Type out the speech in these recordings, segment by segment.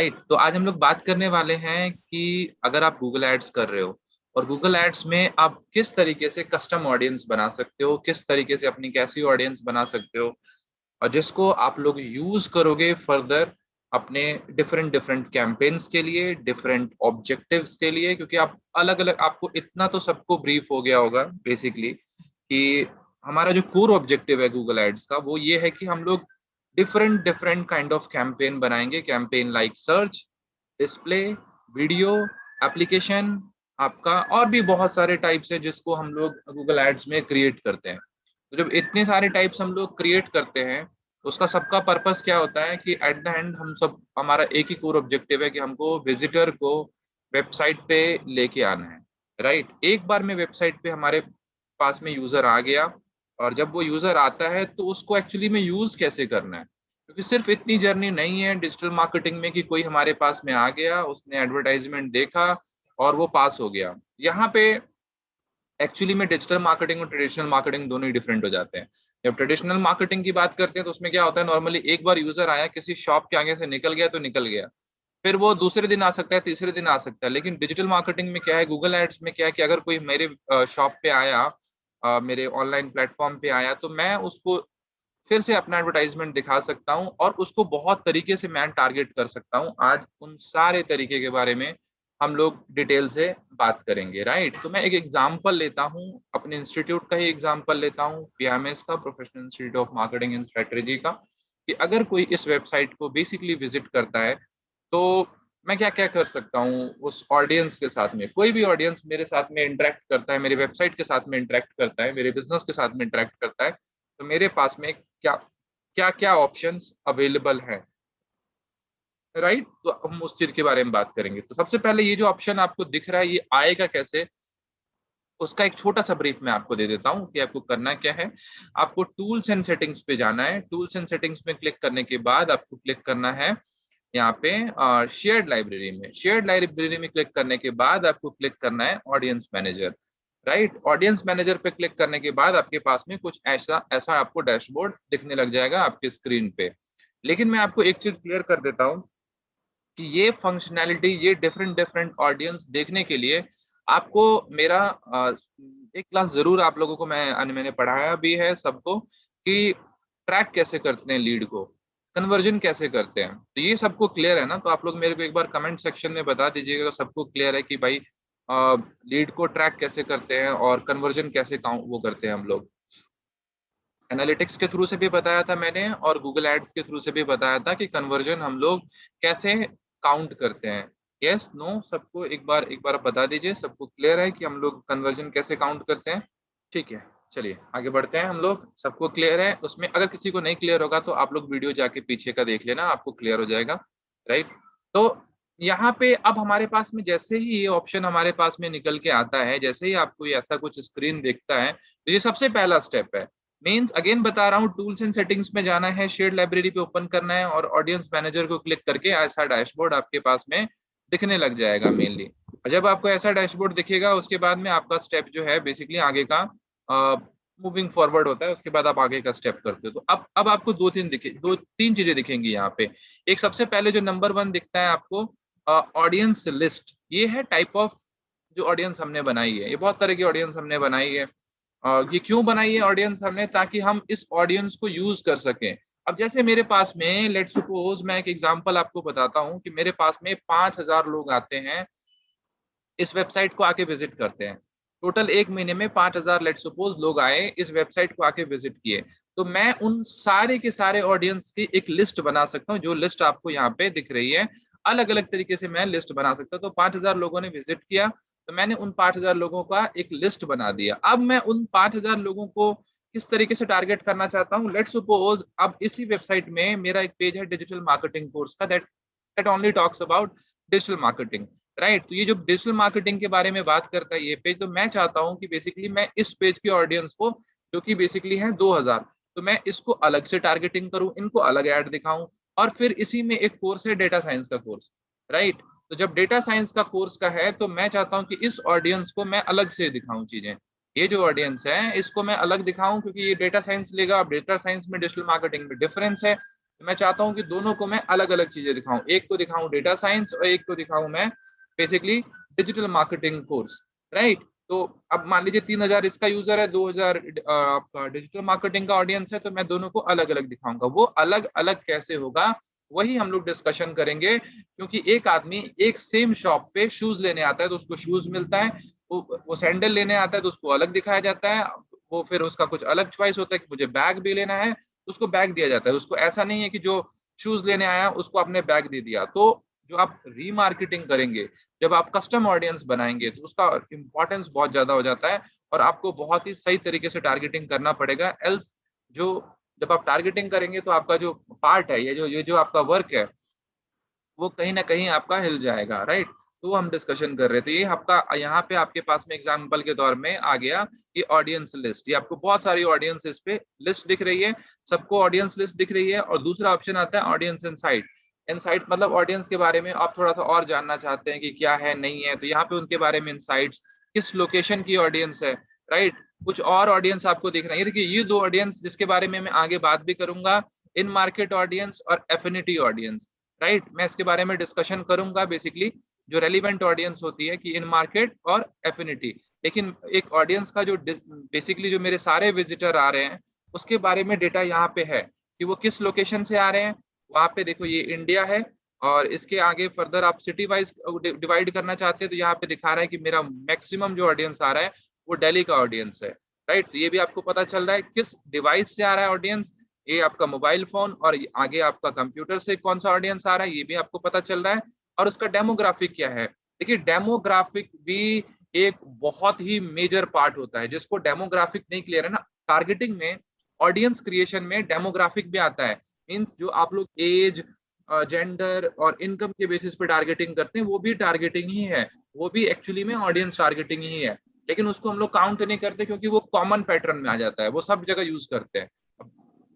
Right. तो आज हम लोग बात करने वाले हैं कि अगर आप गूगल एड्स कर रहे हो और गूगल एड्स में आप किस तरीके से कस्टम ऑडियंस बना सकते हो, किस तरीके से अपनी कैसी ऑडियंस बना सकते हो और जिसको आप लोग यूज करोगे फर्दर अपने डिफरेंट डिफरेंट कैंपेन्स के लिए, डिफरेंट ऑब्जेक्टिव्स के लिए। क्योंकि आप अलग अलग, आपको इतना तो सबको ब्रीफ हो गया होगा बेसिकली कि हमारा जो कोर ऑब्जेक्टिव है गूगल एड्स का वो ये है कि हम लोग different different kind of campaign बनाएंगे। Campaign like search, display, video, application, आपका और भी बहुत सारे टाइप्स है जिसको हम लोग गूगल एड्स में क्रिएट करते हैं। तो जब इतने सारे टाइप्स हम लोग क्रिएट करते हैं तो उसका सबका पर्पस क्या होता है कि एट द एंड हम सब, हमारा एक ही कोर ऑब्जेक्टिव है कि हमको विजिटर को वेबसाइट पे लेके आना है। राइट। एक बार में वेबसाइट पे हमारे पास में यूजर आ गया और जब वो यूजर आता है तो उसको एक्चुअली में यूज कैसे करना है, क्योंकि सिर्फ इतनी जर्नी नहीं है डिजिटल मार्केटिंग में कि कोई हमारे पास में आ गया, उसने एडवर्टाइजमेंट देखा और वो पास हो गया। यहाँ पे एक्चुअली में डिजिटल मार्केटिंग और ट्रेडिशनल मार्केटिंग दोनों ही डिफरेंट हो जाते हैं। जब ट्रेडिशनल मार्केटिंग की बात करते हैं तो उसमें क्या होता है, नॉर्मली एक बार यूजर आया, किसी शॉप के आगे से निकल गया तो निकल गया, फिर वो दूसरे दिन आ सकता है, तीसरे दिन आ सकता है। लेकिन डिजिटल मार्केटिंग में क्या है, गूगल एड्स में क्या है कि अगर कोई मेरे शॉप पे आया, मेरे ऑनलाइन प्लेटफॉर्म पे आया, तो मैं उसको फिर से अपना एडवर्टाइजमेंट दिखा सकता हूँ और उसको बहुत तरीके से मैं टारगेट कर सकता हूँ। आज उन सारे तरीके के बारे में हम लोग डिटेल से बात करेंगे। राइट। तो मैं एक एग्जांपल लेता हूँ, अपने इंस्टीट्यूट का ही एग्जांपल लेता हूँ, पीएमएस का, professional institute of marketing and strategy का, कि अगर कोई इस वेबसाइट को बेसिकली विजिट करता है तो मैं क्या क्या कर सकता हूँ उस ऑडियंस के साथ में। कोई भी ऑडियंस मेरे साथ में इंटरेक्ट करता है, मेरे वेबसाइट के साथ में इंटरेक्ट करता है, मेरे बिजनेस के साथ में इंटरेक्ट करता है, तो मेरे पास में क्या क्या क्या ऑप्शंस अवेलेबल हैं। राइट। तो हम उस चीज के बारे में बात करेंगे। तो सबसे पहले ये जो ऑप्शन आपको दिख रहा है ये आएगा कैसे, उसका एक छोटा सा ब्रीफ मैं आपको दे देता हूँ कि आपको करना क्या है। आपको टूल्स एंड सेटिंग्स पे जाना है। टूल्स एंड सेटिंग्स में क्लिक करने के बाद आपको क्लिक करना है यहाँ पे शेयर्ड लाइब्रेरी में। शेयर्ड लाइब्रेरी में क्लिक करने के बाद आपको क्लिक करना है audience manager. Right. Audience manager पे क्लिक करने के बाद आपके पास में कुछ ऐसा ऐसा आपको डैशबोर्ड दिखने लग जाएगा आपके स्क्रीन पे। लेकिन मैं आपको एक चीज क्लियर कर देता हूँ कि ये फंक्शनैलिटी, ये डिफरेंट डिफरेंट ऑडियंस देखने के लिए आपको मेरा एक क्लास जरूर आप लोगों को मैंने पढ़ाया भी है सबको कि ट्रैक कैसे करते हैं लीड को, कन्वर्जन कैसे करते हैं। तो ये सबको क्लियर है ना? तो आप लोग मेरे को एक बार कमेंट सेक्शन में बता दीजिएगा अगर सबको क्लियर है कि भाई लीड को ट्रैक कैसे करते हैं और कन्वर्जन कैसे काउंट वो करते हैं हम लोग। एनालिटिक्स के थ्रू से भी बताया था मैंने और गूगल एड्स के थ्रू से भी बताया था कि कन्वर्जन हम लोग कैसे काउंट करते हैं। यस, नो, सबको एक बार आप बता दीजिए, सबको क्लियर है कि हम लोग कन्वर्जन कैसे काउंट करते हैं? ठीक है, चलिए आगे बढ़ते हैं। हम लोग सबको क्लियर है उसमें? अगर किसी को नहीं क्लियर होगा तो आप लोग वीडियो जाके पीछे का देख लेना, आपको क्लियर हो जाएगा। राइट। तो यहाँ पे अब हमारे पास में जैसे ही ये ऑप्शन हमारे पास में निकल के आता है, जैसे ही आपको ये ऐसा कुछ स्क्रीन दिखता है, तो ये सबसे पहला स्टेप है। मीन्स अगेन बता रहा हूँ, टूल्स एंड सेटिंग्स में जाना है, शेयर्ड लाइब्रेरी पे ओपन करना है और ऑडियंस मैनेजर को क्लिक करके ऐसा डैशबोर्ड आपके पास में दिखने लग जाएगा मेनली। और जब आपको ऐसा डैशबोर्ड दिखेगा उसके बाद में आपका स्टेप जो है बेसिकली आगे का मूविंग फॉरवर्ड होता है, उसके बाद आप आगे का स्टेप करते हो। तो अब आपको दो तीन चीजें दिखेंगी यहाँ पे। एक सबसे पहले जो नंबर वन दिखता है आपको, ऑडियंस लिस्ट। ये है टाइप ऑफ जो ऑडियंस हमने बनाई है। ये बहुत तरह की ऑडियंस हमने बनाई है। ये क्यों बनाई है ऑडियंस हमने? ताकि हम इस ऑडियंस को यूज कर सकें। अब जैसे मेरे पास में लेट्स सपोज, मैं एक एग्जांपल आपको बताता हूँ कि मेरे पास में 5,000 लोग आते हैं, इस वेबसाइट को आके विजिट करते हैं। टोटल एक महीने में 5,000 लेट सपोज लोग आए, इस वेबसाइट को आके विजिट किए, तो मैं उन सारे के सारे ऑडियंस की एक लिस्ट बना सकता हूँ, जो लिस्ट आपको यहाँ पे दिख रही है। अलग अलग तरीके से मैं लिस्ट बना सकता हूँ। तो 5,000 लोगों ने विजिट किया तो मैंने उन 5,000 लोगों का एक लिस्ट बना दिया। अब मैं उन 5,000 लोगों को किस तरीके से टारगेट करना चाहता हूँ, लेट सपोज अब इसी वेबसाइट में मेरा एक पेज है डिजिटल मार्केटिंग कोर्स का, that that only talks about digital marketing. Right. तो ये जो डिजिटल मार्केटिंग के बारे में बात करता है ये पेज, तो मैं चाहता हूँ कि बेसिकली मैं इस पेज की ऑडियंस को, जो कि बेसिकली है 2,000, तो मैं इसको अलग से टारगेटिंग करूँ, इनको अलग ऐड दिखाऊं। और फिर इसी में एक कोर्स है डेटा साइंस का कोर्स। राइट। तो जब डेटा साइंस का कोर्स का है तो मैं चाहता हूँ कि इस ऑडियंस को मैं अलग से दिखाऊं चीजें। ये जो ऑडियंस है इसको मैं अलग दिखाऊं क्योंकि ये डेटा साइंस लेगा। अब डेटा साइंस में डिजिटल मार्केटिंग में डिफरेंस है। मैं चाहता हूँ कि दोनों को मैं अलग अलग चीजें दिखाऊं, एक को दिखाऊं डेटा साइंस और एक को दिखाऊं मैं basically digital marketing course, right. तो अब मान लीजिए 3,000 इसका यूजर है, 2,000 आपका डिजिटल मार्केटिंग का ऑडियंस है, तो मैं दोनों को अलग अलग दिखाऊंगा। वो अलग अलग कैसे होगा वही हम लोग डिस्कशन करेंगे, क्योंकि एक आदमी एक सेम शॉप पे शूज लेने आता है तो उसको शूज मिलता है, वो सैंडल लेने आता है तो उसको अलग दिखाया जाता है, वो फिर उसका कुछ अलग चॉइस होता है कि मुझे बैग भी लेना है तो उसको बैग दिया जाता है। उसको ऐसा नहीं है कि जो शूज लेने आया उसको आपने बैग दे दिया। तो जो आप रीमार्केटिंग करेंगे, जब आप कस्टम ऑडियंस बनाएंगे तो उसका इंपॉर्टेंस बहुत ज्यादा हो जाता है, और आपको बहुत ही सही तरीके से टारगेटिंग करना पड़ेगा। एल्स जो जब आप टारगेटिंग करेंगे तो आपका जो पार्ट है, ये जो आपका वर्क है, वो कहीं ना कहीं आपका हिल जाएगा, राइट। तो हम डिस्कशन कर रहे थे, ये आपका यहाँ पे आपके पास में एग्जाम्पल के तौर में आ गया ये ऑडियंस लिस्ट। ये आपको बहुत सारी ऑडियंस इस पे लिस्ट दिख रही है, सबको ऑडियंस लिस्ट दिख रही है। और दूसरा ऑप्शन आता है ऑडियंस इनसाइट। इनसाइट मतलब ऑडियंस के बारे में आप थोड़ा सा और जानना चाहते हैं कि क्या है नहीं है, तो यहाँ पे उनके बारे में इनसाइट्स, किस लोकेशन की ऑडियंस है, राइट। कुछ और ऑडियंस आपको दिख रही है, देखिए ये दो ऑडियंस जिसके बारे में मैं आगे बात भी करूंगा, इन मार्केट ऑडियंस और एफिनिटी ऑडियंस, राइट। मैं इसके बारे में डिस्कशन करूंगा, बेसिकली जो रेलिवेंट ऑडियंस होती है कि इन मार्केट और एफिनिटी। लेकिन एक ऑडियंस का जो बेसिकली जो मेरे सारे विजिटर आ रहे हैं उसके बारे में डेटा यहाँ पे है कि वो किस लोकेशन से आ रहे हैं। वहां पे देखो ये इंडिया है, और इसके आगे फर्दर आप सिटी वाइज डिवाइड करना चाहते हैं तो यहाँ पे दिखा रहा है कि मेरा मैक्सिमम जो ऑडियंस आ रहा है वो दिल्ली का ऑडियंस है, राइट। तो ये भी आपको पता चल रहा है किस डिवाइस से आ रहा है ऑडियंस, ये आपका मोबाइल फोन, और आगे आपका कंप्यूटर से कौन सा ऑडियंस आ रहा है ये भी आपको पता चल रहा है। और उसका डेमोग्राफिक क्या है, देखिए डेमोग्राफिक भी एक बहुत ही मेजर पार्ट होता है। जिसको डेमोग्राफिक नहीं क्लियर है ना, टारगेटिंग में, ऑडियंस क्रिएशन में डेमोग्राफिक भी आता है। मीन्स जो आप लोग एज, जेंडर और इनकम के बेसिस पे टारगेटिंग करते हैं वो भी टारगेटिंग ही है, वो भी एक्चुअली में ऑडियंस टारगेटिंग ही है। लेकिन उसको हम लोग काउंट नहीं करते क्योंकि वो कॉमन पैटर्न में आ जाता है, वो सब जगह यूज करते हैं।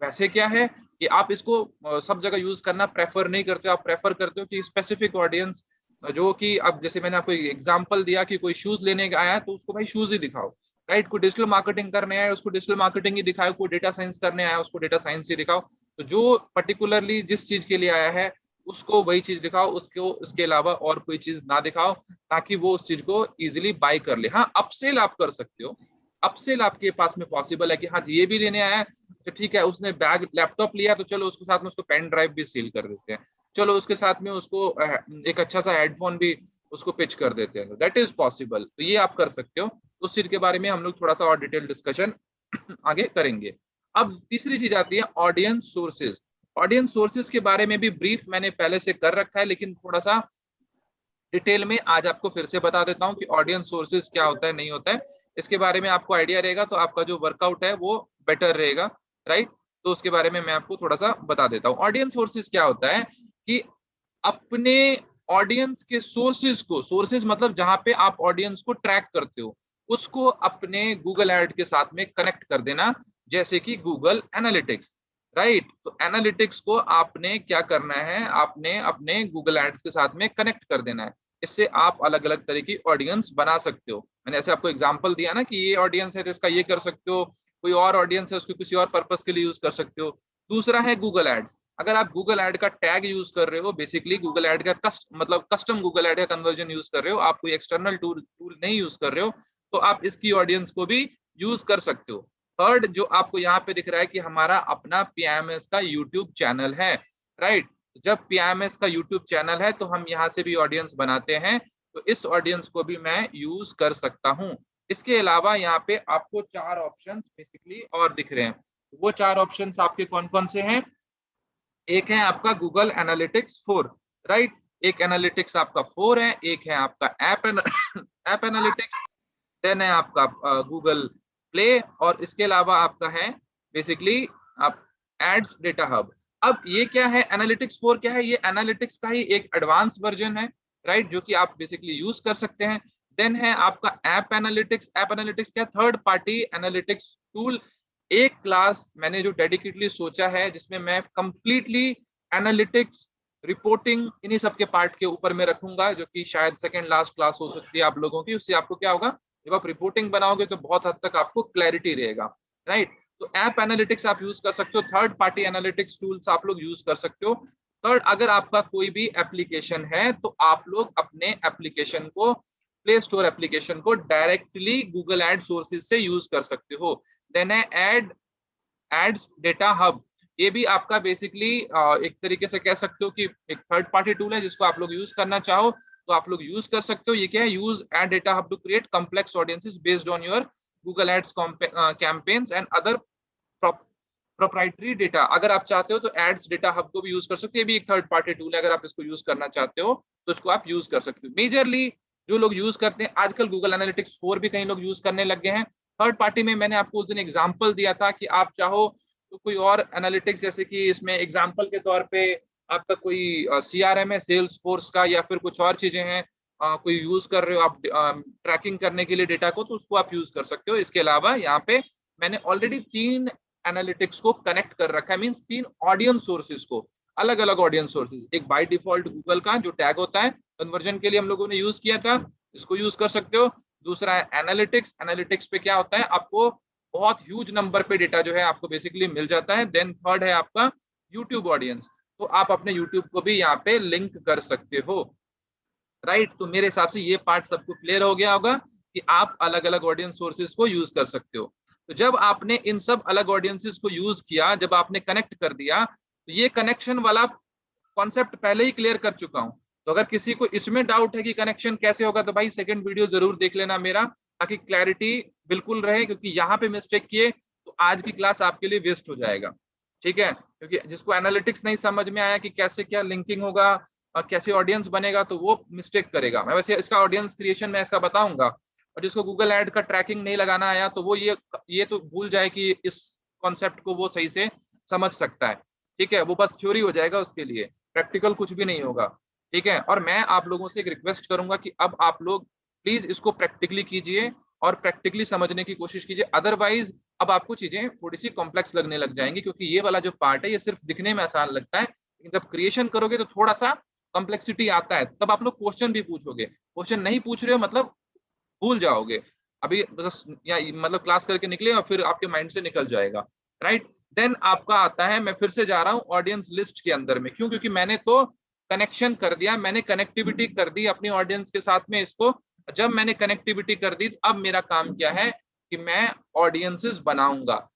वैसे क्या है कि आप इसको सब जगह यूज करना प्रेफर नहीं करते हो, आप प्रेफर करते हो कि स्पेसिफिक ऑडियंस, जो कि अब जैसे मैंने आपको एग्जांपल दिया कि कोई शूज लेने का आया तो उसको भाई शूज ही दिखाओ, राइट। कोई डिजिटल मार्केटिंग करने आया उसको डिजिटल मार्केटिंग ही दिखाओ, कोई डेटा साइंस करने आया उसको डेटा साइंस ही दिखाओ। तो जो पर्टिकुलरली जिस चीज के लिए आया है उसको वही चीज दिखाओ, उसको इसके अलावा और कोई चीज ना दिखाओ, ताकि वो उस चीज को इजिली बाय कर ले। हाँ, अपसेल आप कर सकते हो, अपसेल आपके पास में पॉसिबल है कि हाँ ये भी लेने आया है तो ठीक है, उसने बैग लैपटॉप लिया तो चलो उसके साथ में उसको पेन ड्राइव भी सील कर देते हैं, चलो उसके साथ में उसको एक अच्छा सा हेडफोन भी उसको पिच कर देते हैं, दैट इज पॉसिबल। तो ये आप कर सकते हो, उस चीज के बारे में हम लोग थोड़ा सा और डिटेल डिस्कशन आगे करेंगे। अब तीसरी चीज आती है ऑडियंस सोर्सेज। ऑडियंस सोर्सेज के बारे में भी ब्रीफ मैंने पहले से कर रखा है, लेकिन थोड़ा सा डिटेल में आज आपको फिर से बता देता हूँ कि ऑडियंस सोर्सेज क्या होता है नहीं होता है। इसके बारे में आपको आइडिया रहेगा तो आपका जो वर्कआउट है वो बेटर रहेगा, राइट। तो उसके बारे में मैं आपको थोड़ा सा बता देता हूँ। ऑडियंस सोर्सेज क्या होता है कि अपने ऑडियंस के सोर्सेज को, सोर्सेज मतलब जहां पे आप ऑडियंस को ट्रैक करते हो, उसको अपने गूगल एड के साथ में कनेक्ट कर देना, जैसे कि गूगल एनालिटिक्स, राइट। तो एनालिटिक्स को आपने क्या करना है, आपने अपने गूगल एड्स के साथ में कनेक्ट कर देना है। इससे आप अलग अलग तरह की ऑडियंस बना सकते हो। मैंने ऐसे आपको एग्जांपल दिया ना कि ये ऑडियंस है तो इसका ये कर सकते हो, कोई और ऑडियंस है उसको किसी और पर्पस के लिए यूज कर सकते हो। दूसरा है गूगल एड्स। अगर आप गूगल एड का टैग यूज कर रहे हो, बेसिकली गूगल एड का मतलब कस्टम गूगल एड का कन्वर्जन यूज कर रहे हो, आप कोई एक्सटर्नल टूल नहीं यूज कर रहे हो, तो आप इसकी ऑडियंस को भी यूज कर सकते हो। थर्ड जो आपको यहाँ पे दिख रहा है कि हमारा अपना पीएमएस का यूट्यूब चैनल है, राइट। जब पीएमएस का यूट्यूब चैनल है तो हम यहाँ से भी ऑडियंस बनाते हैं, तो इस ऑडियंस को भी मैं यूज कर सकता हूँ। इसके अलावा यहाँ पे आपको चार ऑप्शंस बेसिकली और दिख रहे हैं। वो चार ऑप्शंस आपके कौन कौन से हैं? एक है आपका गूगल एनालिटिक्स 4, राइट। एक एनालिटिक्स आपका 4 है, एक है आपका ऐप ऐप एनालिटिक्स, देन है आपका गूगल प्ले, और इसके अलावा आपका है बेसिकली आप एड्स डेटा हब। अब ये क्या है, एनालिटिक्स 4 क्या है? ये एनालिटिक्स का ही एक एडवांस वर्जन है, राइट, जो कि आप बेसिकली यूज कर सकते हैं। देन है आपका ऐप एनालिटिक्स। ऐप एनालिटिक्स क्या? Third party analytics tool. एक क्लास मैंने जो डेडिकेटली सोचा है जिसमें मैं कंप्लीटली एनालिटिक्स, रिपोर्टिंग, इन्हीं सब के पार्ट के ऊपर में रखूंगा, जो कि शायद सेकंड लास्ट क्लास हो सकती है आप लोगों की। उससे आपको क्या होगा, जब आप रिपोर्टिंग बनाओगे तो बहुत हद तक आपको क्लैरिटी रहेगा, राइट। तो ऐप एनालिटिक्स आप यूज कर सकते हो, थर्ड पार्टी एनालिटिक्स टूल्स आप लोग यूज कर सकते हो। थर्ड, अगर आपका कोई भी एप्लीकेशन है तो आप लोग अपने एप्लीकेशन को, प्ले स्टोर एप्लीकेशन को डायरेक्टली गूगल एड सोर्सेज से यूज कर सकते हो। देन है एड्स डेटा हब, ये भी आपका बेसिकली एक तरीके से कह सकते हो कि एक थर्ड पार्टी टूल है जिसको आप लोग यूज करना चाहो तो आप लोग यूज कर सकते हो। ये क्या है, use ad data hub to create complex audiences based on your Google ads campaigns and other proprietary data. अगर आप चाहते हो तो एड्स डेटा हब को भी यूज कर सकते हो, ये भी एक थर्ड पार्टी टूल है, अगर आप इसको यूज करना चाहते हो तो इसको आप यूज कर सकते हो। मेजरली जो लोग यूज करते हैं आजकल गूगल एनालिटिक्स 4 भी कई लोग यूज करने लग गए हैं। थर्ड पार्टी में मैंने आपको उस दिन एग्जांपल दिया था कि आप चाहो तो कोई और एनालिटिक्स, जैसे कि इसमें एग्जांपल के तौर पे आपका कोई सीआरएम है सेल्स फोर्स का, या फिर कुछ और चीजें हैं, कोई यूज कर रहे हो आप ट्रैकिंग करने के लिए डेटा को, तो उसको आप यूज कर सकते हो। इसके अलावा यहाँ पे मैंने ऑलरेडी 3 एनालिटिक्स को कनेक्ट कर रखा है, मींस 3 ऑडियंस सोर्सेज को, अलग अलग ऑडियंस सोर्सेज। एक बाय डिफॉल्ट गूगल का जो टैग होता है कन्वर्जन के लिए हम लोगों ने यूज किया था, इसको यूज कर सकते हो। दूसरा है एनालिटिक्स, एनालिटिक्स पे क्या होता है, आपको बहुत ह्यूज नंबर पे डेटा जो है आपको बेसिकली मिल जाता है। देन थर्ड है आपका यूट्यूब ऑडियंस, तो आप अपने यूट्यूब को भी यहाँ पे लिंक कर सकते हो, राइट। तो मेरे हिसाब से ये पार्ट सबको क्लियर हो गया होगा कि आप अलग अलग ऑडियंस सोर्सेज को यूज कर सकते हो। तो जब आपने इन सब अलग ऑडियंसेस को यूज किया, जब आपने कनेक्ट कर दिया, तो ये कनेक्शन वाला कॉन्सेप्ट पहले ही क्लियर कर चुका हूं। तो अगर किसी को इसमें डाउट है कि कनेक्शन कैसे होगा तो भाई सेकंड वीडियो जरूर देख लेना मेरा, ताकि क्लैरिटी बिल्कुल रहे, क्योंकि यहाँ पे मिस्टेक किए तो आज की क्लास आपके लिए वेस्ट हो जाएगा, ठीक है। क्योंकि जिसको एनालिटिक्स नहीं समझ में आया कि कैसे क्या लिंकिंग होगा और कैसे ऑडियंस बनेगा, तो वो मिस्टेक करेगा। मैं वैसे इसका ऑडियंस क्रिएशन में ऐसा बताऊंगा, और जिसको गूगल एड का ट्रैकिंग नहीं लगाना आया तो वो ये तो भूल जाए कि इस कॉन्सेप्ट को वो सही से समझ सकता है, ठीक है। वो बस थ्योरी हो जाएगा उसके लिए, प्रैक्टिकल कुछ भी नहीं होगा, ठीक है। और मैं आप लोगों से एक रिक्वेस्ट करूंगा कि अब आप लोग प्लीज इसको प्रैक्टिकली कीजिए और प्रैक्टिकली समझने की कोशिश कीजिए, अदरवाइज अब आपको चीजें थोड़ी सी कॉम्प्लेक्स लगने लग जाएंगी। क्योंकि ये वाला जो पार्ट है ये सिर्फ दिखने में आसान लगता है, लेकिन जब क्रिएशन करोगे तो थोड़ा सा कॉम्प्लेक्सिटी आता है। तब आप लोग क्वेश्चन भी पूछोगे, क्वेश्चन नहीं पूछ रहे हो मतलब भूल जाओगे, अभी बस या मतलब क्लास करके निकले और फिर आपके माइंड से निकल जाएगा, राइट। देन आपका आता है, मैं फिर से जा रहा हूँ ऑडियंस लिस्ट के अंदर में, क्यों, क्योंकि मैंने तो कनेक्शन कर दिया, मैंने कनेक्टिविटी कर दी अपनी ऑडियंस के साथ में इसको। जब मैंने कनेक्टिविटी कर दी, अब मेरा काम क्या है कि मैं ऑडियंसेस बनाऊंगा।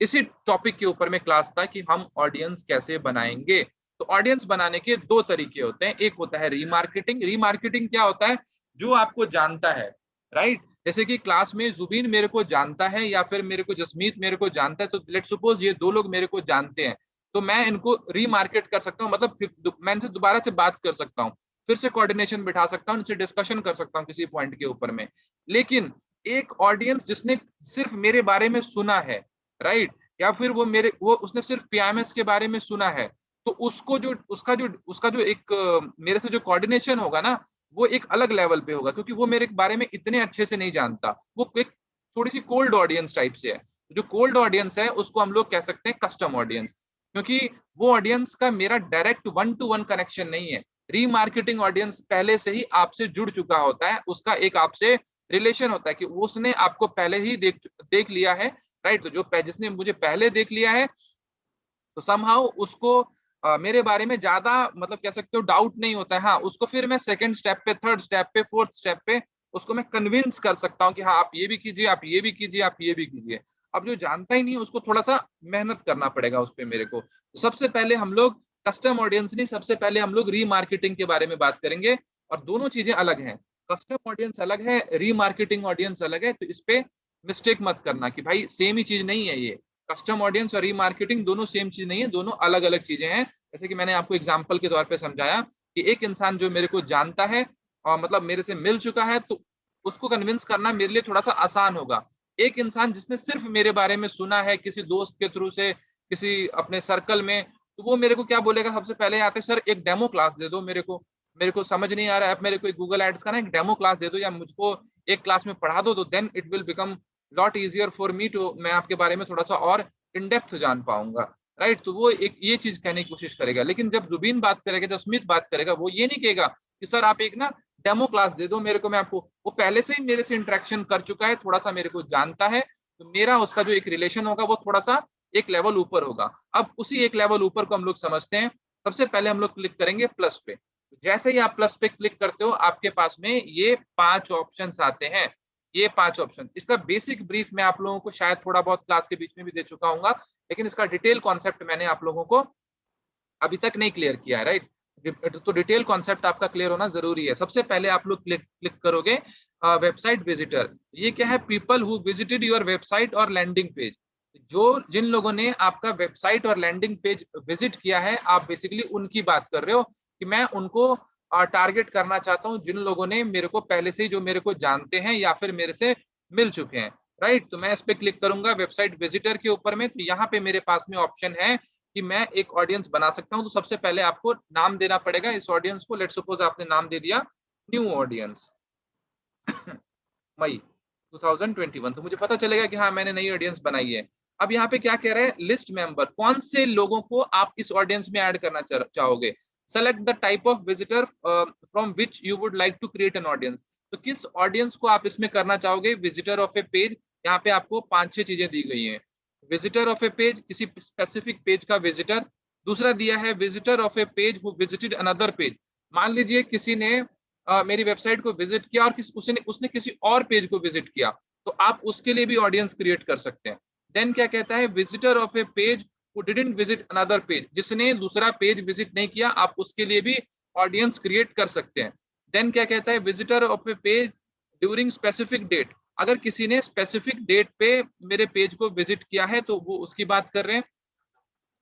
इसी टॉपिक के ऊपर में क्लास था कि हम ऑडियंस कैसे बनाएंगे। तो ऑडियंस बनाने के 2 तरीके होते हैं, एक होता है रीमार्केटिंग। रीमार्केटिंग क्या होता है, जो आपको जानता है, राइट। जैसे कि क्लास में जुबीन मेरे को जानता है या फिर मेरे को जसमीत मेरे को जानता है, तो लेट्स सपोज ये 2 लोग मेरे को जानते हैं, तो मैं इनको रीमार्केट कर सकता हूँ, मतलब मैं इनसे दोबारा से बात कर सकता हूँ, फिर से कोऑर्डिनेशन बिठा सकता हूँ, उनसे डिस्कशन कर सकता हूँ किसी पॉइंट के ऊपर में। लेकिन एक ऑडियंस जिसने सिर्फ मेरे बारे में सुना है, राइट, या फिर वो उसने सिर्फ पीएमएस के बारे में सुना है, तो उसको जो उसका जो एक मेरे से जो कोऑर्डिनेशन होगा ना, वो एक अलग लेवल पे होगा, क्योंकि वो मेरे बारे में इतने अच्छे से नहीं जानता, वो एक थोड़ी सी कोल्ड ऑडियंस टाइप से है। जो कोल्ड ऑडियंस है उसको हम लोग कह सकते हैं कस्टम ऑडियंस, क्योंकि वो ऑडियंस का मेरा डायरेक्ट 1-to-1 कनेक्शन नहीं है। रीमार्केटिंग ऑडियंस पहले से ही आपसे जुड़ चुका होता है, उसका एक आपसे रिलेशन होता है कि उसने आपको पहले ही देख लिया है, राइट। तो जो जिसने मुझे पहले देख लिया है, तो समहाउ उसको मेरे बारे में ज्यादा मतलब कह सकते हो डाउट नहीं होता है। हाँ, उसको फिर मैं सेकंड स्टेप पे, थर्ड स्टेप पे, फोर्थ स्टेप पे उसको मैं कन्विंस कर सकता हूँ कि हाँ आप ये भी कीजिए, आप ये भी कीजिए, आप ये भी कीजिए। अब जो जानता ही नहीं उसको थोड़ा सा मेहनत करना पड़ेगा उस पर मेरे को। तो सबसे पहले हम लोग कस्टम ऑडियंस नहीं, सबसे पहले हम लोग रीमार्केटिंग के बारे में बात करेंगे, और दोनों चीजें अलग हैं। कस्टम ऑडियंस अलग है, रीमार्केटिंग ऑडियंस अलग है, तो इस पे मिस्टेक मत करना कि भाई सेम ही चीज नहीं है ये। कस्टम ऑडियंस और रीमार्केटिंग दोनों सेम चीज नहीं है, दोनों अलग अलग चीजें हैं। जैसे कि मैंने आपको एग्जांपल के तौर पे समझाया कि एक इंसान जो मेरे को जानता है और मतलब मेरे से मिल चुका है, तो उसको कन्विंस करना मेरे लिए थोड़ा सा आसान होगा। एक इंसान जिसने सिर्फ मेरे बारे में सुना है किसी दोस्त के थ्रू से, किसी अपने सर्कल में, तो वो मेरे को क्या बोलेगा, सबसे पहले आते सर एक डेमो क्लास दे दो मेरे को समझ नहीं आ रहा है, आप मेरे को एक गूगल एड्स का ना एक डेमो क्लास दे दो, या मुझको एक क्लास में पढ़ा दो, तो then it will become lot easier for me too, मैं आपके बारे में थोड़ा सा और इन डेप्थ जान पाऊंगा, राइट। तो वो एक ये चीज कहने की कोशिश करेगा। लेकिन जब जुबीन बात करेगा, जब स्मिथ बात करेगा, वो ये नहीं कहेगा कि सर आप एक ना डेमो क्लास दे दो मेरे को, मैं आपको, वो पहले से ही मेरे से इंटरेक्शन कर चुका है, थोड़ा सा मेरे को जानता है, तो मेरा उसका जो एक रिलेशन होगा वो थोड़ा सा एक लेवल ऊपर होगा। अब उसी एक लेवल ऊपर को हम लोग समझते हैं। सबसे पहले हम लोग क्लिक करेंगे प्लस पे। जैसे ही आप प्लस पे क्लिक करते हो आपके पास में ये 5 ऑप्शंस आते हैं। ये 5 ऑप्शन, इसका बेसिक ब्रीफ मैं आप लोगों को शायद थोड़ा बहुत क्लास के बीच में भी दे चुका हूँ, लेकिन इसका डिटेल कॉन्सेप्ट मैंने आप लोगों को अभी तक नहीं क्लियर किया है, राइट। तो डिटेल कॉन्सेप्ट आपका क्लियर होना जरूरी है। सबसे पहले आप लोग क्लिक करोगे वेबसाइट विजिटर। ये क्या है? People who visited your website और लैंडिंग पेज। जो जिन लोगों ने आपका वेबसाइट और लैंडिंग पेज विजिट किया है, आप बेसिकली उनकी बात कर रहे हो कि मैं उनको टारगेट करना चाहता हूँ, जिन लोगों ने मेरे को पहले से ही, जो मेरे को जानते हैं या फिर मेरे से मिल चुके हैं, राइट। तो मैं इस पे क्लिक करूंगा वेबसाइट विजिटर के ऊपर में। तो यहाँ पे मेरे पास में ऑप्शन है कि मैं एक ऑडियंस बना सकता हूं। तो सबसे पहले आपको नाम देना पड़ेगा इस ऑडियंस को। लेट सपोज आपने नाम दे दिया न्यू ऑडियंस मई 2021, तो मुझे पता चलेगा कि हाँ मैंने नई ऑडियंस बनाई है। अब यहाँ पे क्या कह रहे हैं? लिस्ट मेंबर, कौन से लोगों को आप इस ऑडियंस में ऐड करना चाहोगे। Select the type of visitor from which you would like to create an audience. तो किस ऑडियंस को आप इसमें करना चाहोगे विजिटर ऑफ ए पेज। यहाँ पे आपको 5-6 चीजें दी गई हैं। विजिटर ऑफ ए पेज, किसी स्पेसिफिक पेज का विजिटर। दूसरा दिया है visitor of a page who visited another page. मान लीजिए किसी ने मेरी वेबसाइट को विजिट किया और उसने किसी और पेज को विजिट किया, तो आप उसके लिए भी ऑडियंस क्रिएट कर सकते हैं। देन क्या कहता है? Visitor of a page who didn't visit another page, जिसने दूसरा पेज विजिट नहीं किया, आप उसके लिए भी ऑडियंस क्रिएट कर सकते हैं। देन क्या कहता है? Visitor of a page during specific date, अगर किसी ने स्पेसिफिक डेट पे मेरे पेज को विजिट किया है तो वो उसकी बात कर रहे हैं।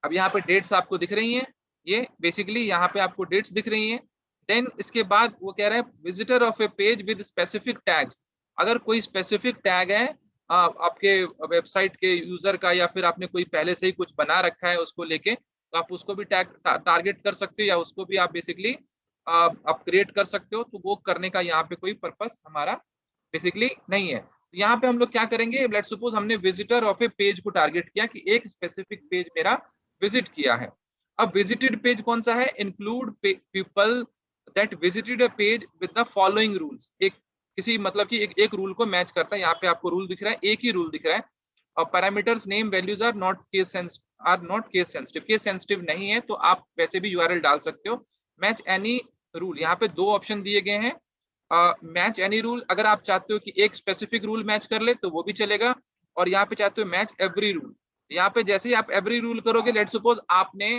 अब यहाँ पे डेट्स आपको दिख रही हैं, ये बेसिकली यहाँ पे आपको डेट्स दिख रही हैं। देन इसके बाद वो कह रहा है visitor of a page with specific tags, अगर कोई स्पेसिफिक टैग है आपके वेबसाइट के यूजर का, या फिर आपने कोई पहले से ही कुछ बना रखा है उसको लेके, तो आप उसको भी टैग टारगेट कर सकते हो, या उसको भी आप बेसिकली आप क्रिएट कर सकते हो। तो वो करने का यहाँ पे कोई पर्पस हमारा बेसिकली नहीं है। तो यहाँ पे हम लोग क्या करेंगे? लेट्स सपोज हमने विजिटर ऑफ ए पेज को टारगेट किया कि एक स्पेसिफिक पेज मेरा विजिट किया है। अब विजिटेड पेज कौन सा है? Include people that visited a page with the following rules. एक किसी मतलब कि एक रूल को मैच करता है। यहाँ पे आपको रूल दिख रहा है, एक ही रूल दिख रहा है। और parameters name values are not case sensitive, case sensitive नहीं है, तो आप वैसे भी यूआरएल डाल सकते हो। मैच एनी रूल, यहाँ पे 2 ऑप्शन दिए गए हैं। मैच एनी रूल, अगर आप चाहते हो कि एक स्पेसिफिक रूल मैच कर ले तो वो भी चलेगा, और यहाँ पे चाहते हो मैच एवरी रूल। यहाँ पे जैसे ही आप एवरी रूल करोगे, लेट सपोज आपने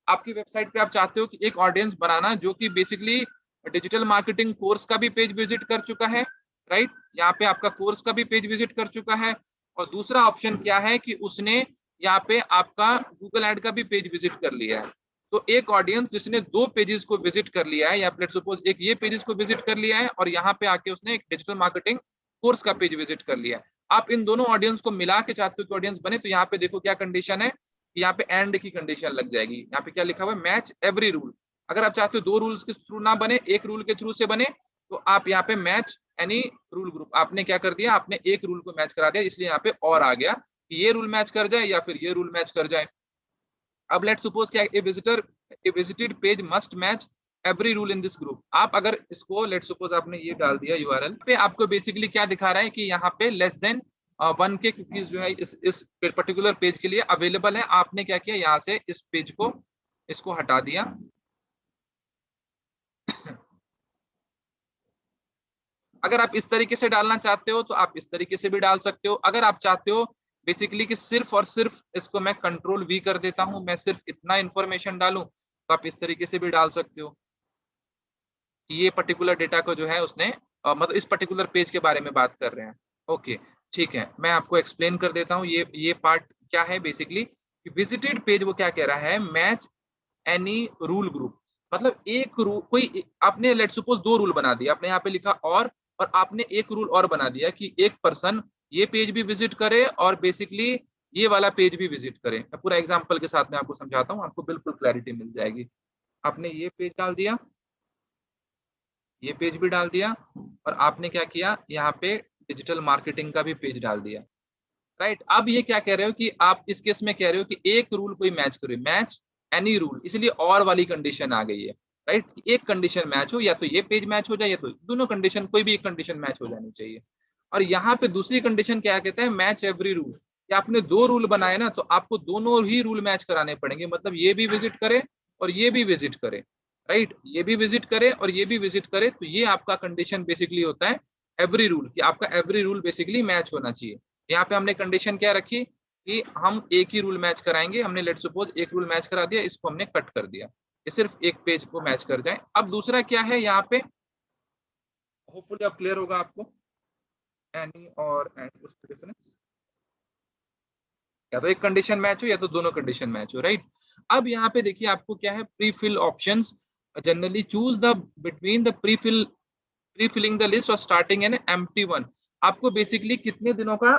आपकी वेबसाइट पे आप चाहते हो कि एक ऑडियंस बनाना जो कि बेसिकली डिजिटल मार्केटिंग कोर्स का भी पेज विजिट कर चुका है, राइट। यहाँ पे आपका कोर्स का भी पेज विजिट कर चुका है। और दूसरा ऑप्शन क्या है कि उसने यहाँ पे आपका गूगल एड का भी पेज विजिट कर लिया है। तो एक ऑडियंस जिसने 2 पेजेस को विजिट कर लिया है, या लेट्स सपोज एक ये पेजेस को विजिट कर लिया है और यहाँ पे आके उसने एक डिजिटल मार्केटिंग कोर्स का पेज विजिट कर लिया है। आप इन दोनों ऑडियंस को मिला के चाहते हो कि ऑडियंस बने, तो यहाँ पे देखो क्या कंडीशन है, यहाँ पे एंड की कंडीशन लग जाएगी। यहाँ पे क्या लिखा हुआ है? Match every rule. अगर आप चाहते हो 2 रूल्स के थ्रू ना बने, एक रूल के थ्रू से बने, तो आप यहाँ पे मैच एनी रूल ग्रुप, आपने क्या कर दिया? आपने एक रूल को मैच करा दिया, इसलिए यहाँ पे और आ गया कि ये रूल मैच कर जाए या फिर ये रूल मैच कर जाए। अब लेट सपोज क्या, a visited page must match every rule in this group. आप अगर इसको लेट सपोज आपने ये डाल दिया यूआरएल पे, आपको बेसिकली क्या दिखा रहा है कि यहाँ पे लेस देन 1 के कुकीज जो है इस पर्टिकुलर पेज के लिए अवेलेबल है। आपने क्या किया? यहाँ से इस पेज को इसको हटा दिया। अगर आप इस तरीके से डालना चाहते हो तो आप इस तरीके से भी डाल सकते हो। अगर आप चाहते हो बेसिकली कि सिर्फ और सिर्फ इसको मैं कंट्रोल वी कर देता हूं, मैं सिर्फ इतना इंफॉर्मेशन डालूं, तो आप इस तरीके से भी डाल सकते हो कि ये पर्टिकुलर डेटा को जो है उसने मतलब इस पर्टिकुलर पेज के बारे में बात कर रहे हैं। ओके, ठीक है, मैं आपको एक्सप्लेन कर देता हूँ ये पार्ट क्या है बेसिकली। विजिटेड पेज वो क्या कह रहा है? मैच एनी रूल ग्रुप, मतलब एक रूल, कोई आपने लेट सपोज 2 रूल बना दिया, आपने यहाँ पे लिखा और आपने एक रूल और बना दिया कि एक पर्सन ये पेज भी विजिट करे और बेसिकली ये वाला पेज भी विजिट करे। मैं पूरा एग्जांपल के साथ में आपको समझाता हूँ, आपको बिल्कुल क्लैरिटी मिल जाएगी। आपने ये पेज डाल दिया, ये पेज भी डाल दिया, और आपने क्या किया? यहाँ पे डिजिटल मार्केटिंग का भी पेज डाल दिया, राइट। अब ये क्या कह रहे हो कि आप इस केस में कह रहे हो कि एक रूल कोई मैच करे, मैच एनी रूल, इसलिए और वाली कंडीशन आ गई है, राइट। एक कंडीशन मैच हो, या तो ये पेज मैच हो जाए, या तो दोनों कंडीशन, कोई भी एक कंडीशन मैच हो जानी चाहिए। और यहाँ पे दूसरी कंडीशन क्या कहते हैं, मैच एवरी रूल, कि आपने 2 रूल बनाए ना तो आपको दोनों ही रूल मैच कराने पड़ेंगे, मतलब ये भी विजिट करे और ये भी विजिट करे, राइट, ये भी विजिट करे और ये भी विजिट करे, तो ये आपका कंडीशन बेसिकली होता है एवरी रूल, कि आपका एवरी रूल बेसिकली मैच होना चाहिए। यहाँ पे हमने कंडीशन क्या रखी कि हम एक ही रूल मैच कराएंगे, हमने लेट सपोज एक रूल मैच करा दिया, इसको हमने कट कर दिया, ये सिर्फ एक पेज को मैच कर जाए। अब दूसरा क्या है यहाँ पे, होपफुली अब क्लियर होगा आपको, एनी और एंड कुछ डिफरेंस, या तो एक कंडीशन मैच हो या तो दोनों कंडीशन मैच हो, राइट। अब यहाँ पे देखिए आपको क्या है, pre fill options, generally choose the between the pre filling the list और स्टार्टिंग एन एम्प्टी वन। आपको बेसिकली कितने दिनों का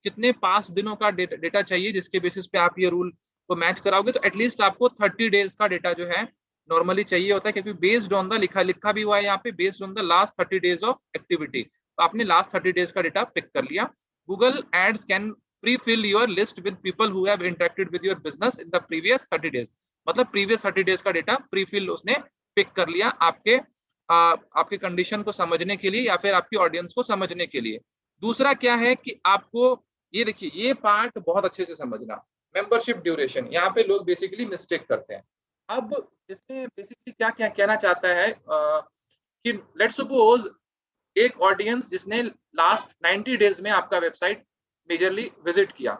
कितने पास दिनों का डेटा चाहिए जिसके बेसिस पे आप ये रूल को मैच कराओगे, तो एटलीस्ट आपको 30 डेज का डेटा जो है नॉर्मली चाहिए होता है, क्योंकि बेस्ड ऑन द लिखा लिखा भी हुआ है यहाँ पे, based on the last 30 days of activity, तो आपने लास्ट 30 डेज का डेटा पिक कर लिया। Google ads can pre-fill your list with people who have interacted with your business in the previous 30 days, मतलब previous 30 days का data pre-fill उसने pick कर लिया आपके कंडीशन को समझने के लिए या फिर आपकी ऑडियंस को समझने के लिए। दूसरा क्या है कि आपको ये देखिए, ये पार्ट बहुत अच्छे से समझना, मेंबरशिप ड्यूरेशन, यहाँ पे लोग बेसिकली मिस्टेक करते हैं। अब इसमें बेसिकली क्या क्या कहना चाहता है कि लेट सपोज एक ऑडियंस जिसने लास्ट 90 डेज में आपका वेबसाइट मेजरली विजिट किया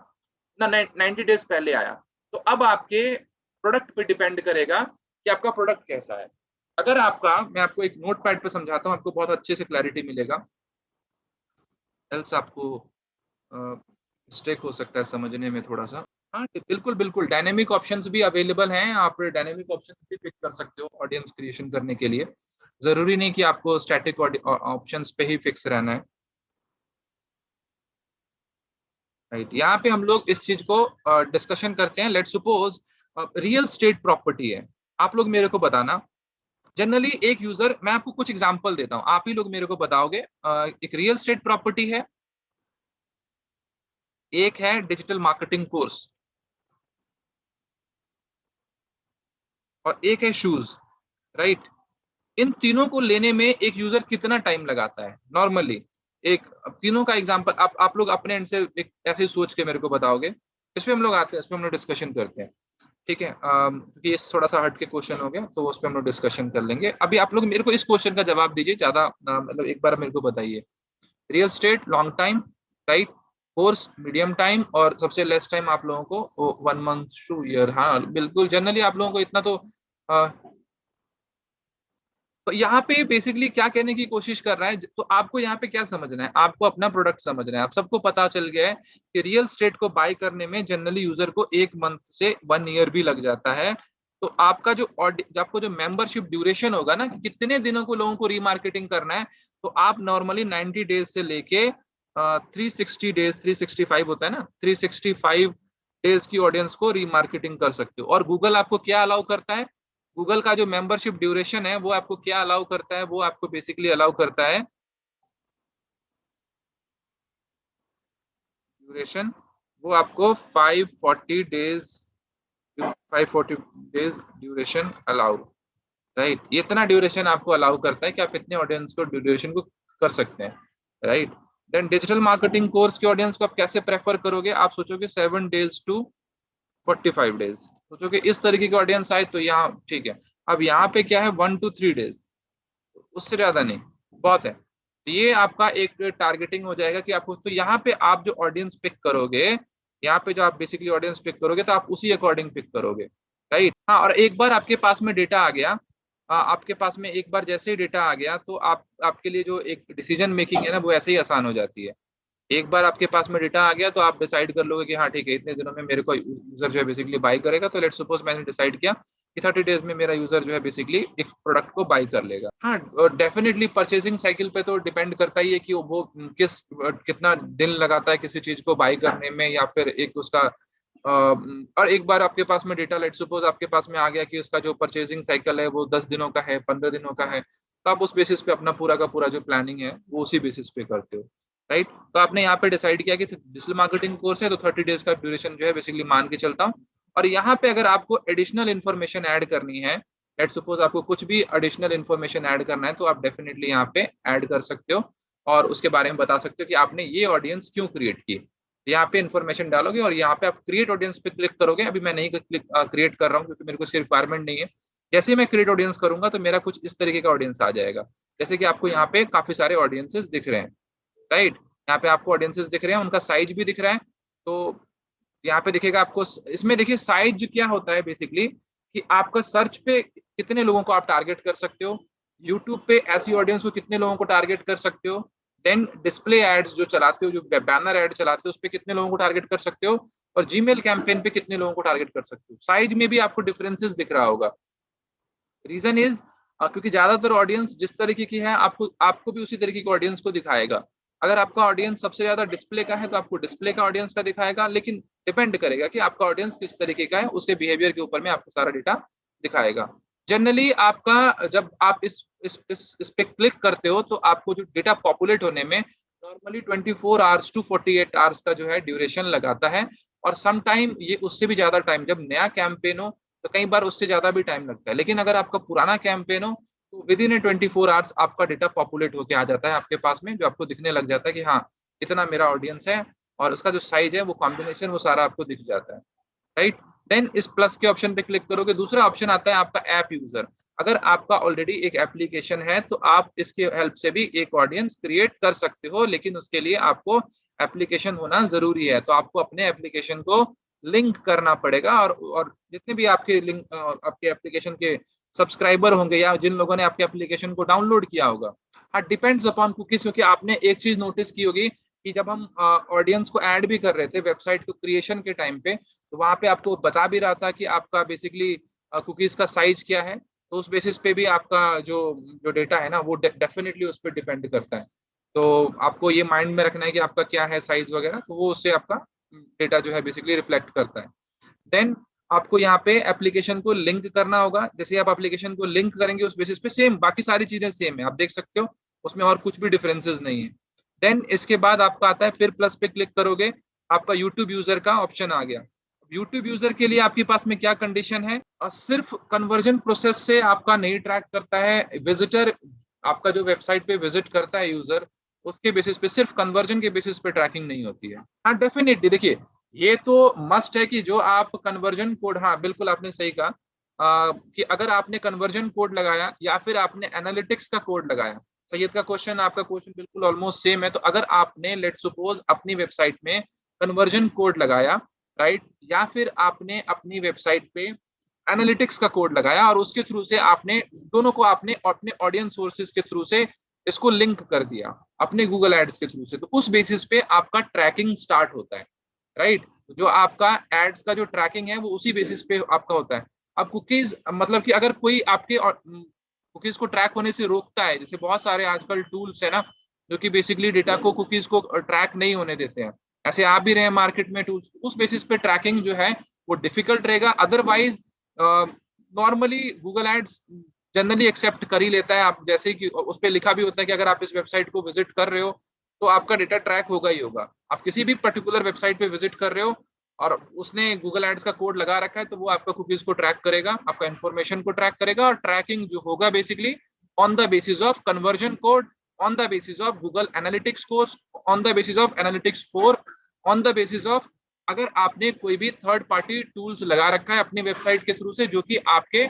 ना, 90 डेज पहले आया, तो अब आपके प्रोडक्ट पे डिपेंड करेगा कि आपका प्रोडक्ट कैसा है। अगर आपका, मैं आपको एक नोट पैड पे समझाता हूँ, आपको बहुत अच्छे से क्लैरिटी मिलेगा, एल्स आपको मिस्टेक हो सकता है समझने में थोड़ा सा। हाँ बिल्कुल बिल्कुल, डायनेमिक ऑप्शंस भी अवेलेबल हैं, आप डायनेमिक ऑप्शंस भी पिक कर सकते हो ऑडियंस क्रिएशन करने के लिए, जरूरी नहीं कि आपको स्टैटिक ऑप्शंस पे ही फिक्स रहना है, राइट। यहाँ पे हम लोग इस चीज को डिस्कशन करते हैं। Let suppose real estate property है, आप लोग मेरे को बताना, जनरली एक यूजर, मैं आपको कुछ एग्जांपल देता हूँ, आप ही लोग मेरे को बताओगे। एक रियल स्टेट प्रॉपर्टी है, एक है डिजिटल मार्केटिंग कोर्स, और एक है शूज, राइट। इन तीनों को लेने में एक यूजर कितना टाइम लगाता है नॉर्मली, एक, अब तीनों का एग्जांपल आप लोग अपने एंड से एक ऐसे ही सोच के मेरे को बताओगे, इस पे हम लोग आते हैं, इस पे हम लोग डिस्कशन करते हैं, ठीक है। क्योंकि ये थोड़ा सा हट के क्वेश्चन हो गया, तो उस पर हम लोग डिस्कशन कर लेंगे। अभी आप लोग मेरे को इस क्वेश्चन का जवाब दीजिए, ज्यादा मतलब एक बार मेरे को बताइए, real estate long time, right, course medium time, और सबसे लेस टाइम आप लोगों को 1 मंथ टू ईयर। हाँ बिल्कुल, जनरली आप लोगों को इतना तो यहाँ पे बेसिकली क्या कहने की कोशिश कर रहा है, तो आपको यहाँ पे क्या समझना है, आपको अपना प्रोडक्ट समझना है। आप सबको पता चल गया है कि रियल स्टेट को बाय करने में जनरली यूजर को 1 मंथ से 1 ईयर भी लग जाता है। तो आपका आपको जो मेंबरशिप ड्यूरेशन होगा ना, कि कितने दिनों को लोगों को रीमार्केटिंग करना है, तो आप नॉर्मली 90 डेज से लेके 360 डेज, 365 होता है ना, 365 डेज की ऑडियंस को रीमार्केटिंग कर सकते हो। और गूगल आपको क्या अलाउ करता है, गूगल का जो मेंबरशिप ड्यूरेशन है वो आपको क्या अलाउ करता है, वो आपको बेसिकली अलाउ करता है ड्यूरेशन, वो आपको 540 days, 540 days duration allow, right. इतना ड्यूरेशन आपको अलाउ करता है कि आप इतने ऑडियंस को ड्यूरेशन को कर सकते हैं, right. Then digital marketing course की ऑडियंस को आप कैसे प्रेफर करोगे, आप सोचोगे 7 डेज to 45 डेज, सोचोगे इस तरीके की ऑडियंस आए तो यहाँ ठीक है। अब यहाँ पे क्या है, 1 to 3 डेज, उससे ज्यादा नहीं, बहुत है। तो ये आपका एक टारगेटिंग हो जाएगा कि आपको, तो यहाँ पे आप जो ऑडियंस पिक करोगे, यहाँ पे जो आप बेसिकली ऑडियंस पिक करोगे, तो आप उसी अकॉर्डिंग पिक करोगे, राइट। हाँ, और एक बार आपके पास में डेटा आ गया, आपके पास में एक बार जैसे ही डेटा आ गया, तो आपके लिए जो एक डिसीजन मेकिंग है ना, वो ऐसे ही आसान हो जाती है। एक बार आपके पास में डेटा आ गया तो आप डिसाइड कर लोगे कि हाँ ठीक है, इतने दिनों में मेरे को यूजर जो है बेसिकली बाई करेगा। तो लेट सपोज मैंने डिसाइड किया कि 30 डेज में मेरा यूजर जो है बेसिकली एक प्रोडक्ट को बाई कर लेगा। हाँ, डेफिनेटली परचेजिंग साइकिल पे तो डिपेंड करता ही है कि वो कितना दिन लगाता है किसी चीज को बाई करने में, या फिर एक उसका और एक बार आपके पास में डेटा, लेट सपोज आपके पास में आ गया कि उसका जो परचेजिंग साइकिल है वो 10 दिनों का है, 15 दिनों का है, तो आप उस बेसिस पे अपना पूरा का पूरा जो प्लानिंग है वो उसी बेसिस पे करते हो, राइट। तो आपने यहाँ पे डिसाइड किया कि डिजिटल मार्केटिंग कोर्स है, तो 30 डेज का ड्यूरेशन जो है बेसिकली मान के चलता हूँ। और यहाँ पे अगर आपको एडिशनल इन्फॉर्मेशन ऐड करनी है, लेट सपोज आपको कुछ भी एडिशनल इन्फॉर्मेशन ऐड करना है, तो आप डेफिनेटली यहाँ पे ऐड कर सकते हो। और उसके बारे में बता सकते हो कि आपने ये ऑडियंस क्यों क्रिएट की। यहाँ पे इन्फॉर्मेशन डालोगे और यहाँ पे आप क्रिएट ऑडियंस पे क्लिक करोगे। अभी मैं नहीं क्रिएट कर रहा हूँ क्योंकि मेरे को इसकी रिक्वायरमेंट नहीं है। जैसे ही मैं क्रिएट ऑडियंस करूंगा तो मेरा कुछ इस तरीके का ऑडियंस आ जाएगा। जैसे कि आपको यहाँ पे काफी सारे ऑडियंसेस दिख रहे हैं, राइट। यहाँ पे आपको ऑडियंसेस दिख रहे हैं, उनका साइज भी दिख रहा है। तो यहाँ पे दिखेगा आपको, इसमें देखिए साइज क्या होता है बेसिकली, कि आपका सर्च पे कितने लोगों को आप टारगेट कर सकते हो, यूट्यूब पे ऐसी ऑडियंस को कितने लोगों को टारगेट कर सकते हो, देन डिस्प्ले एड्स जो चलाते हो, जो बैनर एड चलाते हो, उस पर कितने लोगों को टारगेट कर सकते हो, और जीमेल कैंपेन पे कितने लोगों को टारगेट कर सकते हो। साइज में भी आपको डिफरेंसेस दिख रहा होगा। रीजन इज क्योंकि ज्यादातर ऑडियंस जिस तरीके की है, आपको आपको भी उसी तरीके के ऑडियंस को दिखाएगा। अगर आपका ऑडियंस सबसे ज्यादा डिस्प्ले का है तो आपको डिस्प्ले का ऑडियंस का दिखाएगा, लेकिन डिपेंड करेगा कि आपका ऑडियंस किस तरीके का है, उसके बिहेवियर के ऊपर में आपको सारा डेटा दिखाएगा। जनरली आपका जब आप इस पे क्लिक करते हो तो आपको जो डेटा पॉपुलेट होने में नॉर्मली 24 आवर्स टू 48 आवर्स का जो है ड्यूरेशन लगाता है, और सम टाइम ये उससे भी ज्यादा टाइम, जब नया कैंपेन हो तो कई बार उससे ज्यादा भी टाइम लगता है। लेकिन अगर आपका पुराना कैंपेन हो तो विद इन 24 आवर्स आपका डेटा पॉपुलेट होके आ जाता है आपके पास में, जो आपको दिखने लग जाता है कि हाँ इतना मेरा ऑडियंस है, और उसका जो साइज है वो कॉम्बिनेशन वो सारा आपको दिख जाता है, राइट। देन इस प्लस के ऑप्शन पे क्लिक करोगे, दूसरा ऑप्शन आता है आपका ऐप यूजर। अगर आपका ऑलरेडी एक एप्लीकेशन है तो आप इसके हेल्प से भी एक ऑडियंस क्रिएट कर सकते हो, लेकिन उसके लिए आपको एप्लीकेशन होना जरूरी है। तो आपको अपने एप्लीकेशन को लिंक करना पड़ेगा, और जितने भी आपके लिंक आपके एप्लीकेशन के सब्सक्राइबर होंगे या जिन लोगों ने आपके एप्लीकेशन को डाउनलोड किया होगा, हाँ डिपेंड्स अपॉन कुकीज। क्योंकि आपने एक चीज नोटिस की होगी कि जब हम ऑडियंस को ऐड भी कर रहे थे वेबसाइट को क्रिएशन के टाइम पे, तो वहां पे आपको बता भी रहा था कि आपका बेसिकली कुकीज का साइज क्या है। तो उस बेसिस पे भी आपका जो जो डेटा है ना वो डेफिनेटली उस पर डिपेंड करता है। तो आपको ये माइंड में रखना है कि आपका क्या है साइज वगैरह, तो वो उससे आपका डेटा जो है बेसिकली रिफ्लेक्ट करता है। देन आपको यहाँ पे एप्लीकेशन को लिंक करना होगा। जैसे आप एप्लीकेशन को लिंक करेंगे उस बेसिस पे सेम बाकी सारी चीजें सेम है, आप देख सकते हो उसमें और कुछ भी डिफरेंसेस नहीं है। देन इसके बाद आपका आता है, फिर प्लस पे क्लिक करोगे, आपका यूट्यूब यूजर का ऑप्शन आ गया। यूट्यूब यूजर के लिए आपके पास में क्या कंडीशन है, और सिर्फ कन्वर्जन प्रोसेस से आपका नहीं ट्रैक करता है विजिटर, आपका जो वेबसाइट पे विजिट करता है यूजर, उसके बेसिस पे, सिर्फ कन्वर्जन के बेसिस पे ट्रैकिंग नहीं होती है। हाँ डेफिनेटली देखिए ये तो मस्ट है कि जो आप कन्वर्जन कोड, हाँ बिल्कुल आपने सही कहा, कि अगर आपने कन्वर्जन कोड लगाया या फिर आपने एनालिटिक्स का कोड लगाया, सैयद का क्वेश्चन आपका क्वेश्चन बिल्कुल ऑलमोस्ट सेम है। तो अगर आपने लेट सपोज अपनी वेबसाइट में कन्वर्जन कोड लगाया, राइट, या फिर आपने अपनी वेबसाइट पे एनालिटिक्स का कोड लगाया और उसके थ्रू से आपने दोनों को आपने अपने ऑडियंस सोर्सेज के थ्रू से इसको लिंक कर दिया अपने गूगल एड्स के थ्रू से, तो उस बेसिस पे आपका ट्रैकिंग स्टार्ट होता है, राइट। जो आपका एड्स का जो ट्रैकिंग है वो उसी बेसिस पे आपका होता है। अब कुकीज मतलब कि अगर कोई आपके कुकीज को ट्रैक होने से रोकता है, जैसे बहुत सारे आजकल टूल्स है ना जो कि बेसिकली डेटा को कुकीज को ट्रैक नहीं होने देते हैं, ऐसे आप भी रहे मार्केट में टूल्स, उस बेसिस पे ट्रैकिंग जो है वो डिफिकल्ट रहेगा। Otherwise normally Google ads generally accept कर ही लेता है। आप जैसे कि उस पर लिखा भी होता है कि अगर आप इस वेबसाइट को विजिट कर रहे हो तो आपका डेटा ट्रैक होगा ही होगा। आप किसी भी पर्टिकुलर वेबसाइट पे विजिट कर रहे हो और उसने गूगल एड्स का कोड लगा रखा है तो वो आपका कुकीज को ट्रैक करेगा, आपका इन्फॉर्मेशन को ट्रैक करेगा, और ट्रैकिंग जो होगा basically on the basis of conversion code, on the basis of Google analytics course, on the basis of analytics 4, on the basis of अगर आपने कोई भी थर्ड पार्टी टूल्स लगा रखा है अपनी वेबसाइट के थ्रू से जो कि आपके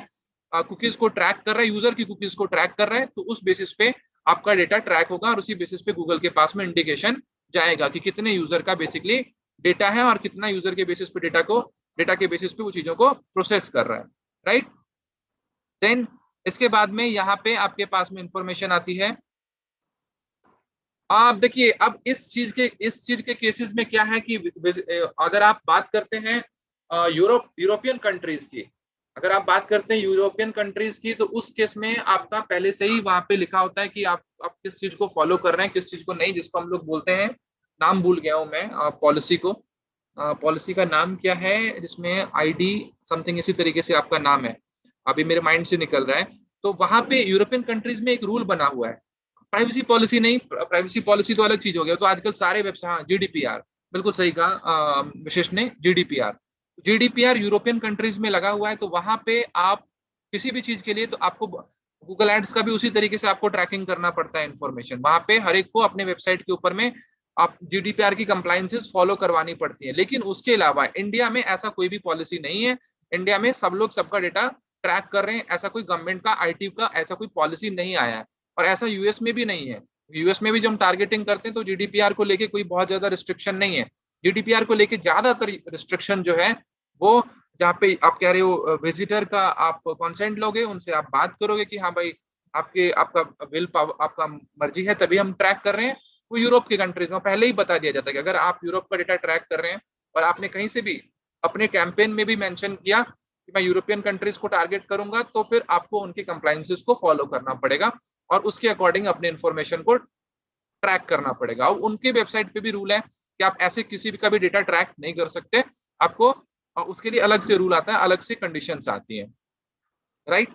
कुकीज को ट्रैक कर रहा है, यूजर की कुकीज को ट्रैक कर रहा है, तो उस बेसिस पे आपका डेटा ट्रैक होगा और उसी बेसिस पे गूगल के पास में इंडिकेशन जाएगा कि कितने यूजर का बेसिकली डेटा है और कितना यूजर के बेसिस पे डेटा के बेसिस पे वो चीजों को प्रोसेस कर रहा है, राइट। देन इसके बाद में यहाँ पे आपके पास में इंफॉर्मेशन आती है। आप देखिए अब इस चीज के केसेस में क्या है कि अगर आप बात करते हैं यूरोपियन कंट्रीज की, अगर आप बात करते हैं यूरोपियन कंट्रीज की, तो उस केस में आपका पहले से ही वहां पे लिखा होता है कि आप किस चीज को फॉलो कर रहे हैं किस चीज को नहीं, जिसको हम लोग बोलते हैं, नाम भूल गया हूं मैं पॉलिसी को, पॉलिसी का नाम क्या है जिसमें आईडी समथिंग इसी तरीके से आपका नाम है, अभी मेरे माइंड से निकल रहा है। तो वहां पे यूरोपियन कंट्रीज में एक रूल बना हुआ है, प्राइवेसी पॉलिसी नहीं, प्राइवेसी पॉलिसी तो अलग चीज हो गया, तो आजकल सारे वेबसाइट, हाँ जीडीपीआर, बिल्कुल सही कहा विशेष ने, जीडीपीआर, जीडीपीआर यूरोपियन कंट्रीज में लगा हुआ है। तो वहां पे आप किसी भी चीज के लिए तो आपको गूगल एड्स का भी उसी तरीके से आपको ट्रैकिंग करना पड़ता है इन्फॉर्मेशन, वहां पे हर एक को अपने वेबसाइट के ऊपर में आप जीडीपीआर की कंप्लायंसेस फॉलो करवानी पड़ती है। लेकिन उसके अलावा इंडिया में ऐसा कोई भी पॉलिसी नहीं है। इंडिया में सब लोग सबका डेटा ट्रैक कर रहे हैं, ऐसा कोई गवर्नमेंट का आईटी का ऐसा कोई पॉलिसी नहीं आया है, और ऐसा यूएस में भी नहीं है। यूएस में भी जब हम टारगेटिंग करते हैं तो जीडीपीआर को लेके कोई बहुत ज्यादा रिस्ट्रिक्शन नहीं है। जीडीपीआर को लेके ज्यादातर रिस्ट्रिक्शन जो है वो, जहाँ पे आप कह रहे हो विजिटर का आप कंसेंट लोगे, उनसे आप बात करोगे कि हाँ भाई आपके आपका विल पावर आपका मर्जी है तभी हम ट्रैक कर रहे हैं, वो यूरोप की कंट्रीज में पहले ही बता दिया जाता है कि अगर आप यूरोप का डेटा ट्रैक कर रहे हैं और आपने कहीं से भी अपने कैंपेन में भी मेंशन किया कि मैं यूरोपियन कंट्रीज को टारगेट करूंगा, तो फिर आपको उनके कंप्लायंसेस को फॉलो करना पड़ेगा और उसके अकॉर्डिंग अपने इन्फॉर्मेशन को ट्रैक करना पड़ेगा। और उनके वेबसाइट पे भी रूल है कि आप ऐसे किसी भी का भी डेटा ट्रैक नहीं कर सकते, आपको उसके लिए अलग से रूल आता है, अलग से कंडीशंस आती हैं, राइट।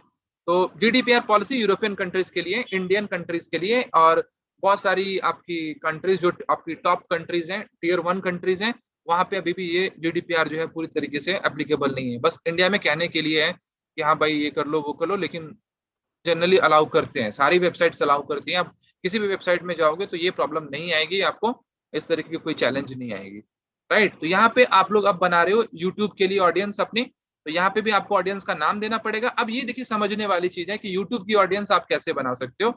तो जीडीपीआर पॉलिसी यूरोपियन कंट्रीज के लिए, इंडियन कंट्रीज के लिए, और बहुत सारी आपकी कंट्रीज जो आपकी टॉप कंट्रीज हैं, टियर 1 कंट्रीज हैं, वहां पे अभी भी ये जीडीपीआर जो है पूरी तरीके से एप्लीकेबल नहीं है। बस इंडिया में कहने के लिए है कि हाँ भाई ये कर लो वो कर लो, लेकिन जनरली अलाउ करते हैं, सारी वेबसाइट्स अलाउ करती हैं। आप किसी भी वेबसाइट में जाओगे तो ये प्रॉब्लम नहीं आएगी आपको, इस तरीके की कोई चैलेंज नहीं आएगी, राइट। तो यहाँ पे आप लोग अब बना रहे हो यूट्यूब के लिए ऑडियंस अपनी, तो यहाँ पे भी आपको ऑडियंस का नाम देना पड़ेगा। अब ये देखिए समझने वाली चीज है कि यूट्यूब की ऑडियंस आप कैसे बना सकते हो।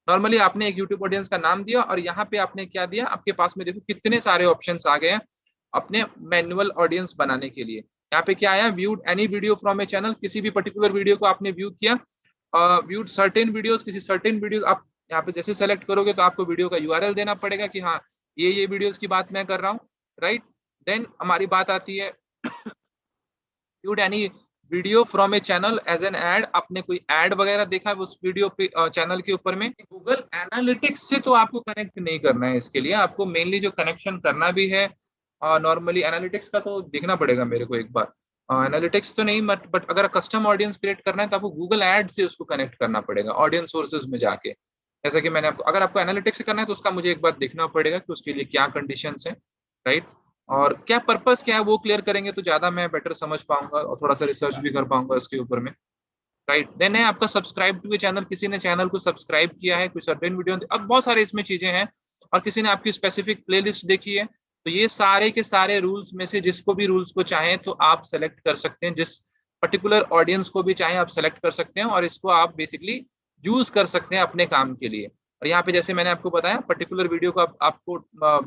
नॉर्मली आपने एक यूट्यूब ऑडियंस का नाम दिया और यहाँ पे आपने क्या दिया, आपके पास में देखो कितने सारे ऑप्शंस आ गए हैं अपने मैनुअल ऑडियंस बनाने के लिए। यहाँ पे क्या आया, viewed any video from a channel, किसी भी पर्टिकुलर वीडियो को आपने व्यू किया, व्यूड सर्टेन वीडियोस, किसी सर्टेन वीडियो आप यहाँ पे जैसे सेलेक्ट करोगे तो आपको वीडियो का यूआरएल देना पड़ेगा कि हाँ ये वीडियोस की बात मैं कर रहा हूँ, राइट। देन हमारी बात आती है viewed any video from a channel as an ad, आपने कोई ऐड वगैरह देखा है उस वीडियो पे चैनल के ऊपर में। गूगल एनालिटिक्स से तो आपको कनेक्ट नहीं करना है, इसके लिए आपको मेनली जो कनेक्शन करना भी है, नॉर्मली एनालिटिक्स का तो देखना पड़ेगा मेरे को एक बार, एनालिटिक्स तो नहीं, बट अगर कस्टम ऑडियंस क्रिएट करना है तो आपको गूगल एड से उसको कनेक्ट करना पड़ेगा ऑडियंस सोर्सेज में जाके। जैसा कि मैंने आपको, अगर आपको एनालिटिक्स से करना है तो उसका मुझे एक बार देखना पड़ेगा कि उसके लिए क्या कंडीशंस हैं, राइट। और क्या पर्पस क्या है वो क्लियर करेंगे तो ज्यादा मैं बेटर समझ पाऊंगा और थोड़ा सा रिसर्च भी कर पाऊंगा इसके ऊपर में, राइट। देन है आपका सब्सक्राइब टू ए चैनल, किसी ने चैनल को सब्सक्राइब किया है, कोई सर्टेन वीडियो, अब बहुत सारे इसमें चीजें हैं, और किसी ने आपकी स्पेसिफिक प्लेलिस्ट देखी है, तो ये सारे के सारे रूल्स में से जिसको भी रूल्स को चाहें तो आप सेलेक्ट कर सकते हैं, जिस पर्टिकुलर ऑडियंस को भी चाहें आप सेलेक्ट कर सकते हैं, और इसको आप बेसिकली यूज कर सकते हैं अपने काम के लिए। और यहाँ पे जैसे मैंने आपको बताया पर्टिकुलर वीडियो को आपको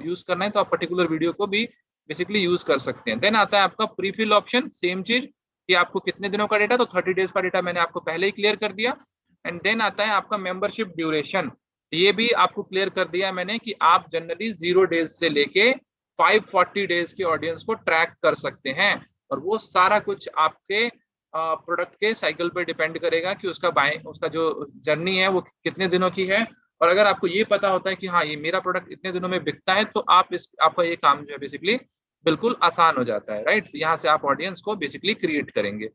यूज करना है तो आप पर्टिकुलर वीडियो को भी बेसिकली यूज कर सकते हैं। देन आता है आपका प्रीफिल ऑप्शन, सेम चीज कि आपको कितने दिनों का डेटा, तो 30 डेज का डेटा मैंने आपको पहले ही क्लियर कर दिया। एंड देन आता है आपका मेंबरशिप ड्यूरेशन, ये भी आपको क्लियर कर दिया मैंने कि आप जनरली 0 डेज से लेके 540 डेज के ऑडियंस को ट्रैक कर सकते हैं, और वो सारा कुछ आपके प्रोडक्ट के साइकिल पे डिपेंड करेगा कि उसका जो जर्नी है वो कितने दिनों की है। और अगर आपको ये पता होता है कि हाँ ये मेरा प्रोडक्ट इतने दिनों में बिकता है, तो आपका ये काम जो है बेसिकली बिल्कुल आसान हो जाता है, राइट। यहाँ से आप ऑडियंस को बेसिकली क्रिएट करेंगे।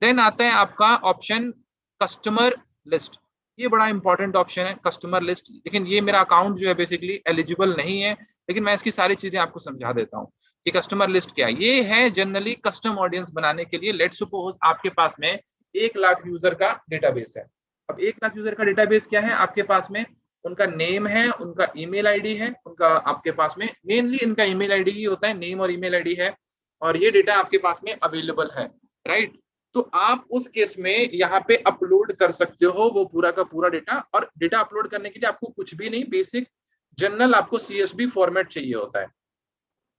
देन आता है आपका ऑप्शन कस्टमर लिस्ट, ये बड़ा इंपॉर्टेंट ऑप्शन है कस्टमर लिस्ट, लेकिन ये मेरा अकाउंट जो है बेसिकली एलिजिबल नहीं है, लेकिन मैं इसकी सारी चीजें आपको समझा देता हूँ कि कस्टमर लिस्ट क्या है। ये है जनरली कस्टम ऑडियंस बनाने के लिए। लेट्स सपोज आपके पास में 1 लाख यूजर का डेटाबेस है। अब 1 लाख यूजर का डेटाबेस क्या है, आपके पास में उनका नेम है, उनका ईमेल आईडी है, उनका आपके पास में मेनली इनका ईमेल आईडी ही होता है, नेम और ईमेल आईडी है, और ये डेटा आपके पास में अवेलेबल है, राइट। तो आप उस केस में यहाँ पे अपलोड कर सकते हो वो पूरा का पूरा डेटा, और डेटा अपलोड करने के लिए आपको कुछ भी नहीं, बेसिक जनरल आपको सीएसवी फॉर्मेट चाहिए होता है।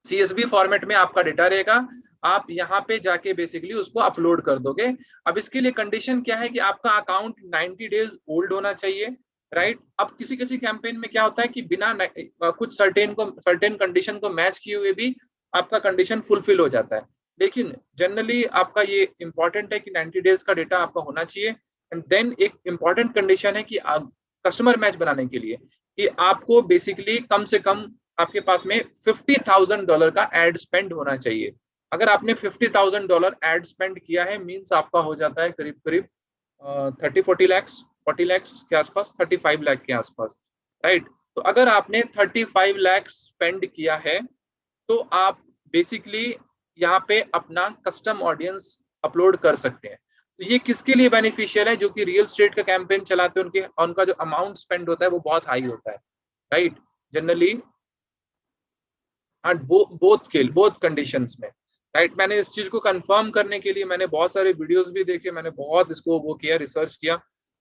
सीएसवी फॉर्मेट में आपका डेटा रहेगा, आप यहाँ पे जाके बेसिकली उसको अपलोड कर दोगे। अब इसके लिए कंडीशन क्या है कि आपका अकाउंट 90 डेज ओल्ड होना चाहिए, राइट। अब किसी किसी कैंपेन में क्या होता है कि बिना कुछ सर्टेन कंडीशन को मैच किए हुए भी आपका कंडीशन फुलफिल हो जाता है, लेकिन जनरली आपका ये इंपॉर्टेंट है कि 90 डेज का डेटा आपका होना चाहिए। एंड देन एक इंपॉर्टेंट कंडीशन है कि कस्टमर मैच बनाने के लिए कि आपको बेसिकली कम से कम आपके पास में $50,000 का एड स्पेंड होना चाहिए। अगर आपने $50,000 एड स्पेंड किया है, मींस आपका हो जाता है करीब करीब 30-40 लैक्स, 40 लैक्स के आसपास, 35 लाख के आसपास, राइट। तो अगर आपने 35 लाख स्पेंड किया है तो आप बेसिकली यहाँ पे अपना कस्टम ऑडियंस अपलोड कर सकते हैं। तो ये किसके लिए बेनिफिशियल है? जो कि रियल स्टेट का कैंपेन चलाते हैं, उनके उनका जो अमाउंट स्पेंड होता है वो बहुत हाई होता है, right, generally and both conditions में, राइट। मैंने इस चीज को कंफर्म करने के लिए मैंने बहुत सारे वीडियोस भी देखे, मैंने बहुत इसको वो किया, रिसर्च किया,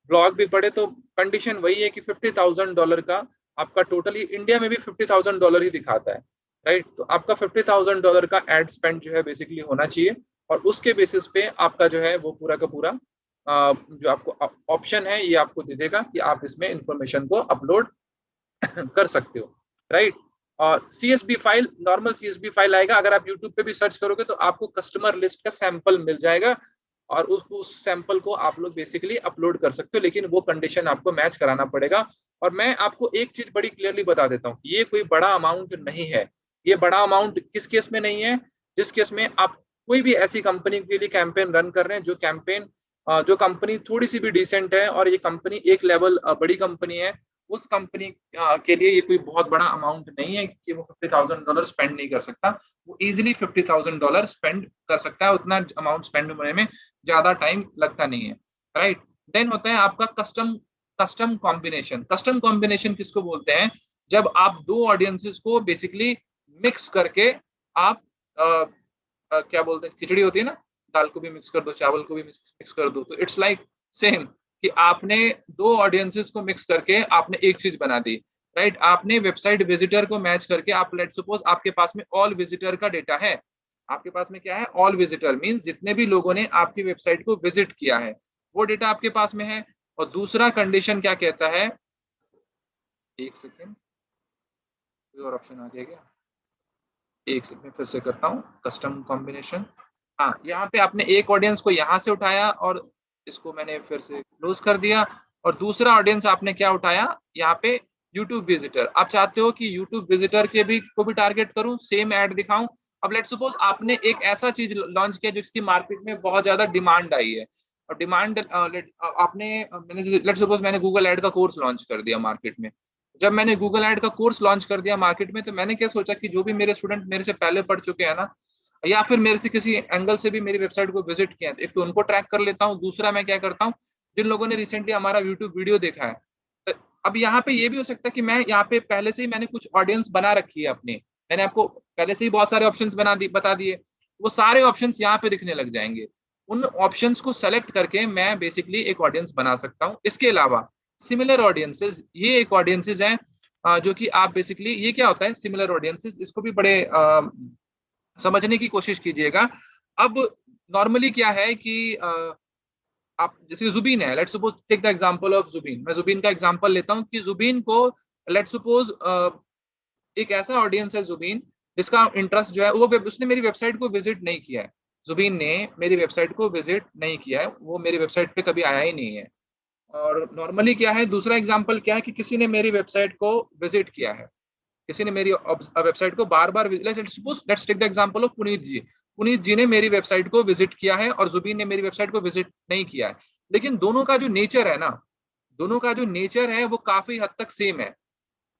ब्लॉग भी पढ़े, तो कंडीशन वही है कि $50,000 का आपका टोटली इंडिया में भी $50,000 ही दिखाता है, राइट। तो आपका $50,000 का एड स्पेंड जो है बेसिकली होना चाहिए, और उसके बेसिस पे आपका जो है वो पूरा का पूरा जो आपको ऑप्शन है ये आपको दे देगा कि आप इसमें इंफॉर्मेशन को अपलोड कर सकते हो, राइट। और CSV file, normal CSV file आएगा। अगर आप यूट्यूब पे भी सर्च करोगे तो आपको कस्टमर लिस्ट का सैंपल मिल जाएगा, और उस सैंपल को आप लोग बेसिकली अपलोड कर सकते हो, लेकिन वो कंडीशन आपको मैच कराना पड़ेगा। और मैं आपको एक चीज बड़ी क्लियरली बता देता हूँ, ये कोई बड़ा अमाउंट नहीं है। ये बड़ा अमाउंट किस केस में नहीं है? जिस केस में आप कोई भी ऐसी कंपनी के लिए कैंपेन रन कर रहे हैं जो कंपनी थोड़ी सी भी डिसेंट है, और ये कंपनी एक लेवल बड़ी कंपनी है, उस कंपनी के लिए ये कोई बहुत बड़ा अमाउंट नहीं है कि वो $50,000 स्पेंड नहीं कर सकता। वो इजिली $50,000 स्पेंड कर सकता है, उतना अमाउंट स्पेंड होने में ज्यादा टाइम लगता नहीं है, राइट। देन होता है आपका custom custom combination. Custom combination किसको बोलते हैं? जब आप दो ऑडियंसेस को बेसिकली मिक्स करके आप क्या बोलते हैं, खिचड़ी होती है ना, दाल को भी मिक्स कर दो, चावल को भी मिक्स कर दो, तो इट्स लाइक सेम कि आपने दो ऑडियंसेस को मिक्स करके आपने एक चीज बना दी, राइट। आपने वेबसाइट विजिटर को मैच करके, आप लेट सपोज आपके पास में ऑल विजिटर का डेटा है, आपके पास में क्या है, ऑल विजिटर मींस जितने भी लोगों ने आपकी वेबसाइट को विजिट किया है वो डेटा आपके पास में है। और दूसरा कंडीशन क्या कहता है, एक सेकेंड, कोई और ऑप्शन आ गया क्या? एक सेकंड फिर से करता हूँ, कस्टम कॉम्बिनेशन। हाँ, यहाँ पे आपने एक ऑडियंस को यहाँ से उठाया और इसको मैंने फिर से क्लोज कर दिया, और दूसरा ऑडियंस आपने क्या उठाया यहाँ पे, यूट्यूब विजिटर। आप चाहते हो कि यूट्यूब विजिटर के भी को भी टारगेट करूं, सेम ऐड दिखाऊं। अब लेट सपोज आपने एक ऐसा चीज लॉन्च किया जिसकी मार्केट में बहुत ज्यादा डिमांड आई है, और डिमांड आपने मैंने लेट सपोज मैंने गूगल एड का कोर्स लॉन्च कर दिया मार्केट में। जब मैंने गूगल एड का कोर्स लॉन्च कर दिया मार्केट में, तो मैंने क्या सोचा कि जो भी मेरे स्टूडेंट मेरे से पहले पढ़ चुके हैं ना, या फिर मेरे से किसी एंगल से भी मेरी वेबसाइट को विजिट किया है, एक तो उनको ट्रैक कर लेता हूँ, दूसरा मैं क्या करता हूँ, जिन लोगों ने रिसेंटली हमारा यूट्यूब वीडियो देखा है, तो अब यहाँ पे ये भी हो सकता है कि मैं यहाँ पे पहले से ही मैंने कुछ ऑडियंस बना रखी है अपनी, मैंने आपको पहले से ही बहुत सारे ऑप्शंस बता दिए, वो सारे ऑप्शंस यहाँ पे दिखने लग जाएंगे। उन ऑप्शंस को सेलेक्ट करके मैं बेसिकली एक ऑडियंस बना सकता हूँ। इसके अलावा सिमिलर ऑडियंसेस, ये एक ऑडियंसेस हैं जो कि आप बेसिकली, ये क्या होता है सिमिलर ऑडियंसेस, इसको भी बड़े समझने की कोशिश कीजिएगा। अब नॉर्मली क्या है कि आप जैसे जुबीन है, let's suppose take the example of Zubin, मैं जुबीन का एग्जांपल लेता हूं कि जुबीन को लेट्स सपोज एक ऐसा ऑडियंस है जुबीन, जिसका इंटरेस्ट जो है वो उसने मेरी वेबसाइट को विजिट नहीं किया है, जुबीन ने मेरी वेबसाइट को विजिट नहीं किया है, वो मेरी वेबसाइट पे कभी आया ही नहीं है। और नॉर्मली क्या है, दूसरा एग्जांपल क्या है कि किसी ने मेरी वेबसाइट को विजिट किया है, किसी ने मेरी वेबसाइट को बार बार, let's take the example of Puneet ji, Puneet ji ने मेरी वेबसाइट को विजिट किया है और जुबीन ने मेरी वेबसाइट को विजिट नहीं किया है, लेकिन दोनों का जो नेचर है ना, दोनों का जो नेचर है वो काफी हद तक सेम है,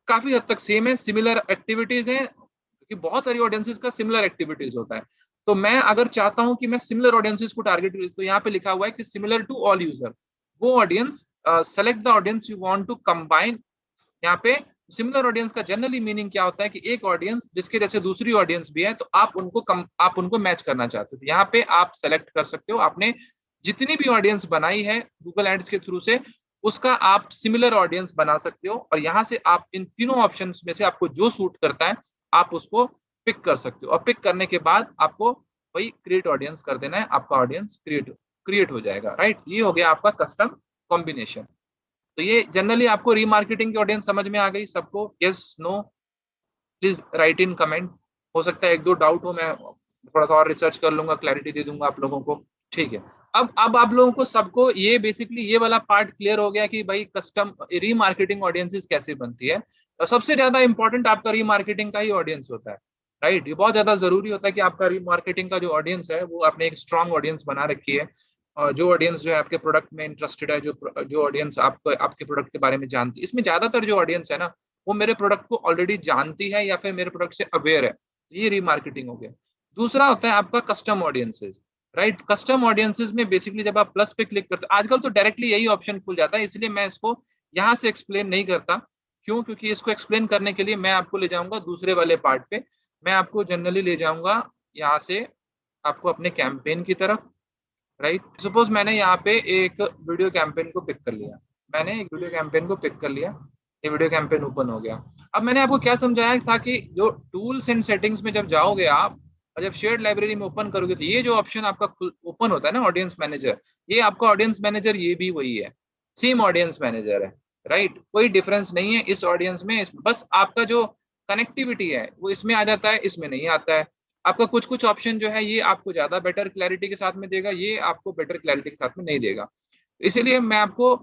काफी हद तक सेम है, सिमिलर एक्टिविटीज हैं, क्योंकि बहुत सारी ऑडियंसेस का सिमिलर एक्टिविटीज होता है। तो मैं अगर चाहता हूं कि मैं सिमिलर ऑडियंसेस को टारगेट, तो यहाँ पे लिखा हुआ है कि सिमिलर टू ऑल यूजर, वो audience, select the audience you want to combine. यहाँ पे सिमिलर ऑडियंस का जनरली मीनिंग क्या होता है कि एक ऑडियंस जिसके जैसे दूसरी ऑडियंस भी है, तो आप उनको मैच करना चाहते हो, तो यहाँ पे आप सेलेक्ट कर सकते हो, आपने जितनी भी ऑडियंस बनाई है गूगल एड्स के थ्रू से, उसका आप सिमिलर ऑडियंस बना सकते हो, और यहाँ से आप इन तीनों ऑप्शंस में से आपको जो सूट करता है आप उसको पिक कर सकते हो, और पिक करने के बाद आपको वही क्रिएट ऑडियंस कर देना है, आपका ऑडियंस क्रिएट हो जाएगा, राइट। ये हो गया आपका कस्टम कॉम्बिनेशन। तो ये जनरली आपको रीमार्केटिंग की ऑडियंस समझ में आ गई सबको? Yes, no, please write in comment. हो सकता है एक दो डाउट हो, मैं थोड़ा सा और रिसर्च कर लूंगा, क्लैरिटी दे दूंगा आप लोगों को, ठीक है। अब आप लोगों को सबको ये बेसिकली ये वाला पार्ट क्लियर हो गया कि भाई कस्टम रीमार्केटिंग ऑडियंसेस कैसे बनती है। और सबसे ज्यादा इंपॉर्टेंट आपका रीमार्केटिंग का ही ऑडियंस होता है, राइट। ये बहुत ज्यादा जरूरी होता है कि आपका रीमार्केटिंग का जो ऑडियंस है वो आपने एक स्ट्रांग ऑडियंस बना रखी है, और जो ऑडियंस जो है आपके प्रोडक्ट में इंटरेस्टेड है, जो ऑडियंस आपको आपके प्रोडक्ट के बारे में जानती है। इसमें ज्यादातर जो ऑडियंस है ना, वो मेरे प्रोडक्ट को ऑलरेडी जानती है या फिर मेरे प्रोडक्ट से अवेयर है, ये रीमार्केटिंग हो गया। दूसरा होता है आपका custom audiences, right. Custom audiences में बेसिकली जब आप प्लस पे क्लिक करते हो, आजकल तो डायरेक्टली यही ऑप्शन खुल जाता है, इसलिए मैं इसको यहाँ से एक्सप्लेन नहीं करता। क्यों? क्योंकि इसको एक्सप्लेन करने के लिए मैं आपको ले जाऊंगा दूसरे वाले पार्ट पे। मैं आपको जनरली ले जाऊंगा यहाँ से आपको अपने कैंपेन की तरफ। राइट, सपोज मैंने यहाँ पे एक वीडियो कैंपेन को पिक कर लिया, मैंने एक वीडियो कैंपेन को पिक कर लिया, ये वीडियो कैंपेन ओपन हो गया। अब मैंने आपको क्या समझाया था कि जो टूल्स एंड सेटिंग्स में जब जाओगे आप और जब शेयर्ड लाइब्रेरी में ओपन करोगे तो ये जो ऑप्शन आपका ओपन होता है ना, ऑडियंस मैनेजर, ये आपका ऑडियंस मैनेजर ये भी वही है, सेम ऑडियंस मैनेजर है। राइट, कोई डिफरेंस नहीं है इस ऑडियंस में, बस आपका जो कनेक्टिविटी है वो इसमें आ जाता है, इसमें नहीं आता है। आपका कुछ कुछ ऑप्शन जो है ये आपको ज्यादा बेटर क्लैरिटी के साथ में देगा, ये आपको बेटर क्लैरिटी के साथ में नहीं देगा। इसीलिए मैं आपको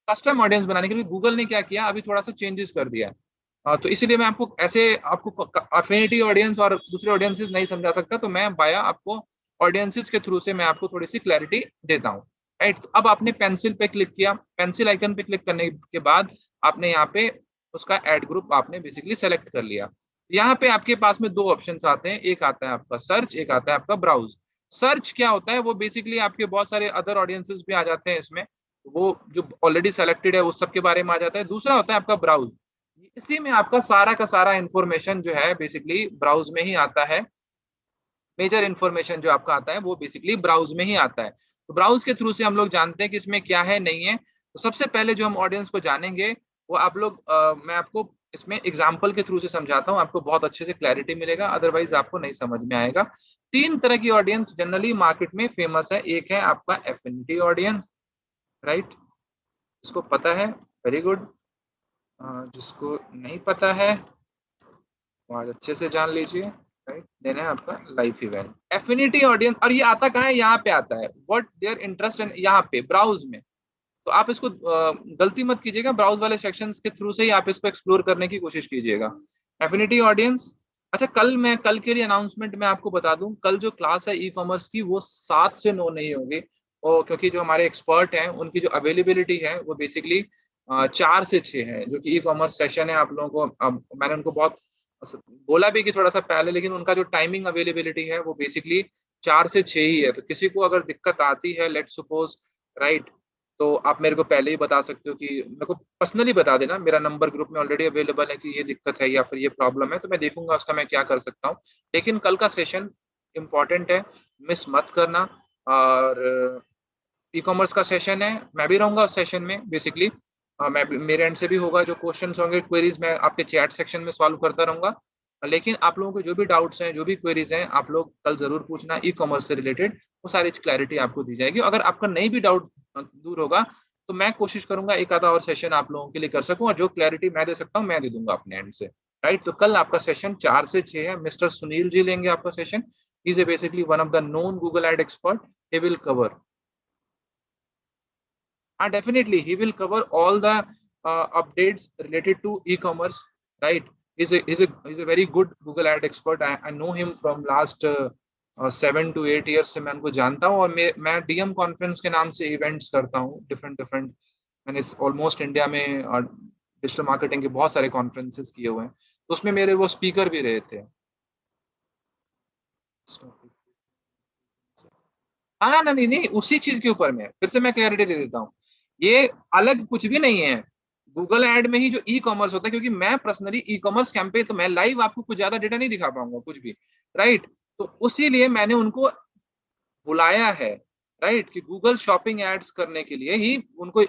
कस्टम ऑडियंस बनाने के लिए गूगल ने क्या किया, अभी थोड़ा सा चेंजेस कर दिया है। तो इसीलिए मैं आपको ऐसे आपको अफिनिटी ऑडियंस और दूसरे ऑडियंसेस नहीं समझा सकता, तो मैं बाया आपको ऑडियंसेस के थ्रू से मैं आपको थोड़ी सी क्लैरिटी देता हूँ। राइट, तो अब आपने पेंसिल पे क्लिक किया, पेंसिल आइकन पे क्लिक करने के बाद आपने यहाँ पे उसका एड ग्रुप आपने बेसिकली सेलेक्ट कर लिया। यहाँ पे आपके पास में दो ऑप्शन आते हैं, एक आता है आपका सर्च, एक आता है आपका ब्राउज। सर्च क्या होता है, वो बेसिकली आपके बहुत सारे अदर ऑडियंसेस भी आ जाते हैं इसमें, वो जो ऑलरेडी सेलेक्टेड है उस सब के बारे में आ जाता है। दूसरा होता है आपका ब्राउज, इसी में आपका सारा का सारा इंफॉर्मेशन जो है बेसिकली ब्राउज में ही आता है। मेजर इंफॉर्मेशन जो आपका आता है वो बेसिकली ब्राउज में ही आता है। तो ब्राउज के थ्रू से हम लोग जानते हैं कि इसमें क्या है नहीं है। तो सबसे पहले जो हम ऑडियंस को जानेंगे वो आप लोग मैं आपको इसमें एग्जाम्पल के थ्रू से समझाता हूँ, आपको बहुत अच्छे से क्लैरिटी मिलेगा, अदरवाइज आपको नहीं समझ में आएगा। तीन तरह की ऑडियंस जनरली मार्केट में फेमस है। एक है आपका एफिनिटी ऑडियंस, राइट, इसको पता है, वेरी गुड। जिसको नहीं पता है वो आज अच्छे से जान लीजिए। राइट, देन है आपका लाइफ इवेंट एफिनिटी ऑडियंस, और ये आता कहाँ है, यहाँ पे आता है व्हाट देयर इंटरेस्ट इन, यहाँ पे ब्राउज में। तो आप इसको गलती मत कीजिएगा, ब्राउज वाले सेक्शंस के थ्रू से ही आप इसको एक्सप्लोर करने की कोशिश कीजिएगा। Affinity audience. अच्छा, कल के लिए अनाउंसमेंट मैं आपको बता दूं, कल जो क्लास है ई कॉमर्स की वो 7 से 9 नहीं होगी, और क्योंकि जो हमारे एक्सपर्ट हैं उनकी जो अवेलेबिलिटी है वो बेसिकली 4 से 6 है, जो कि ई कॉमर्स सेशन है आप लोगों को। मैंने उनको बहुत बोला भी कि थोड़ा सा पहले, लेकिन उनका जो टाइमिंग अवेलेबिलिटी है वो बेसिकली 4 से 6 ही है। तो किसी को अगर दिक्कत आती है, लेट सपोज, राइट, तो आप मेरे को पहले ही बता सकते हो, कि मेरे को पर्सनली बता देना, मेरा नंबर ग्रुप में ऑलरेडी अवेलेबल है कि ये दिक्कत है या फिर ये प्रॉब्लम है, तो मैं देखूंगा उसका मैं क्या कर सकता हूँ। लेकिन कल का सेशन इम्पॉर्टेंट है, मिस मत करना। और ई कॉमर्स का सेशन है, मैं भी रहूंगा उस सेशन में बेसिकली। मैं मेरे एंड से भी होगा, जो क्वेश्चंस होंगे, क्वेरीज मैं आपके चैट सेक्शन में सॉल्व करता रहूंगा। लेकिन आप लोगों को जो भी डाउट्स हैं, जो भी क्वेरीज हैं, आप लोग कल जरूर पूछना ई कॉमर्स से रिलेटेड, वो सारी क्लैरिटी आपको दी जाएगी। अगर आपका नहीं भी डाउट दूर होगा तो मैं कोशिश करूंगा एक आधा और सेशन आप लोगों के लिए कर सकूं, और जो क्लैरिटी मैं दे सकता हूं मैं दे दूंगा अपने एंड से। राइट, तो कल आपका सेशन 4 से 6 है, मिस्टर सुनील जी लेंगे आपका session. Is a basically one of the known Google ad expert, he will cover, and definitely he will cover all the updates related to e-commerce. Right, he's a very good Google ad expert. I know him from last 7 to 8 years से मैं उनको जानता हूँ, और मैं DM conference के नाम से इवेंट्स करता हूँ डिफरेंट डिफरेंट। मैंने ऑलमोस्ट इंडिया में डिजिटल मार्केटिंग के बहुत सारे कॉन्फ्रेंसेस किए हुए हैं, तो उसमें मेरे वो स्पीकर भी रहे थे। हाँ, नहीं नहीं, उसी चीज के ऊपर में फिर से मैं क्लैरिटी दे देता हूँ, ये अलग कुछ भी नहीं है। गूगल ऐड में ही जो ई कॉमर्स होता है, क्योंकि मैं पर्सनली ई कॉमर्स कैंपेन, तो मैं लाइव आपको कुछ ज्यादा डेटा नहीं दिखा पाऊंगा कुछ भी। राइट, तो उसीलिए मैंने उनको बुलाया है, राइट, कि गूगल शॉपिंग एड्स करने के लिए ही उनको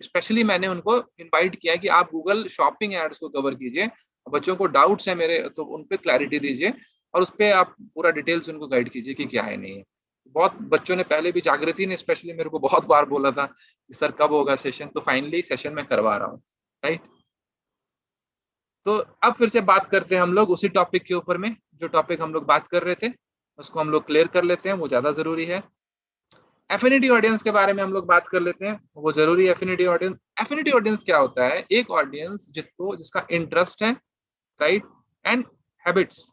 स्पेशली मैंने उनको इनवाइट किया कि आप गूगल शॉपिंग एड्स को कवर कीजिए। बच्चों को डाउट्स है मेरे, तो उन पे क्लैरिटी दीजिए, और उस पर आप पूरा डिटेल्स उनको गाइड कीजिए कि क्या है नहीं है। बहुत बच्चों ने पहले भी, जागृति ने स्पेशली मेरे को बहुत बार बोला था कि सर कब होगा सेशन, तो फाइनली सेशन में करवा रहा हूँ। राइट, तो अब फिर से बात करते हैं हम लोग उसी टॉपिक के ऊपर में, जो टॉपिक हम लोग बात कर रहे थे उसको हम लोग क्लियर कर लेते हैं, वो ज्यादा जरूरी है। एफिनिटी ऑडियंस के बारे में हम लोग बात कर लेते हैं, वो जरूरी है। एफिनिटी ऑडियंस, एफिनिटी ऑडियंस क्या होता है, एक ऑडियंस जिसका इंटरेस्ट है, right, and habits,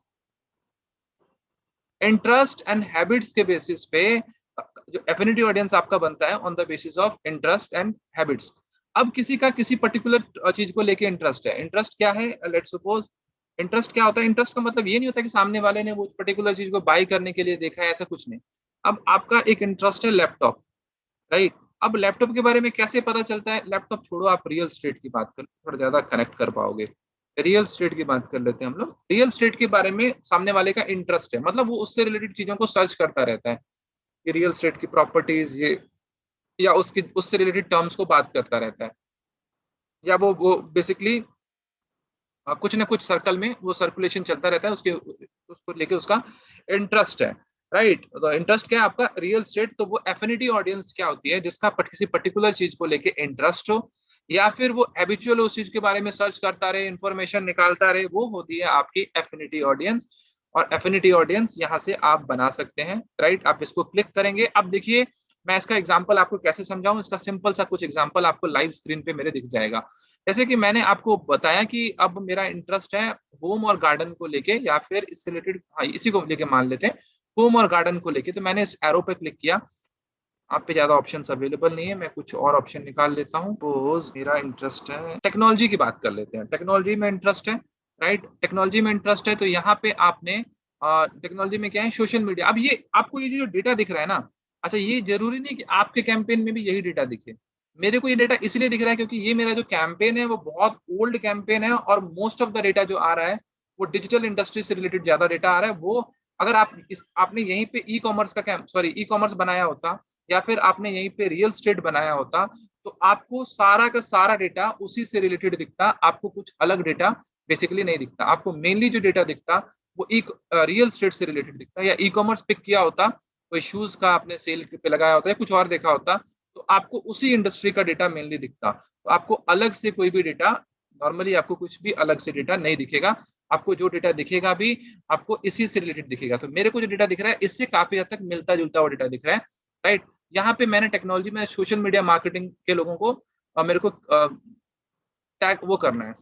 interest and habits के बेसिस पे जो एफिनिटी ऑडियंस आपका बनता है, on the basis of interest and habits. अब किसी का किसी पर्टिकुलर चीज को लेके इंटरेस्ट है, इंटरेस्ट क्या है, लेट सपोज, इंटरेस्ट क्या होता है, इंटरेस्ट का मतलब ये नहीं होता कि सामने वाले ने वो पर्टिकुलर चीज को बाय करने के लिए देखा है, ऐसा कुछ नहीं। अब आपका एक इंटरेस्ट है लैपटॉप, राइट। अब लैपटॉप के बारे में कैसे पता चलता है, लैपटॉप छोड़ो, आप रियल स्टेट की बात कर, थोड़ा ज्यादा कनेक्ट कर पाओगे। रियल स्टेट की बात कर लेते हैं हम लोग। रियल स्टेट के बारे में सामने वाले का इंटरेस्ट है, मतलब वो उससे रिलेटेड चीजों को सर्च करता रहता है कि रियल स्टेट की प्रॉपर्टीज ये, या उसकी उससे रिलेटेड टर्म्स को बात करता रहता है, या वो बेसिकली कुछ ना कुछ सर्कल में वो सर्कुलेशन चलता रहता है, उसके उसको लेके उसका इंटरेस्ट है, राइट। तो इंटरेस्ट क्या है आपका, रियल स्टेट। तो वो एफिनिटी ऑडियंस क्या होती है, जिसका किसी पर्टिकुलर चीज को लेके इंटरेस्ट हो, या फिर वो हैबिचुअल उस चीज के बारे में सर्च करता रहे, इंफॉर्मेशन निकालता रहे, वो होती है आपकी एफिनिटी ऑडियंस। और एफिनिटी ऑडियंस यहाँ से आप बना सकते हैं, राइट। आप इसको क्लिक करेंगे, अब देखिए मैं इसका एग्जांपल आपको कैसे समझाऊं, इसका सिंपल सा कुछ एग्जांपल आपको लाइव स्क्रीन पे मेरे दिख जाएगा। जैसे कि मैंने आपको बताया कि अब मेरा इंटरेस्ट है होम और गार्डन को लेके, या फिर इससे रिलेटेड, हाँ इसी को लेके मान लेते हैं, होम और गार्डन को लेके। तो मैंने इस एरो पे क्लिक किया, आप पे ज्यादा ऑप्शंस अवेलेबल नहीं है, मैं कुछ और ऑप्शन निकाल लेता हूँ। सपोज मेरा इंटरेस्ट है टेक्नोलॉजी की बात कर लेते हैं, टेक्नोलॉजी में इंटरेस्ट है, राइट। टेक्नोलॉजी में इंटरेस्ट है, तो यहाँ पे आपने टेक्नोलॉजी में क्या है, सोशल मीडिया। अब ये आपको ये जो डेटा दिख रहा है ना, अच्छा ये जरूरी नहीं कि आपके कैंपेन में भी यही डेटा दिखे। मेरे को ये डेटा इसलिए दिख रहा है क्योंकि ये मेरा जो कैंपेन है वो बहुत ओल्ड कैंपेन है, और मोस्ट ऑफ द डेटा जो आ रहा है वो डिजिटल इंडस्ट्री से रिलेटेड ज्यादा डेटा आ रहा है। वो अगर आप आपने यहीं पे ई कॉमर्स का सॉरी ई कॉमर्स बनाया होता, या फिर आपने यहीं पे रियल स्टेट बनाया होता, तो आपको सारा का सारा डेटा उसी से रिलेटेड दिखता, आपको कुछ अलग डेटा बेसिकली नहीं दिखता। आपको मेनली जो डेटा दिखता वो एक रियल स्टेट से रिलेटेड दिखता, या ई कॉमर्स पिक किया होता, कोई शूज का आपने सेल पे लगाया होता है, कुछ और देखा होता, तो आपको उसी इंडस्ट्री का डेटा मेनली दिखता। तो आपको अलग से कोई भी डेटा, नॉर्मली आपको कुछ भी अलग से डेटा नहीं दिखेगा। आपको जो डेटा दिखेगा भी आपको इसी से रिलेटेड दिखेगा। तो मेरे को जो डेटा दिख रहा है इससे काफी हद तक मिलता जुलता हुआ डेटा दिख रहा है, राइट। यहाँ पे मैंने टेक्नोलॉजी में सोशल मीडिया मार्केटिंग के लोगों को मेरे को टैग वो करना है,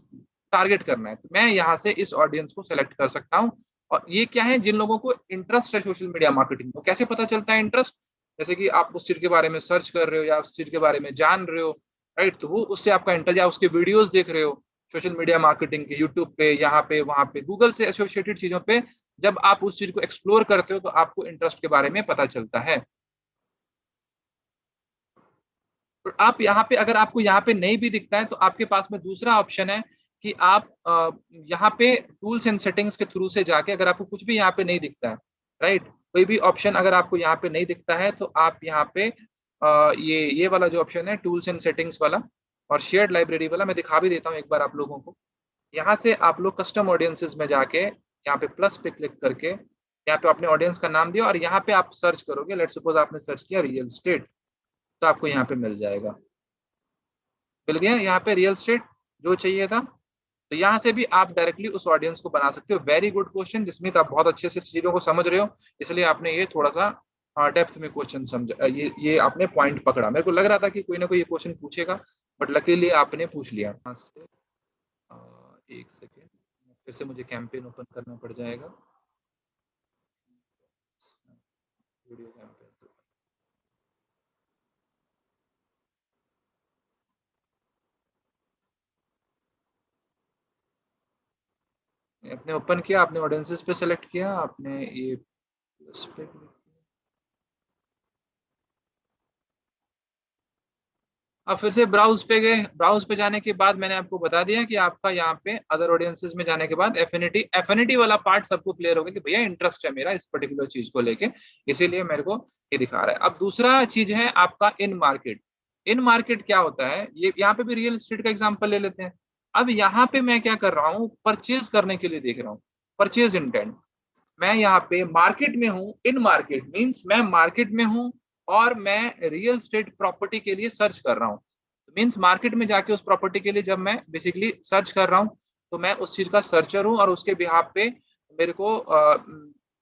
टारगेट करना है, तो मैं यहाँ से इस ऑडियंस को सेलेक्ट कर सकता हूँ। और ये क्या है, जिन लोगों को इंटरेस्ट है सोशल मीडिया मार्केटिंग को। कैसे पता चलता है इंटरेस्ट, जैसे कि आप उस चीज के बारे में सर्च कर रहे हो, या उस चीज के बारे में जान रहे हो, राइट, तो वो उससे आपका इंटरेस्ट, या उसके वीडियोस देख रहे हो सोशल मीडिया मार्केटिंग के, यूट्यूब पे, यहाँ पे, वहां पे, गूगल से एसोसिएटेड चीजों पे, जब आप उस चीज को एक्सप्लोर करते हो तो आपको इंटरेस्ट के बारे में पता चलता है। तो आप यहाँ पे, अगर आपको यहाँ पे नहीं भी दिखता है तो आपके पास में दूसरा ऑप्शन है कि आप यहाँ पे टूल्स एंड सेटिंग्स के थ्रू से जाके, अगर आपको कुछ भी यहाँ पे नहीं दिखता है, राइट, कोई भी ऑप्शन अगर आपको यहाँ पे नहीं दिखता है, तो आप यहाँ पे ये वाला जो ऑप्शन है टूल्स एंड सेटिंग्स वाला और शेयर्ड लाइब्रेरी वाला, मैं दिखा भी देता हूँ एक बार आप लोगों को। यहाँ से आप लोग कस्टम ऑडियंसेस में जाके यहाँ पे प्लस पे क्लिक करके यहाँ पे अपने ऑडियंस का नाम दिया, और यहाँ पे आप सर्च करोगे, लेट्स सपोज आपने सर्च किया रियल स्टेट, तो आपको यहाँ पे मिल जाएगा, मिल गया यहाँ पे रियल स्टेट जो चाहिए था। तो यहाँ से भी आप डायरेक्टली उस ऑडियंस को बना सकते हो। वेरी गुड क्वेश्चन जिसमें आप बहुत अच्छे से चीजों को समझ रहे हो, इसलिए आपने ये थोड़ा सा डेप्थ में क्वेश्चन समझा, ये आपने पॉइंट पकड़ा। मेरे को लग रहा था कि कोई ना कोई ये क्वेश्चन पूछेगा, बट लकीली आपने पूछ लिया। यहाँ से एक सेकेंड, फिर से मुझे कैंपेन ओपन करना पड़ जाएगा, वीडियो कैंपेन। आपने ओपन किया, आपने ऑडियंसेस पे सेलेक्ट किया, आपने ये प्लस पे click किया। अब फिर से ब्राउज पे गए, ब्राउज पे जाने के बाद मैंने आपको बता दिया कि आपका यहाँ पे अदर ऑडियंसेस में जाने के बाद एफिनिटी, एफिनिटी वाला पार्ट सबको क्लियर हो गया कि भैया इंटरेस्ट है मेरा इस पर्टिकुलर चीज को लेके, इसीलिए मेरे को ये दिखा रहा है। अब दूसरा चीज है आपका इन मार्केट। इन मार्केट क्या होता है, ये यहाँ पे भी रियल एस्टेट का एग्जाम्पल ले लेते हैं। अब यहाँ पे मैं क्या कर रहा हूँ, परचेज करने के लिए देख रहा हूँ, परचेज इंटेंट। मैं यहाँ पे मार्केट में हूँ, इन मार्केट मीन्स मैं मार्केट में हूँ, और मैं रियल स्टेट प्रॉपर्टी के लिए सर्च कर रहा हूँ। मीन्स मार्केट में जाके उस प्रॉपर्टी के लिए जब मैं बेसिकली सर्च कर रहा हूँ, तो मैं उस चीज का सर्चर हूँ, और उसके बिहाफ पे मेरे को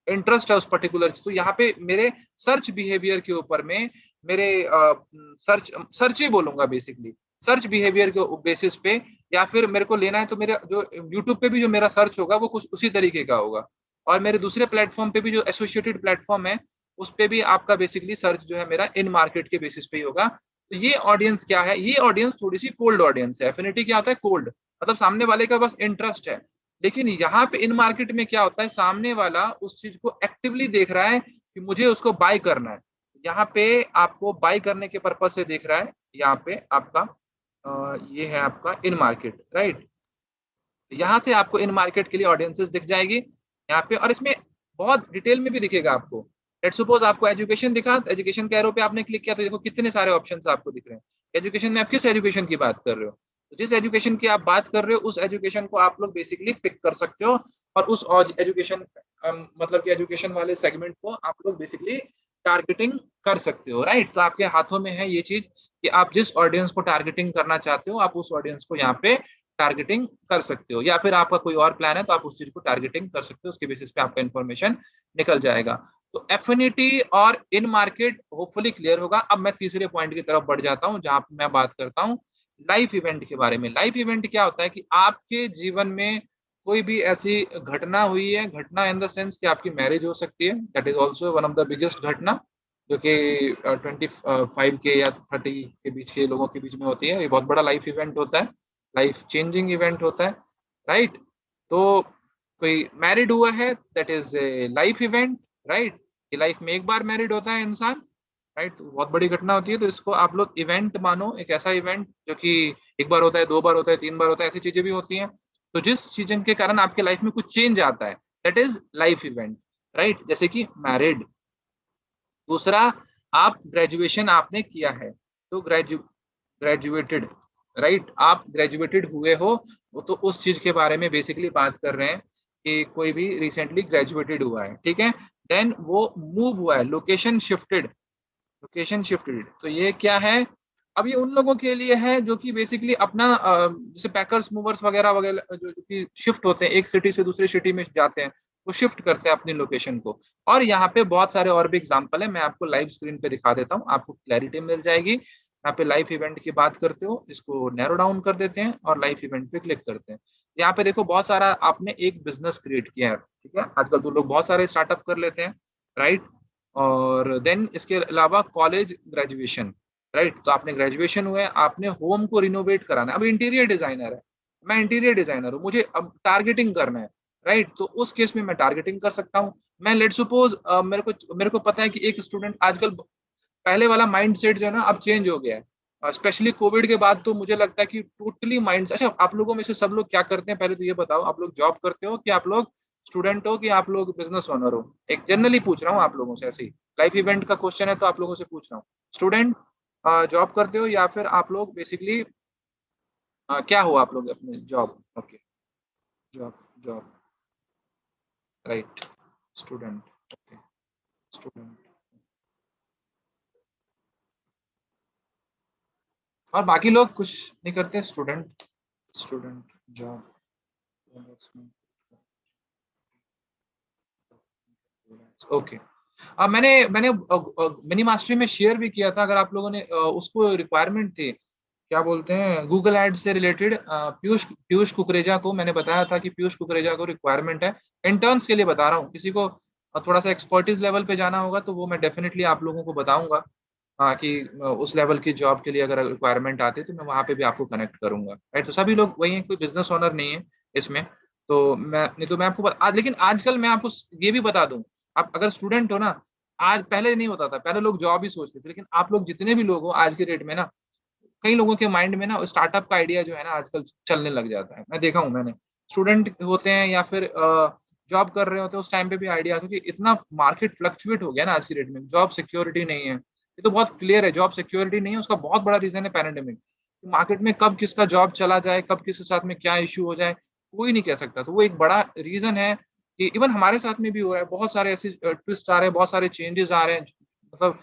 इंटरेस्ट है उस पर्टिकुलर चीज। तो यहाँ पे मेरे सर्च बिहेवियर के ऊपर में, मेरे सर्च सर्च ही बोलूंगा बेसिकली, सर्च बिहेवियर के बेसिस पे, या फिर मेरे को लेना है तो मेरे जो यूट्यूब पे भी जो मेरा सर्च होगा वो कुछ उसी तरीके का होगा, और मेरे दूसरे प्लेटफॉर्म पे भी जो एसोसिएटेड प्लेटफॉर्म है उस पे भी आपका बेसिकली सर्च जो है मेरा इन मार्केट के बेसिस पे ही होगा। तो ये ऑडियंस क्या है, ये ऑडियंस थोड़ी सी कोल्ड ऑडियंस है। एफिनिटी क्या होता है, कोल्ड, मतलब सामने वाले का बस इंटरेस्ट है। लेकिन यहाँ पे इन मार्केट में क्या होता है, सामने वाला उस चीज को एक्टिवली देख रहा है, कि मुझे उसको बाय करना है। यहाँ पे आपको बाय करने के पर्पज से दिख रहा है, यहाँ पे आपका ये है आपका इन मार्केट, राइट। यहाँ से आपको इन मार्केट के लिए ऑडियंसेस दिख जाएगी यहाँ पे, और इसमें बहुत डिटेल में भी दिखेगा आपको। लेट सपोज आपको एजुकेशन दिखा, तो एजुकेशन के एरो पे आपने क्लिक किया तो देखो कितने सारे ऑप्शंस आपको दिख रहे हैं। एजुकेशन में आप किस एजुकेशन की बात कर रहे हो, तो जिस एजुकेशन की आप बात कर रहे हो उस एजुकेशन को आप लोग बेसिकली पिक कर सकते हो, और उस एजुकेशन मतलब कि एजुकेशन वाले सेगमेंट को आप लोग बेसिकली टारगेटिंग कर सकते हो, राइट। तो आपके हाथों में है ये चीज कि आप जिस ऑडियंस को टारगेटिंग करना चाहते हो आप उस ऑडियंस को यहाँ पे टारगेटिंग कर सकते हो, या फिर आपका कोई और प्लान है तो आप उस चीज को टारगेटिंग कर सकते हो, उसके बेसिस पे आपका इन्फॉर्मेशन निकल जाएगा। तो एफिनिटी और इन मार्केट होपफुली क्लियर होगा। अब मैं तीसरे पॉइंट की तरफ बढ़ जाता हूँ जहां मैं बात करता हूँ लाइफ इवेंट के बारे में। लाइफ इवेंट क्या होता है कि आपके जीवन में कोई भी ऐसी घटना हुई है, घटना इन द सेंस कि आपकी मैरिज हो सकती है, that is also one of the biggest घटना, जो कि 25 के या 30 के बीच के लोगों के बीच में होती है। ये बहुत बड़ा लाइफ इवेंट होता है, लाइफ चेंजिंग इवेंट होता है, राइट। तो कोई मैरिड हुआ है, that is a life event, right. कि लाइफ में एक बार मैरिड होता है इंसान, राइट, तो बहुत बड़ी घटना होती है। तो इसको आप लोग इवेंट मानो, एक ऐसा इवेंट जो कि एक बार होता है, 2 बार होता है, 3 बार होता है, ऐसी चीजें भी होती हैं। तो जिस चीज के कारण आपके लाइफ में कुछ चेंज आता है, that is life event, right. जैसे कि मैरिड। दूसरा, आप ग्रेजुएशन आपने किया है, तो ग्रेजुएटेड, राइट, आप ग्रेजुएटेड हुए हो, तो उस चीज के बारे में बेसिकली बात कर रहे हैं कि कोई भी रिसेंटली ग्रेजुएटेड हुआ है, ठीक है। देन वो मूव हुआ है, लोकेशन शिफ्टेड, लोकेशन शिफ्टेड, तो ये क्या है, अब ये उन लोगों के लिए है जो कि बेसिकली अपना जैसे पैकर्स मूवर्स वगैरह वगैरह जो कि शिफ्ट होते हैं, एक सिटी से दूसरी सिटी में जाते हैं, वो शिफ्ट करते हैं अपनी लोकेशन को। और यहाँ पे बहुत सारे और भी एग्जांपल है, मैं आपको लाइव स्क्रीन पे दिखा देता हूँ, आपको क्लैरिटी मिल जाएगी। यहाँ पे लाइफ इवेंट की बात करते हो, इसको नैरो डाउन कर देते हैं और लाइफ इवेंट पे क्लिक करते हैं। यहाँ पे देखो बहुत सारा आपने एक बिजनेस क्रिएट किया है, ठीक है। आजकल तो लोग बहुत सारे स्टार्टअप कर लेते हैं, राइट। और देन इसके अलावा कॉलेज ग्रेजुएशन, राइट। तो आपने ग्रेजुएशन हुआ है, आपने होम को रिनोवेट कराना है। अब इंटीरियर डिजाइनर है, मैं इंटीरियर डिजाइनर हूँ, मुझे अब टारगेटिंग करना है, राइट। तो उस केस में मैं टारगेटिंग कर सकता हूँ। मैं लेट सपोज मेरे को पता है कि एक स्टूडेंट, आजकल पहले वाला माइंड सेट जो है ना अब चेंज हो गया है, स्पेशली कोविड के बाद। तो मुझे लगता है कि टोटली माइंड, अच्छा आप लोगों में से सब लोग क्या करते हैं, पहले तो ये बताओ, आप लोग जॉब करते हो कि आप लोग स्टूडेंट हो कि आप लोग बिजनेस ओनर हो? एक जनरली पूछ रहा हूँ आप लोगों से, ऐसे ही लाइफ इवेंट का क्वेश्चन है तो आप लोगों से पूछ रहा हूँ। स्टूडेंट, जॉब करते हो, या फिर आप लोग बेसिकली क्या हो आप लोग अपने job? Okay, job, job, right, student, okay, student. और बाकी लोग कुछ नहीं करते? Student, student, job, okay. अब मैंने मैंने मिनी मास्टरी में शेयर भी किया था, अगर आप लोगों ने उसको रिक्वायरमेंट थी, क्या बोलते हैं, गूगल एड से रिलेटेड, पीयूष पीयूष कुकरेजा को मैंने बताया था कि पीयूष कुकरेजा को रिक्वायरमेंट है। इंटर्न्स के लिए बता रहा हूँ, किसी को थोड़ा सा एक्सपर्टीज लेवल पे जाना होगा तो वो मैं डेफिनेटली आप लोगों को बताऊंगा। हाँ, कि उस लेवल की जॉब के लिए अगर रिक्वायरमेंट आती है तो मैं वहाँ पे भी आपको कनेक्ट करूंगा, राइट। तो सभी लोग वही हैं, कोई बिजनेस ओनर नहीं है इसमें। तो मैं नहीं तो मैं आपको लेकिन आजकल मैं आपको ये भी बता दूं, आप अगर स्टूडेंट हो ना, आज पहले नहीं होता था, पहले लोग जॉब ही सोचते थे, लेकिन आप लोग जितने भी लोग हो आज के डेट में ना, कई लोगों के माइंड में ना स्टार्टअप का आइडिया जो है ना आजकल चलने लग जाता है। मैं देखा हूँ, मैंने स्टूडेंट होते हैं या फिर जॉब कर रहे होते हैं, उस टाइम पे भी आइडिया, क्योंकि इतना मार्केट फ्लक्चुएट हो गया ना आज की डेट में, जॉब सिक्योरिटी नहीं है, ये तो बहुत क्लियर है, जॉब सिक्योरिटी नहीं है। उसका बहुत बड़ा रीजन है पैंडेमिक। मार्केट में कब किसका जॉब चला जाए, कब किसके साथ में क्या इश्यू हो जाए, कोई नहीं कह सकता। तो वो एक बड़ा रीजन है कि इवन हमारे साथ में भी हो रहा है, बहुत सारे ऐसे ट्विस्ट आ रहे हैं, बहुत सारे चेंजेस आ रहे हैं, मतलब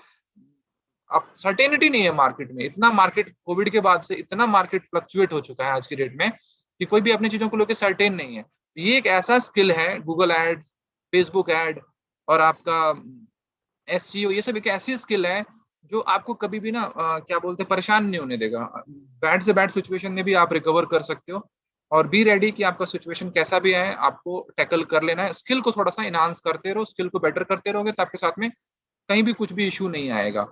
अब सर्टेनिटी नहीं है मार्केट में। इतना मार्केट कोविड के बाद से इतना मार्केट फ्लक्चुएट हो चुका है आज की डेट में कि कोई भी अपनी चीजों को लेकर सर्टेन नहीं है। ये एक ऐसा स्किल है, गूगल एड्स, फेसबुक एड, और आपका एसईओ, ये सब एक ऐसी स्किल है जो आपको कभी भी ना क्या बोलते हैं, परेशान नहीं होने देगा। बैड से बैड सिचुएशन में भी आप रिकवर कर सकते हो, और बी रेडी कि आपका सिचुएशन कैसा भी है आपको टैकल कर लेना है। स्किल को थोड़ा सा इनहांस करते रहो, स्किल को बेटर करते रहोगे तो आपके साथ में कहीं भी कुछ भी इशू नहीं आएगा,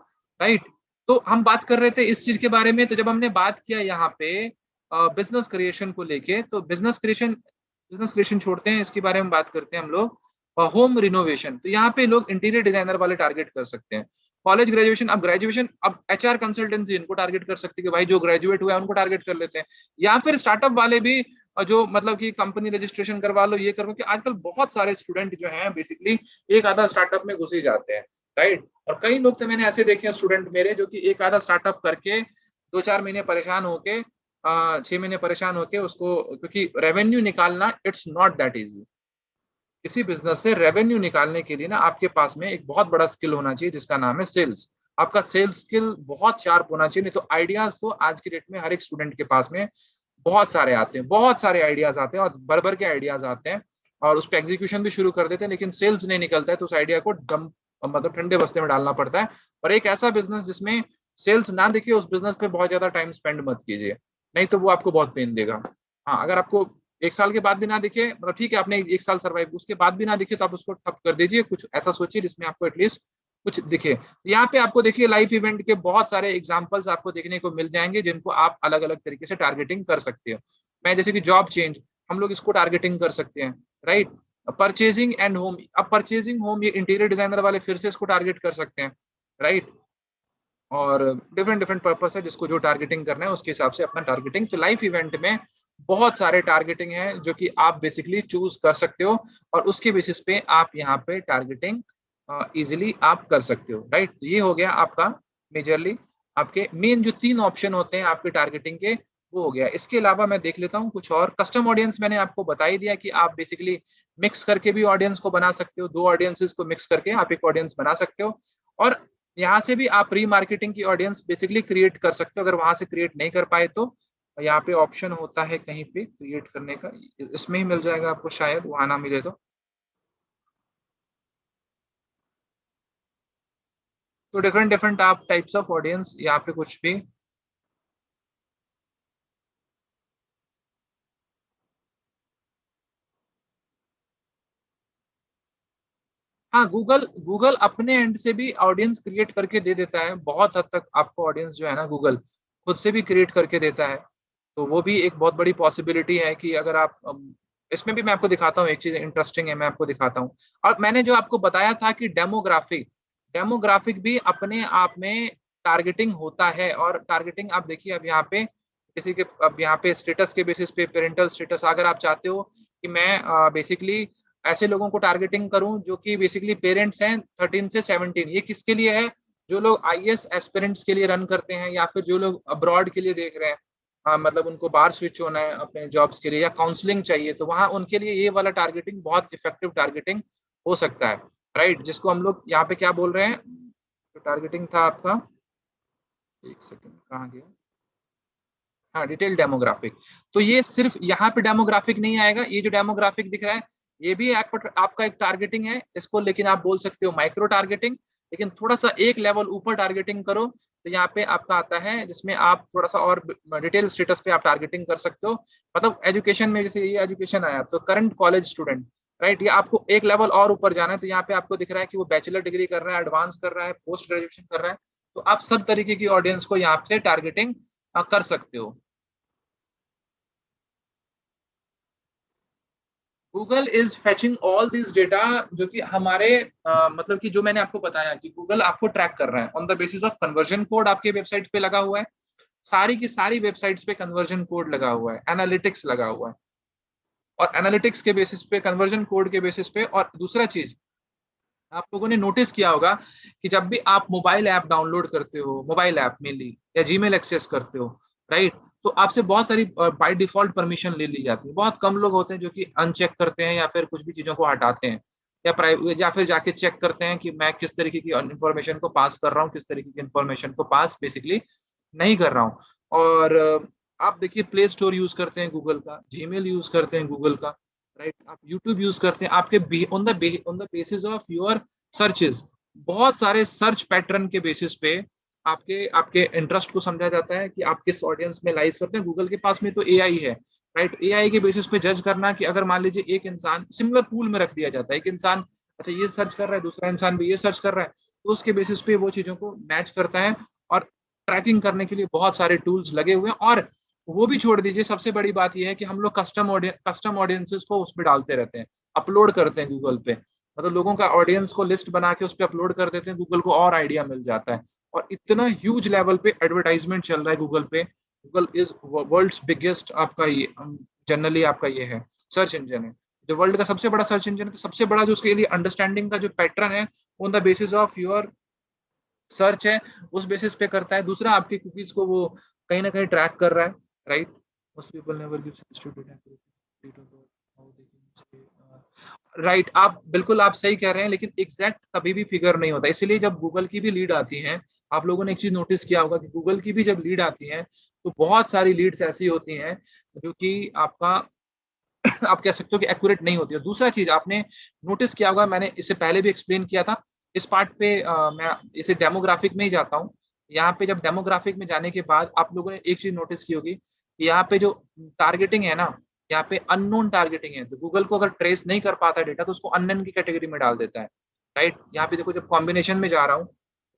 राइट। तो हम बात कर रहे थे इस चीज के बारे में, तो जब हमने बात किया यहाँ पे बिजनेस क्रिएशन को लेके, तो बिजनेस क्रिएशन छोड़ते हैं, इसके बारे में बात करते हैं हम लोग होम रिनोवेशन, तो यहाँ पे लोग इंटीरियर डिजाइनर वाले टारगेट कर सकते हैं। कॉलेज ग्रेजुएशन, अब ग्रेजुएशन, अब एचआर कंसल्टेंसी इनको टारगेट कर सकती है कि भाई जो ग्रेजुएट हुआ है उनको टारगेट कर लेते हैं। या फिर स्टार्टअप वाले भी, जो मतलब कि कंपनी रजिस्ट्रेशन करवा लो, ये करो, कि आजकल बहुत सारे स्टूडेंट जो हैं बेसिकली एक आधा स्टार्टअप में घुस ही जाते हैं, राइट। और कई लोग तो मैंने ऐसे देखे हैं स्टूडेंट मेरे, जो कि एक आधा स्टार्टअप करके 2-4 महीने परेशान होके, 6 महीने परेशान होके उसको, क्योंकि रेवेन्यू निकालना इट्स नॉट दैट इजी। किसी बिजनेस से रेवेन्यू निकालने के लिए ना आपके पास में एक बहुत बड़ा स्किल होना चाहिए जिसका नाम है सेल्स। आपका सेल्स स्किल बहुत शार्प होना चाहिए, नहीं तो आइडियाज तो आज की डेट में हर एक स्टूडेंट के पास में बहुत सारे आते हैं, बहुत सारे आइडियाज आते हैं और भर भर के आइडियाज आते हैं, और उस पर एग्जीक्यूशन भी शुरू कर देते हैं, लेकिन सेल्स नहीं निकलता है तो उस आइडिया को दम, मतलब ठंडे बस्ते में डालना पड़ता है। और एक ऐसा बिजनेस जिसमें सेल्स ना दिखे, उस बिजनेस पे बहुत ज्यादा टाइम स्पेंड मत कीजिए, नहीं तो वो आपको बहुत पेन देगा। हाँ, अगर आपको 1 साल के बाद भी ना दिखे, मतलब ठीक है आपने 1 साल सर्वाइव, उसके बाद भी ना दिखे तो आप उसको ठप कर दीजिए, कुछ ऐसा सोचिए जिसमें आपको एटलीस्ट कुछ दिखे। यहाँ पे आपको देखिए लाइफ इवेंट के बहुत सारे एग्जांपल्स आपको देखने को मिल जाएंगे, जिनको आप अलग अलग तरीके से टारगेटिंग कर सकते हो। मैं जैसे कि जॉब चेंज, हम लोग इसको टारगेटिंग कर सकते हैं, राइट। परचेजिंग एंड होम, अब परचेजिंग होम, ये इंटीरियर डिजाइनर वाले फिर से इसको टारगेट कर सकते हैं, राइट। और डिफरेंट डिफरेंट पर्पस है, जिसको जो टारगेटिंग करना है उसके हिसाब से अपना टारगेटिंग। तो लाइफ इवेंट में बहुत सारे टारगेटिंग है जो कि आप बेसिकली चूज कर सकते हो, और उसके बेसिस पे आप यहाँ पे टारगेटिंग इजिली आप कर सकते हो, राइट। ये हो गया आपका मेजरली, आपके मेन जो 3 ऑप्शन होते हैं आपके टारगेटिंग के, वो हो गया। इसके अलावा मैं देख लेता हूँ कुछ और। कस्टम ऑडियंस मैंने आपको बता ही दिया कि आप बेसिकली मिक्स करके भी ऑडियंस को बना सकते हो, 2 ऑडियंसेस को मिक्स करके आप एक ऑडियंस बना सकते हो। और यहाँ से भी आप प्री मार्केटिंग की ऑडियंस बेसिकली क्रिएट कर सकते हो, अगर वहां से क्रिएट नहीं कर पाए तो यहाँ पे ऑप्शन होता है कहीं पे क्रिएट करने का, इसमें ही मिल जाएगा आपको, शायद वहां ना मिले तो डिफरेंट डिफरेंट आप टाइप्स ऑफ ऑडियंस यहाँ पे कुछ भी। हाँ, गूगल गूगल अपने एंड से भी ऑडियंस क्रिएट करके दे देता है, बहुत हद तक आपको ऑडियंस जो है ना गूगल खुद से भी क्रिएट करके देता है। तो वो भी एक बहुत बड़ी पॉसिबिलिटी है कि अगर आप इसमें भी मैं आपको दिखाता हूँ, एक चीज इंटरेस्टिंग है, मैं आपको दिखाता हूँ। और मैंने जो आपको बताया था कि डेमोग्राफिक, डेमोग्राफिक भी अपने आप में टारगेटिंग होता है। और टारगेटिंग आप देखिए, अब यहाँ पे किसी के, अब यहाँ पे स्टेटस के बेसिस पे, पेरेंटल स्टेटस, अगर आप चाहते हो कि मैं बेसिकली ऐसे लोगों को टारगेटिंग करूं जो कि बेसिकली पेरेंट्स हैं 13 से 17, ये किसके लिए है? जो लोग आईएएस एस्पिरेंट्स के लिए रन करते हैं, या फिर जो लोग अब्रॉड के लिए देख रहे हैं, मतलब उनको बाहर स्विच होना है अपने जॉब्स के लिए, या काउंसलिंग चाहिए, तो वहाँ उनके लिए ये वाला टारगेटिंग बहुत इफेक्टिव टारगेटिंग हो सकता है, राइट। जिसको हम लोग यहाँ पे क्या बोल रहे हैं, जो टारगेटिंग था आपका, एक सेकेंड कहाँ गया, हाँ, डिटेल डेमोग्राफिक। तो ये सिर्फ यहाँ पे डेमोग्राफिक नहीं आएगा, ये जो डेमोग्राफिक दिख रहा है ये भी आपका एक टारगेटिंग है इसको, लेकिन आप बोल सकते हो माइक्रो टारगेटिंग। लेकिन थोड़ा सा एक लेवल ऊपर टारगेटिंग करो तो यहाँ पे आपका आता है, जिसमें आप थोड़ा सा और डिटेल स्टेटस पे आप टारगेटिंग कर सकते हो। मतलब एजुकेशन में, जैसे ये एजुकेशन आया तो करंट कॉलेज स्टूडेंट, राइट। ये आपको एक लेवल और ऊपर जाना है, तो यहाँ पे आपको दिख रहा है कि वो बैचलर डिग्री कर रहा है, एडवांस कर रहा है, पोस्ट ग्रेजुएशन कर रहा है। तो आप सब तरीके की ऑडियंस को यहाँ से टारगेटिंग कर सकते हो। Google is fetching all this data, जो कि हमारे मतलब कि जो मैंने आपको बताया कि गूगल आपको ट्रैक कर रहा है on the basis of conversion code, आपके वेबसाइट पे लगा हुआ है, सारी की सारी वेबसाइट्स पे कन्वर्जन कोड लगा हुआ है, एनालिटिक्स लगा हुआ है। और एनालिटिक्स के बेसिस पे, कन्वर्जन कोड के बेसिस पे, और दूसरा चीज आप लोगों ने नोटिस किया होगा कि जब भी आप मोबाइल ऐप डाउनलोड करते हो, मोबाइल ऐप मेनली, या जीमेल एक्सेस करते हो, राइट, तो आपसे बहुत सारी बाय डिफॉल्ट परमिशन ले ली जाती है। बहुत कम लोग होते हैं जो कि अनचेक करते हैं या फिर कुछ भी चीजों को हटाते हैं, या प्राइवेट, या फिर जाके चेक करते हैं कि मैं किस तरीके की इन्फॉर्मेशन को पास कर रहा हूँ, किस तरीके की इन्फॉर्मेशन को पास बेसिकली नहीं कर रहा हूँ। और आप देखिए प्ले स्टोर यूज करते हैं गूगल का, जीमेल यूज करते हैं गूगल का, राइट, आप यूट्यूब यूज करते हैं, आपके on the basis of your searches, बहुत सारे सर्च पैटर्न के बेसिस पे आपके आपके इंटरेस्ट को समझा जाता है कि आप किस ऑडियंस में लाइज करते हैं। गूगल के पास में तो एआई है, राइट। एआई के बेसिस पे जज करना कि अगर मान लीजिए एक इंसान, सिमिलर पूल में रख दिया जाता है, एक इंसान अच्छा ये सर्च कर रहा है, दूसरा इंसान भी ये सर्च कर रहा है, तो उसके बेसिस पे वो चीजों को मैच करता है। और ट्रैकिंग करने के लिए बहुत सारे टूल्स लगे हुए हैं। और वो भी छोड़ दीजिए, सबसे बड़ी बात यह है कि हम लोग कस्टम ऑडियंसेस को उस पर डालते रहते हैं, अपलोड करते हैं गूगल पे, मतलब लोगों का ऑडियंस को लिस्ट बना के उस पर अपलोड कर देते हैं, गूगल को और आइडिया मिल जाता है। और इतना ह्यूज लेवल पे एडवर्टाइजमेंट चल रहा है गूगल पे। गूगल इज वर्ल्ड्स बिगेस्ट आपका ये जनरली आपका ये है सर्च इंजन है, जो वर्ल्ड का सबसे बड़ा सर्च इंजन है। तो सबसे बड़ा जो उसके लिए अंडरस्टैंडिंग का जो पैटर्न है, on the basis of your search है, उस बेसिस पे करता है। दूसरा, आपकी कुकीज को वो कहीं ना कहीं ट्रैक कर रहा है, right. Most people never give sensitive data, right. आप बिल्कुल आप सही कह रहे हैं, लेकिन एग्जैक्ट कभी भी फिगर नहीं होता। इसलिए जब गूगल की भी लीड आती है, आप लोगों ने एक चीज नोटिस किया होगा कि गूगल की भी जब लीड आती है तो बहुत सारी लीड्स ऐसी होती हैं जो कि आपका आप कह सकते हो कि एक्यूरेट नहीं होती है। दूसरा चीज आपने नोटिस किया होगा, मैंने इससे पहले भी एक्सप्लेन किया था इस पार्ट पे, मैं इसे डेमोग्राफिक में ही जाता हूँ। यहाँ पे जब डेमोग्राफिक में जाने के बाद आप लोगों ने एक चीज नोटिस की होगी कि यहाँ पे जो टारगेटिंग है ना, यहाँ पे अननोन टारगेटिंग है। तो गूगल को अगर ट्रेस नहीं कर पाता डेटा तो उसको अननोन की कैटेगरी में डाल देता है, राइट। यहाँ पे देखो, जब कॉम्बिनेशन में जा रहा हूँ,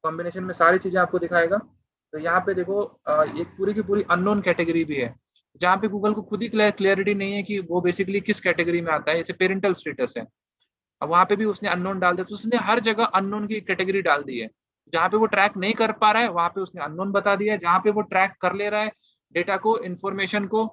कॉम्बिनेशन में सारी चीजें आपको दिखाएगा। तो यहाँ पे देखो एक पूरी की पूरी अननोन कैटेगरी भी है, जहाँ पे गूगल को खुद ही क्लियरिटी नहीं है कि वो बेसिकली किस कैटेगरी में आता है। जैसे पेरेंटल स्टेटस है, अब वहां पे भी उसने अननोन डाल दिया, तो उसने हर जगह अननोन की कैटेगरी डाल दी है। जहाँ पे वो ट्रैक नहीं कर पा रहा है वहां पे उसने अननोन बता दिया है। जहाँ पे वो ट्रैक कर ले रहा है डेटा को, इन्फॉर्मेशन को,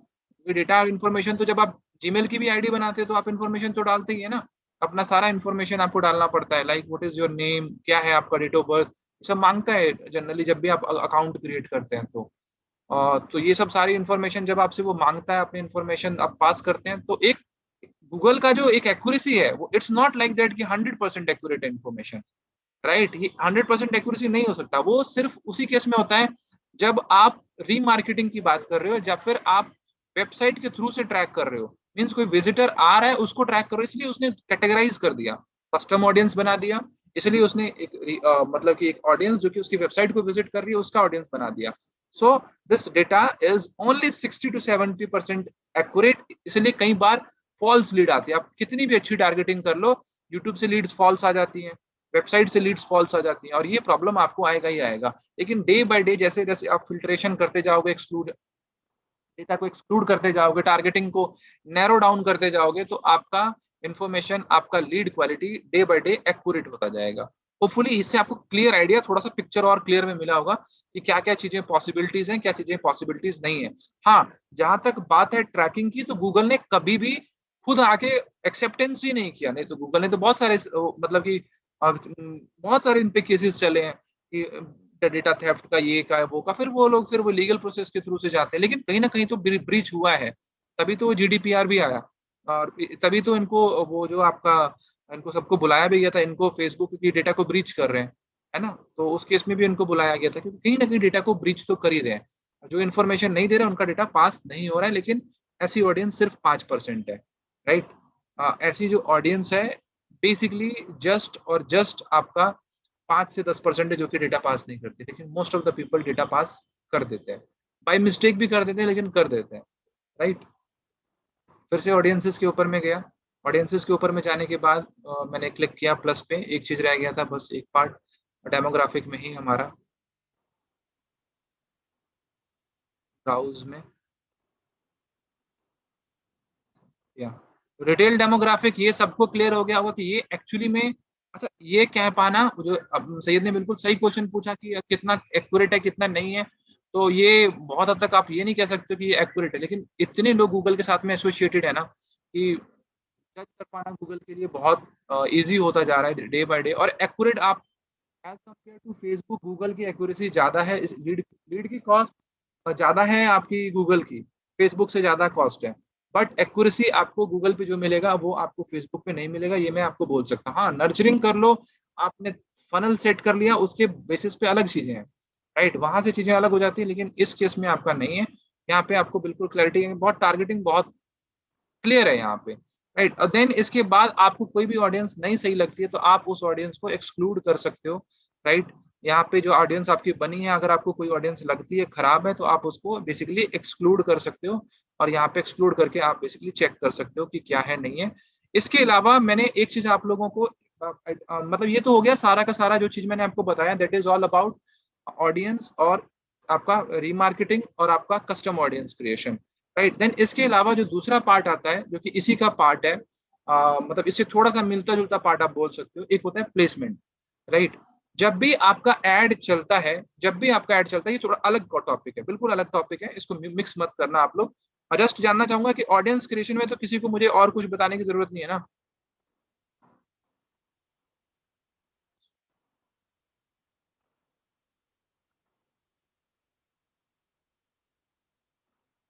डेटा और इन्फॉर्मेशन, तो जब आप जीमेल की भी आईडी बनाते हो तो आप इन्फॉर्मेशन तो डालते ही है ना। अपना सारा इन्फॉर्मेशन आपको डालना पड़ता है, like what is your name, क्या है आपका डेट ऑफ बर्थ, सब मांगता है जनरली जब भी आप अकाउंट क्रिएट करते हैं। तो ये सब सारी इन्फॉर्मेशन जब आपसे वो मांगता है, अपनी इन्फॉर्मेशन आप पास करते हैं, तो एक गूगल का जो एक एक्यूरेसी है वो इट्स नॉट लाइक दैट कि 100% एक्यूरेट इन्फॉर्मेशन, राइट। ये 100% एक्यूरेसी नहीं हो सकता। वो सिर्फ उसी केस में होता है जब आप रीमार्केटिंग की बात कर रहे हो, या फिर आप वेबसाइट के थ्रू से ट्रैक कर रहे हो। मीन्स कोई विजिटर आ रहा है उसको ट्रैक करो, इसलिए उसने कैटेगराइज कर दिया, कस्टम ऑडियंस बना दिया। इसलिए उसने एक मतलब कि एक ऑडियंस जो कि उसकी वेबसाइट को विजिट कर रही है उसका ऑडियंस बना दिया। So this data is only 60 to 70% accurate. इसलिए कई बार फॉल्स लीड आती है। आप कितनी भी अच्छी टारगेटिंग कर लो, यूट्यूब से लीड्स फॉल्स आ जाती हैं, वेबसाइट से लीड्स फॉल्स आ जाती हैं, और ये प्रॉब्लम आपको आएगा ही आएगा। लेकिन डे बाय डे जैसे जैसे आप फिल्ट्रेशन करते जाओगे, एक्सक्लूड डेटा को एक्सक्लूड करते जाओगे, टारगेटिंग को नैरो डाउन करते जाओगे, तो आपका इंफॉर्मेशन, आपका lead quality day by day accurate होता जाएगा। होपफुली इससे आपको क्लियर आइडिया, थोड़ा सा पिक्चर और क्लियर में मिला होगा कि क्या क्या चीजें पॉसिबिलिटीज हैं, क्या चीजें पॉसिबिलिटीज नहीं है। हाँ, जहां तक बात है ट्रैकिंग की, तो गूगल ने कभी भी खुद आके एक्सेप्टेंस ही नहीं किया। नहीं तो गूगल ने तो बहुत सारे मतलब कि बहुत सारे इन पे केसेस चले हैं कि डेटा थेफ्ट का, ये का, वो का, फिर वो लोग फिर वो लीगल प्रोसेस के थ्रू से जाते हैं। लेकिन कहीं ना कहीं तो ब्रीच हुआ है, तभी तो जीडीपीआर भी आया, और तभी तो इनको वो जो आपका इनको सबको बुलाया भी गया था। इनको फेसबुक की डेटा को ब्रीच कर रहे हैं, है ना। तो उस केस में भी इनको बुलाया गया था, क्योंकि कहीं ना कहीं डेटा को ब्रीच तो कर ही रहे हैं। जो इन्फॉर्मेशन नहीं दे रहे उनका डेटा पास नहीं हो रहा है, लेकिन ऐसी ऑडियंस सिर्फ 5% है, राइट। ऐसी जो ऑडियंस है बेसिकली जस्ट और जस्ट आपका 5 से 10% है जो कि डेटा पास नहीं करती, लेकिन most of the people data pass कर देते हैं। बाय मिस्टेक भी कर देते हैं, लेकिन कर देते हैं, राइट। फिर से ऑडियंसेस के ऊपर में गया। ऑडियंसेस के ऊपर में जाने के बाद मैंने क्लिक किया प्लस पे। एक चीज रह गया था, बस एक पार्ट डेमोग्राफिक में ही हमारा, ब्राउज में, या रिटेल डेमोग्राफिक। ये सबको क्लियर हो गया होगा कि ये एक्चुअली में, अच्छा ये कह पाना, जो अब सैयद ने बिल्कुल सही क्वेश्चन पूछा कि कितना एक्यूरेट है कितना नहीं है, तो ये बहुत हद तक आप ये नहीं कह सकते कि ये एक्यूरेट है। लेकिन इतने लोग गूगल के साथ में एसोसिएटेड है ना कि जज कर पाना गूगल के लिए बहुत इजी होता जा रहा है डे बाय डे। और एक्यूरेट आप as compare to Facebook, Google की एक्यूरेसी ज्यादा है। इस लीड लीड की कॉस्ट ज्यादा है आपकी गूगल की, फेसबुक से ज्यादा कॉस्ट है। बट एक्यूरेसी आपको गूगल पे जो मिलेगा वो आपको फेसबुक पे नहीं मिलेगा, ये मैं आपको बोल सकता हूँ। हाँ, नर्चरिंग कर लो, आपने फनल सेट कर लिया, उसके बेसिस पे अलग चीजें हैं, राइट, वहां से चीजें अलग हो जाती है। लेकिन इस केस में आपका नहीं है। यहाँ पे आपको बिल्कुल क्लैरिटी है, बहुत टारगेटिंग बहुत क्लियर है यहाँ पे, राइट। और देन इसके बाद आपको कोई भी ऑडियंस नहीं सही लगती है तो आप उस ऑडियंस को एक्सक्लूड कर सकते हो, राइट। यहाँ पे जो ऑडियंस आपकी बनी है, अगर आपको कोई ऑडियंस लगती है खराब है तो आप उसको बेसिकली एक्सक्लूड कर सकते हो। और यहाँ पे एक्सक्लूड करके आप बेसिकली चेक कर सकते हो कि क्या है नहीं है। इसके अलावा मैंने एक चीज आप लोगों को मतलब ये तो हो गया सारा का सारा जो चीज मैंने आपको बताया, that is all about audience और आपका रीमार्केटिंग और आपका custom audience creation, right. Then इसके अलावा जो दूसरा पार्ट आता है जो कि इसी का पार्ट है, मतलब इससे थोड़ा सा मिलता जुलता पार्ट आप बोल सकते हो, एक होता है प्लेसमेंट, राइट। जब भी आपका एड चलता है, जब भी आपका एड चलता है, ये थोड़ा अलग टॉपिक है, बिल्कुल अलग टॉपिक है, इसको मिक्स मत करना आप लोग। और जस्ट जानना चाहूंगा कि ऑडियंस क्रिएशन में तो किसी को मुझे और कुछ बताने की जरूरत नहीं है ना।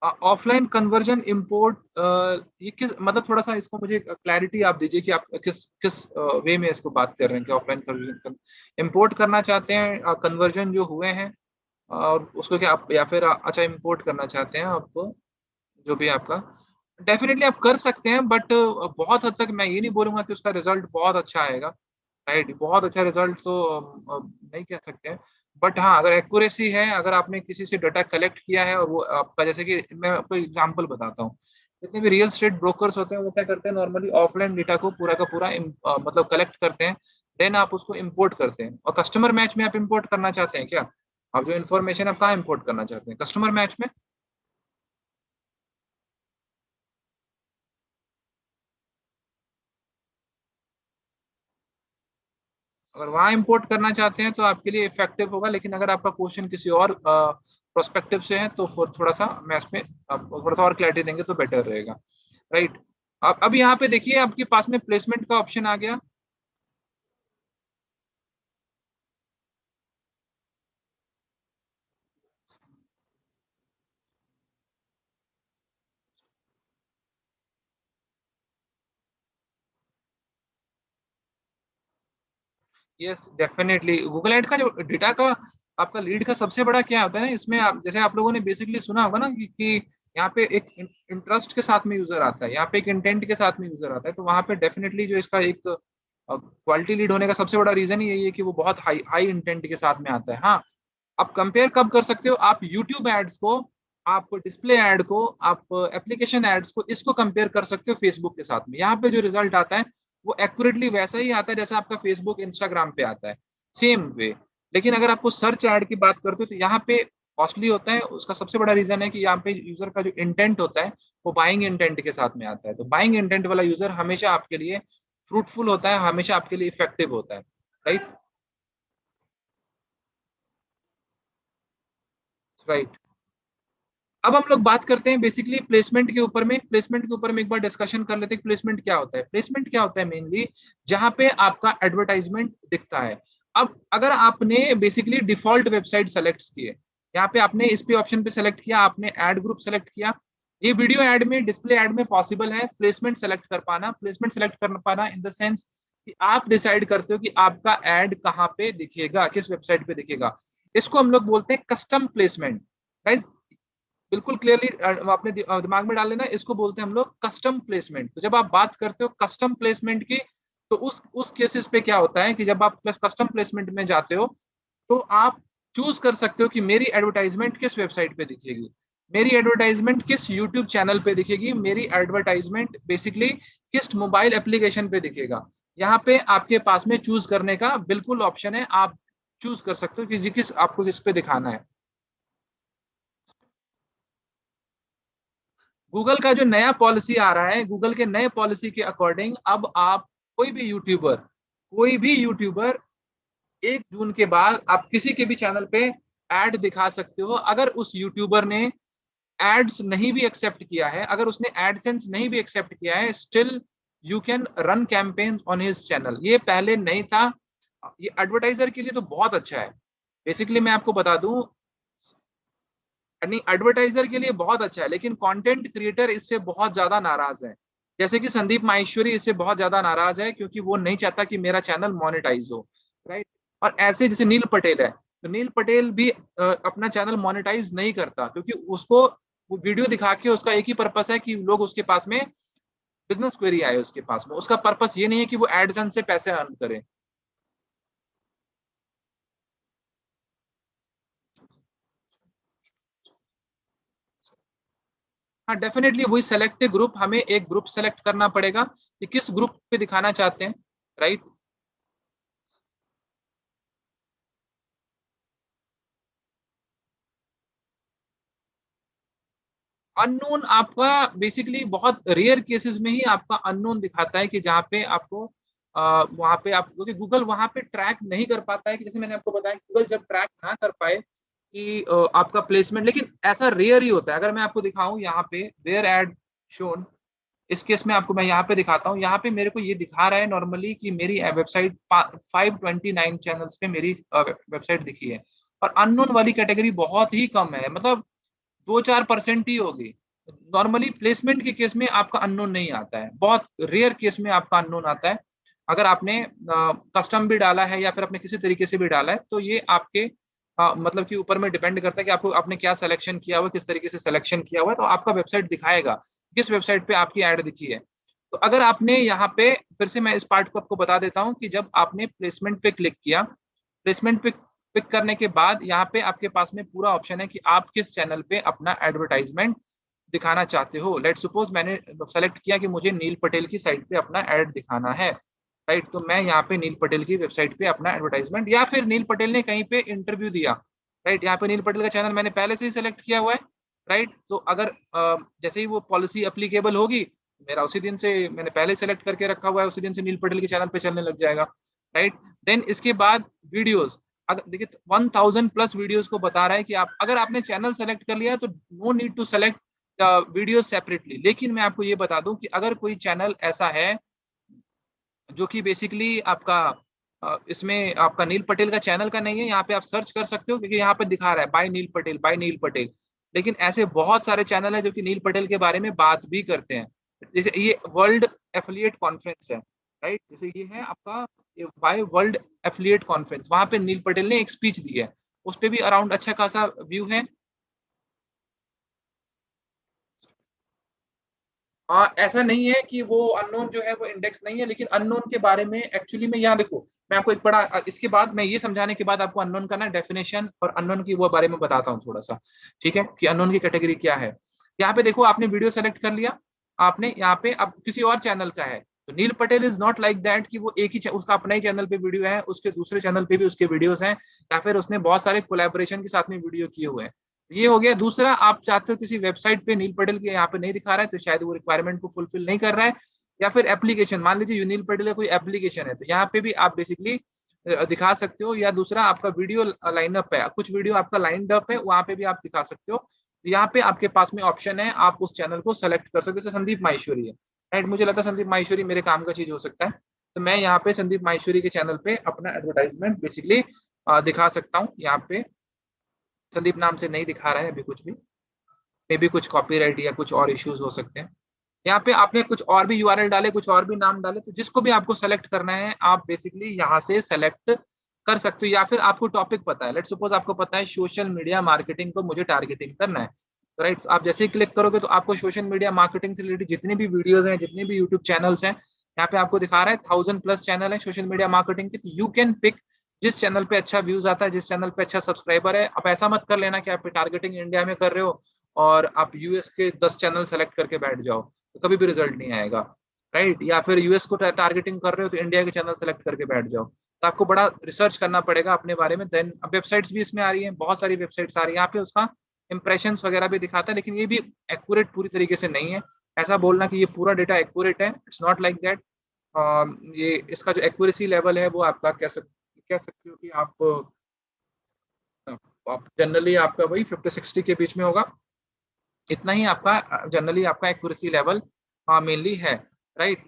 ऑफलाइन कन्वर्जन इंपोर्ट, ये किस मतलब, थोड़ा सा इसको मुझे क्लैरिटी आप दीजिए कि आप किस किस वे में इसको बात कर रहे हैं कि ऑफलाइन कन्वर्जन इंपोर्ट करना चाहते हैं, कन्वर्जन जो हुए हैं और उसको क्या आप, या फिर अच्छा इंपोर्ट करना चाहते हैं आप, जो भी आपका, डेफिनेटली आप कर सकते हैं, बट बहुत हद तक मैं ये नहीं बोलूंगा कि उसका रिजल्ट बहुत अच्छा आएगा, राइट। बहुत अच्छा रिजल्ट तो नहीं कह सकते हैं, बट हाँ अगर एक्यूरेसी है, अगर आपने किसी से डाटा कलेक्ट किया है और वो आपका, जैसे कि मैं आपको एग्जांपल बताता हूँ, जितने भी रियल स्टेट ब्रोकर्स होते हैं वो क्या करते हैं, नॉर्मली ऑफलाइन डेटा को पूरा का पूरा मतलब कलेक्ट करते हैं, देन आप उसको इम्पोर्ट करते हैं। और कस्टमर मैच में आप इम्पोर्ट करना चाहते हैं क्या? आप जो इन्फॉर्मेशन आप कहाँ इम्पोर्ट करना चाहते हैं, कस्टमर मैच में? अगर वहां इंपोर्ट करना चाहते हैं तो आपके लिए इफेक्टिव होगा, लेकिन अगर आपका क्वेश्चन किसी और प्रोस्पेक्टिव से है तो फिर थोड़ा सा मैं इसमें थोड़ा सा और क्लैरिटी देंगे तो बेटर रहेगा, राइट। अब यहाँ पे देखिए आपके पास में प्लेसमेंट का ऑप्शन आ गया। यस डेफिनेटली, गूगल एड का जो डेटा का आपका लीड का सबसे बड़ा क्या होता है ना, इसमें आप जैसे आप लोगों ने बेसिकली सुना होगा ना कि यहाँ पे एक इंटरेस्ट के साथ में यूजर आता है, यहाँ पे एक इंटेंट के साथ में यूजर आता है, तो वहाँ पे डेफिनेटली जो इसका एक क्वालिटी लीड होने का सबसे बड़ा रीजन ही यही है कि वो बहुत हाई हाई इंटेंट के साथ में आता है। हाँ, आप कंपेयर कब कर सकते हो, आप यूट्यूब एड्स को, आप डिस्प्ले एड को, आप एप्लीकेशन एड्स को, इसको कंपेयर कर सकते हो फेसबुक के साथ में। यहाँ पे जो रिजल्ट आता है वो एक्यूरेटली वैसा ही आता है जैसा आपका फेसबुक इंस्टाग्राम पे आता है, सेम वे। लेकिन अगर आपको सर्च एड की बात करते हो तो यहाँ पे कॉस्टली होता है, उसका सबसे बड़ा रीजन है कि यहाँ पे यूजर का जो इंटेंट होता है वो बाइंग इंटेंट के साथ में आता है, तो बाइंग इंटेंट वाला यूजर हमेशा आपके लिए फ्रूटफुल होता है, हमेशा आपके लिए इफेक्टिव होता है, राइट। राइट। अब हम लोग बात करते हैं बेसिकली प्लेसमेंट के ऊपर में, प्लेसमेंट के ऊपर में एक बार डिस्कशन कर लेते हैं। प्लेसमेंट क्या होता है? प्लेसमेंट क्या होता है मेनली, जहां पे आपका एडवर्टाइजमेंट दिखता है। अब अगर आपने बेसिकली डिफॉल्ट वेबसाइट सेलेक्ट किए, यहाँ पे आपने इस पे ऑप्शन पे सेलेक्ट किया, आपने एड ग्रुप सेलेक्ट किया, ये वीडियो एड में, डिस्प्ले एड में पॉसिबल है प्लेसमेंट सेलेक्ट कर पाना। प्लेसमेंट सेलेक्ट कर पाना इन द सेंस कि आप डिसाइड करते हो कि आपका एड कहाँ पे दिखेगा, किस वेबसाइट पे दिखेगा। इसको हम लोग बोलते हैं कस्टम प्लेसमेंट। गाइस बिल्कुल क्लियरली अपने दिमाग में डाल लेना, इसको बोलते हैं हम लोग कस्टम प्लेसमेंट। तो जब आप बात करते हो कस्टम प्लेसमेंट की, तो उस केसेस पे क्या होता है कि जब आप प्लस कस्टम प्लेसमेंट में जाते हो तो आप चूज कर सकते हो कि मेरी एडवर्टाइजमेंट किस वेबसाइट पे दिखेगी, मेरी एडवर्टाइजमेंट किस यूट्यूब चैनल पे दिखेगी, मेरी एडवर्टाइजमेंट बेसिकली किस मोबाइल एप्लीकेशन पे दिखेगा। यहाँ पे आपके पास में चूज करने का बिल्कुल ऑप्शन है, आप चूज कर सकते हो कि किस आपको किस पे दिखाना है। गूगल का जो नया पॉलिसी आ रहा है, गूगल के नए पॉलिसी के अकॉर्डिंग अब आप कोई भी यूट्यूबर, कोई भी यूट्यूबर 1 जून के बाद आप किसी के भी चैनल पे एड दिखा सकते हो। अगर उस यूट्यूबर ने एड्स नहीं भी एक्सेप्ट किया है, अगर उसने एडसेंस नहीं भी एक्सेप्ट किया है, still you can run campaign on his channel. ये पहले नहीं था, ये एडवर्टाइजर के लिए तो बहुत अच्छा है। बेसिकली मैं आपको बता दूं, नहीं एडवर्टाइजर के लिए बहुत अच्छा है, लेकिन कंटेंट क्रिएटर इससे बहुत ज्यादा नाराज है। जैसे कि संदीप माहेश्वरी इससे बहुत ज्यादा नाराज है क्योंकि वो नहीं चाहता कि मेरा चैनल मोनेटाइज हो, राइट। और ऐसे जैसे नील पटेल है, तो नील पटेल भी अपना चैनल मोनेटाइज नहीं करता क्योंकि उसको वो वीडियो दिखा के उसका एक ही पर्पस है कि लोग उसके पास में बिजनेस क्वेरी आए उसके पास में, उसका पर्पस ये नहीं है कि वो एडसन से पैसे अर्न करे। हाँ डेफिनेटली, वही सेलेक्ट ग्रुप, हमें एक ग्रुप सेलेक्ट करना पड़ेगा कि किस ग्रुप पे दिखाना चाहते हैं, राइट। अननोन आपका बेसिकली बहुत रेयर केसेस में ही आपका अननोन दिखाता है, कि जहाँ पे आपको वहां पे आप, क्योंकि गूगल वहां पे ट्रैक नहीं कर पाता है, कि जैसे मैंने आपको बताया गूगल जब ट्रैक ना कर पाए कि आपका प्लेसमेंट, लेकिन ऐसा रेयर ही होता है। अगर मैं आपको दिखाऊं यहाँ पे वेयर एड शोन, इस केस में आपको मैं यहाँ पे दिखाता हूँ। यहाँ पे मेरे को ये दिखा रहा है नॉर्मली कि मेरी वेबसाइट 529 चैनल्स पे मेरी वेबसाइट दिखी है, और अननोन वाली कैटेगरी बहुत ही कम है, मतलब 2-4% ही होगी। नॉर्मली प्लेसमेंट के केस में आपका अननोन नहीं आता है, बहुत रेयर केस में आपका अननोन आता है। अगर आपने कस्टम भी डाला है या फिर अपने किसी तरीके से भी डाला है, तो ये आपके मतलब कि ऊपर में डिपेंड करता है कि आपको आपने क्या सिलेक्शन किया हुआ है, किस तरीके से सिलेक्शन किया हुआ है, तो आपका वेबसाइट दिखाएगा किस वेबसाइट पे आपकी ऐड दिखी है। तो अगर आपने यहाँ पे, फिर से मैं इस पार्ट को आपको बता देता हूँ, कि जब आपने प्लेसमेंट पे क्लिक किया, प्लेसमेंट पे पिक करने के बाद यहाँ पे आपके पास में पूरा ऑप्शन है कि आप किस चैनल पे अपना एडवर्टाइजमेंट दिखाना चाहते हो। लेट सपोज मैंने सेलेक्ट किया कि मुझे नील पटेल की साइट पे अपना ऐड दिखाना है, राइट। तो मैं यहाँ पे नील पटेल की वेबसाइट पे अपना एडवर्टाइजमेंट, या फिर नील पटेल ने कहीं पे इंटरव्यू दिया, राइट। यहाँ पे नील पटेल का चैनल मैंने पहले से ही सिलेक्ट किया हुआ है, राइट। तो अगर जैसे ही वो पॉलिसी अप्लीकेबल होगी, मेरा उसी दिन से, मैंने पहले सेलेक्ट करके रखा हुआ है, उसी दिन से नील पटेल के चैनल पे चलने लग जाएगा, राइट। देन इसके बाद वीडियोस, अगर देखिए 1000 प्लस वीडियोस को बता रहा है कि आप, अगर आपने चैनल सेलेक्ट कर लिया तो no need to select video separately. लेकिन मैं आपको ये बता दूं कि अगर कोई चैनल ऐसा है जो कि बेसिकली आपका इसमें आपका नील पटेल का चैनल का नहीं है, यहाँ पे आप सर्च कर सकते हो, क्योंकि यहाँ पे दिखा रहा है बाय नील पटेल, बाय नील पटेल। लेकिन ऐसे बहुत सारे चैनल है जो कि नील पटेल के बारे में बात भी करते हैं। जैसे ये वर्ल्ड एफिलिएट कॉन्फ्रेंस है, राइट। जैसे ये है आपका बाय वर्ल्ड एफिलिएट कॉन्फ्रेंस, वहां पे नील पटेल ने एक स्पीच दी है, उस पर भी अराउंड अच्छा खासा व्यू है। हाँ, ऐसा नहीं है कि वो अननोन जो है वो इंडेक्स नहीं है, लेकिन अननोन के बारे में एक्चुअली में, यहाँ देखो मैं आपको एक बड़ा, इसके बाद मैं ये समझाने के बाद आपको अननोन का ना डेफिनेशन और अननोन की वो बारे में बताता हूँ थोड़ा सा, ठीक है, कि अननोन की कैटेगरी क्या है। यहाँ पे देखो, आपने वीडियो सेलेक्ट कर लिया, आपने यहाँ पे अब किसी और चैनल का है, तो Neil Patel is not like that कि वो एक ही उसका अपना ही चैनल पे वीडियो है, उसके दूसरे चैनल पे भी उसके वीडियोस हैं, या फिर उसने बहुत सारे कोलैबोरेशन के साथ में वीडियो किए हुए हैं। ये हो गया। दूसरा, आप चाहते हो किसी वेबसाइट पे नील पटेल के यहाँ पे नहीं दिखा रहा है, तो शायद वो रिक्वायरमेंट को फुलफिल नहीं कर रहा है, या फिर एप्लीकेशन, मान लीजिए नील पटेल का कोई एप्लीकेशन है, तो यहाँ पे भी आप बेसिकली दिखा सकते हो। या दूसरा, आपका वीडियो लाइनअप है, कुछ वीडियो आपका लाइनड अप है, वहां पे भी आप दिखा सकते हो। यहाँ पे आपके पास में ऑप्शन है, आप उस चैनल को सेलेक्ट कर सकते हो। जैसे संदीप माहेश्वरी है, राइट, मुझे लगता है संदीप माहेश्वरी मेरे काम का चीज हो सकता है, तो मैं यहाँ पे संदीप माहेश्वरी के चैनल पे अपना एडवर्टाइजमेंट बेसिकली दिखा सकता हूँ। यहाँ पे संदीप नाम से नहीं दिखा रहा है अभी कुछ भी, मे भी कुछ कॉपीराइट या कुछ और इश्यूज हो सकते हैं। यहाँ पे आपने कुछ और भी यूआरएल डाले, कुछ और भी नाम डाले, तो जिसको भी आपको सेलेक्ट करना है आप बेसिकली यहाँ से सेलेक्ट कर सकते हो। या फिर आपको टॉपिक पता है, लेट सपोज आपको पता है सोशल मीडिया मार्केटिंग को मुझे टारगेटिंग करना है, तो राइट, आप जैसे ही क्लिक करोगे तो आपको सोशल मीडिया मार्केटिंग से रिलेटेड जितने भी वीडियोज हैं, जितने भी यूट्यूब चैनल्स हैं, यहाँ पे आपको दिखा रहा है 1000 प्लस चैनल है सोशल मीडिया मार्केटिंग के। यू कैन पिक जिस चैनल पे अच्छा व्यूज आता है, जिस चैनल पे अच्छा सब्सक्राइबर है। आप ऐसा मत कर लेना कि आप टारगेटिंग इंडिया में कर रहे हो और आप यूएस के 10 चैनल सेलेक्ट करके बैठ जाओ, तो कभी भी रिजल्ट नहीं आएगा, राइट। या फिर यूएस को टारगेटिंग कर रहे हो तो इंडिया के चैनल सेलेक्ट करके बैठ जाओ, तो आपको बड़ा रिसर्च करना पड़ेगा अपने बारे में। देन अब वेबसाइट्स भी इसमें आ रही हैं, बहुत सारी वेबसाइट्स आ रही है, यहाँ पे उसका इंप्रेशंस वगैरह भी दिखाता है, लेकिन ये भी एक्यूरेट पूरी तरीके से नहीं है। ऐसा बोलना कि ये पूरा डेटा एक्यूरेट है, इट्स नॉट लाइक दैट। ये इसका जो एक्यूरेसी लेवल है वो आपका कह सकते हो कि आप जनरली आपका वही 50-60 के बीच में होगा, इतना ही आपका जनरली आपका एक्यूरेसी लेवल मेनली है, राइट।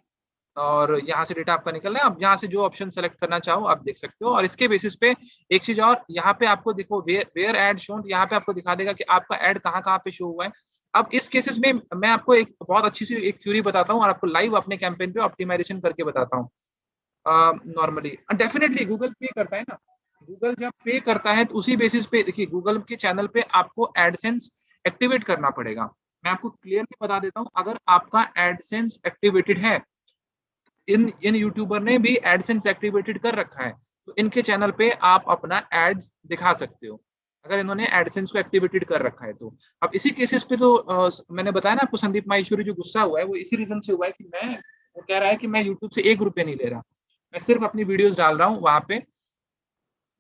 और यहाँ से डेटा आपका निकल रहा है, आप यहाँ से जो ऑप्शन सेलेक्ट करना चाहो आप देख सकते हो। और इसके बेसिस पे एक चीज और, यहाँ पे आपको देखो वेयर एड शोन, यहाँ पे आपको दिखा देगा कि आपका एड कहाँ कहाँ पे शो हुआ है। अब इस केसेस में मैं आपको एक बहुत अच्छी सी एक थ्योरी बताता हूँ और आपको लाइव अपने कैंपेन पे ऑप्टिमाइजेशन करके बताता हूँ। नॉर्मली डेफिनेटली गूगल पे करता है ना, गूगल जब पे करता है तो उसी बेसिस पे देखिए, गूगल के चैनल पे आपको एडसेंस एक्टिवेट करना पड़ेगा। मैं आपको क्लियरली बता देता हूँ, अगर आपका एडसेंस एक्टिवेटेड है, इन इन यूट्यूबर ने भी एडसेंस एक्टिवेटेड कर रखा है, तो इनके चैनल पे आप अपना एड्स दिखा सकते हो, अगर इन्होंने एडसेंस को एक्टिवेटेड कर रखा है तो। अब इसी केसेस पे तो मैंने बताया ना आपको, संदीप माहेश्वरी जो गुस्सा हुआ है वो इसी रीजन से हुआ है कि मैं, वो कह रहा है कि मैं यूट्यूब से 1 रुपये नहीं ले रहा, मैं सिर्फ अपनी वीडियोस डाल रहा हूँ वहां पे,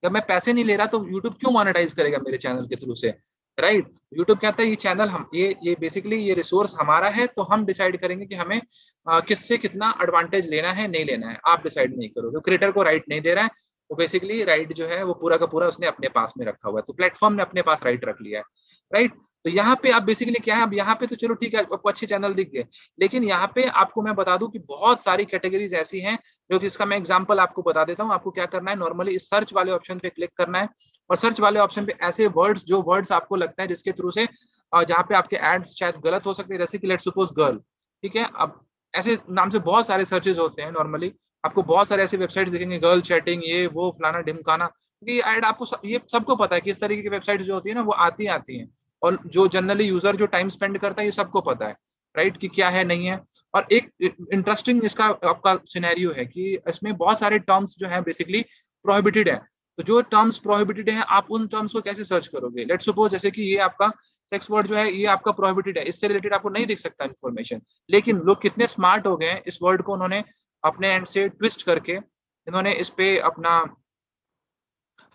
जब मैं पैसे नहीं ले रहा तो यूट्यूब क्यों मोनेटाइज करेगा मेरे चैनल के थ्रू से। राइट। यूट्यूब कहता है ये चैनल हम ये बेसिकली ये रिसोर्स हमारा है, तो हम डिसाइड करेंगे कि हमें किससे कितना एडवांटेज लेना है नहीं लेना है, आप डिसाइड नहीं करोगे। क्रिएटर को राइट नहीं दे रहा है, वो बेसिकली राइट जो है वो पूरा का पूरा उसने अपने पास में रखा हुआ है, तो प्लेटफॉर्म ने अपने पास राइट रख लिया है। राइट। तो यहाँ पे आप बेसिकली क्या है, अब यहाँ पे तो चलो ठीक है आपको अच्छे चैनल दिख गए, लेकिन यहाँ पे आपको मैं बता दूं कि बहुत सारी कैटेगरीज ऐसी हैं, जो कि इसका मैं एग्जांपल आपको बता देता हूँ। आपको क्या करना है, नॉर्मली इस सर्च वाले ऑप्शन पे क्लिक करना है, और सर्च वाले ऑप्शन पे ऐसे वर्ड्स, जो वर्ड्स आपको लगता है जिसके थ्रू से जहाँ पे आपके एड्स शायद गलत हो सकते हैं, जैसे कि लेट्स सपोज गर्ल, ठीक है। अब ऐसे नाम से बहुत सारे सर्चेज होते हैं नॉर्मली, आपको बहुत सारे ऐसे वेबसाइट्स दिखेंगे, गर्ल चैटिंग ये वो फलाना ढिमकाना, क्योंकि एड आपको ये सबको पता है कि इस तरीके की वेबसाइट्स जो होती है ना वो आती हैं, और जो जनरली यूजर जो टाइम स्पेंड करता है ये सबको पता है, राइट, कि क्या है नहीं है। और एक इंटरेस्टिंग इसका आपका सिनेरियो है कि इसमें बहुत सारे टर्म्स जो है बेसिकली प्रोहिबिटेड है। तो जो टर्म्स प्रोहिबिटेड है, आप उन टर्म्स को कैसे सर्च करोगे? लेट्स सपोज जैसे कि ये आपका सेक्स वर्ड जो है ये आपका प्रोहिबिटेड है, इससे रिलेटेड आपको नहीं दिख सकता इन्फॉर्मेशन, लेकिन लोग कितने स्मार्ट हो गए हैं, इस वर्ड को उन्होंने अपने एंड से ट्विस्ट करके इन्होंने इस पे अपना,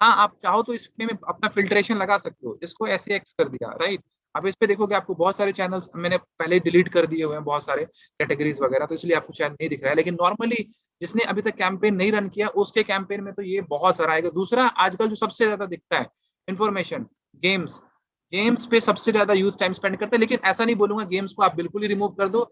हाँ आप चाहो तो इसमें में अपना फिल्ट्रेशन लगा सकते हो, इसको ऐसे एक्स कर दिया, राइट। अब इस पे देखोगे आपको बहुत सारे चैनल्स मैंने पहले डिलीट कर दिए हुए हैं, बहुत सारे कैटेगरीज वगैरह, तो इसलिए आपको शायद नहीं दिख रहा है, लेकिन नॉर्मली जिसने अभी तक कैंपेन नहीं रन किया उसके कैंपेन में तो ये बहुत सारा आएगा। दूसरा आजकल जो सबसे ज्यादा दिखता है इन्फॉर्मेशन, गेम्स, गेम्स पे सबसे ज्यादा यूथ टाइम स्पेंड करता है, लेकिन ऐसा नहीं बोलूंगा गेम्स को आप बिल्कुल ही रिमूव कर दो,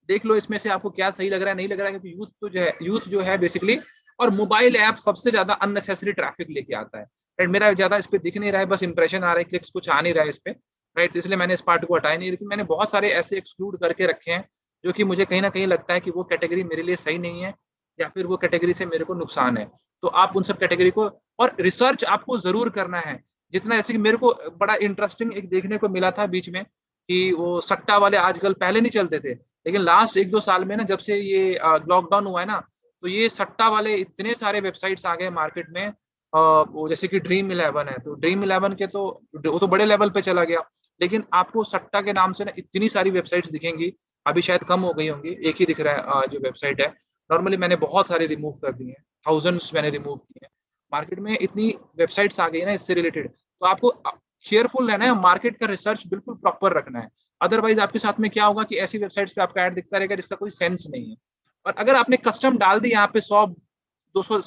देख लो इसमें से आपको क्या सही लग रहा है नहीं लग रहा है, क्योंकि यूथ जो है बेसिकली, और मोबाइल ऐप सबसे ज्यादा अननेसेसरी ट्रैफिक लेके आता है, राइट। मेरा ज्यादा इस पे दिख नहीं रहा है, बस इंप्रेशन आ रहा है, क्लिक्स कुछ आ नहीं रहा है इस पे, राइट, तो इसलिए मैंने इस पार्ट को हटाया नहीं, लेकिन मैंने बहुत सारे ऐसे एक्सक्लूड करके रखे हैं जो कि मुझे कहीं ना कहीं लगता है कि वो कैटेगरी मेरे लिए सही नहीं है, या फिर वो कैटेगरी से मेरे को नुकसान है। तो आप उन सब कैटेगरी को, और रिसर्च आपको जरूर करना है जितना, जैसे कि मेरे को बड़ा इंटरेस्टिंग एक देखने को मिला था बीच में, कि वो सट्टा वाले आजकल पहले नहीं चलते थे, लेकिन लास्ट 1-2 साल में ना, जब से ये लॉकडाउन हुआ है ना, तो ये सट्टा वाले इतने सारे वेबसाइट्स आ गए मार्केट में। वो जैसे कि ड्रीम 11 है, तो ड्रीम 11 के तो वो तो बड़े लेवल पे चला गया, लेकिन आपको सट्टा के नाम से ना इतनी सारी वेबसाइट्स दिखेंगी, अभी शायद कम हो गई होंगी, एक ही दिख रहा है जो वेबसाइट है। नॉर्मली मैंने बहुत सारे रिमूव कर दिए हैं, थाउजेंड्स मैंने रिमूव किए हैं। मार्केट में इतनी वेबसाइट्स आ गई है ना इससे रिलेटेड, तो आपको केयरफुल रहना है, मार्केट का रिसर्च बिल्कुल प्रॉपर रखना है। अदरवाइज आपके साथ में क्या होगा कि ऐसी वेबसाइट्स पे आपका ऐड दिखता रहेगा जिसका कोई सेंस नहीं है। और अगर आपने कस्टम डाल दी यहाँ पे 100, 200,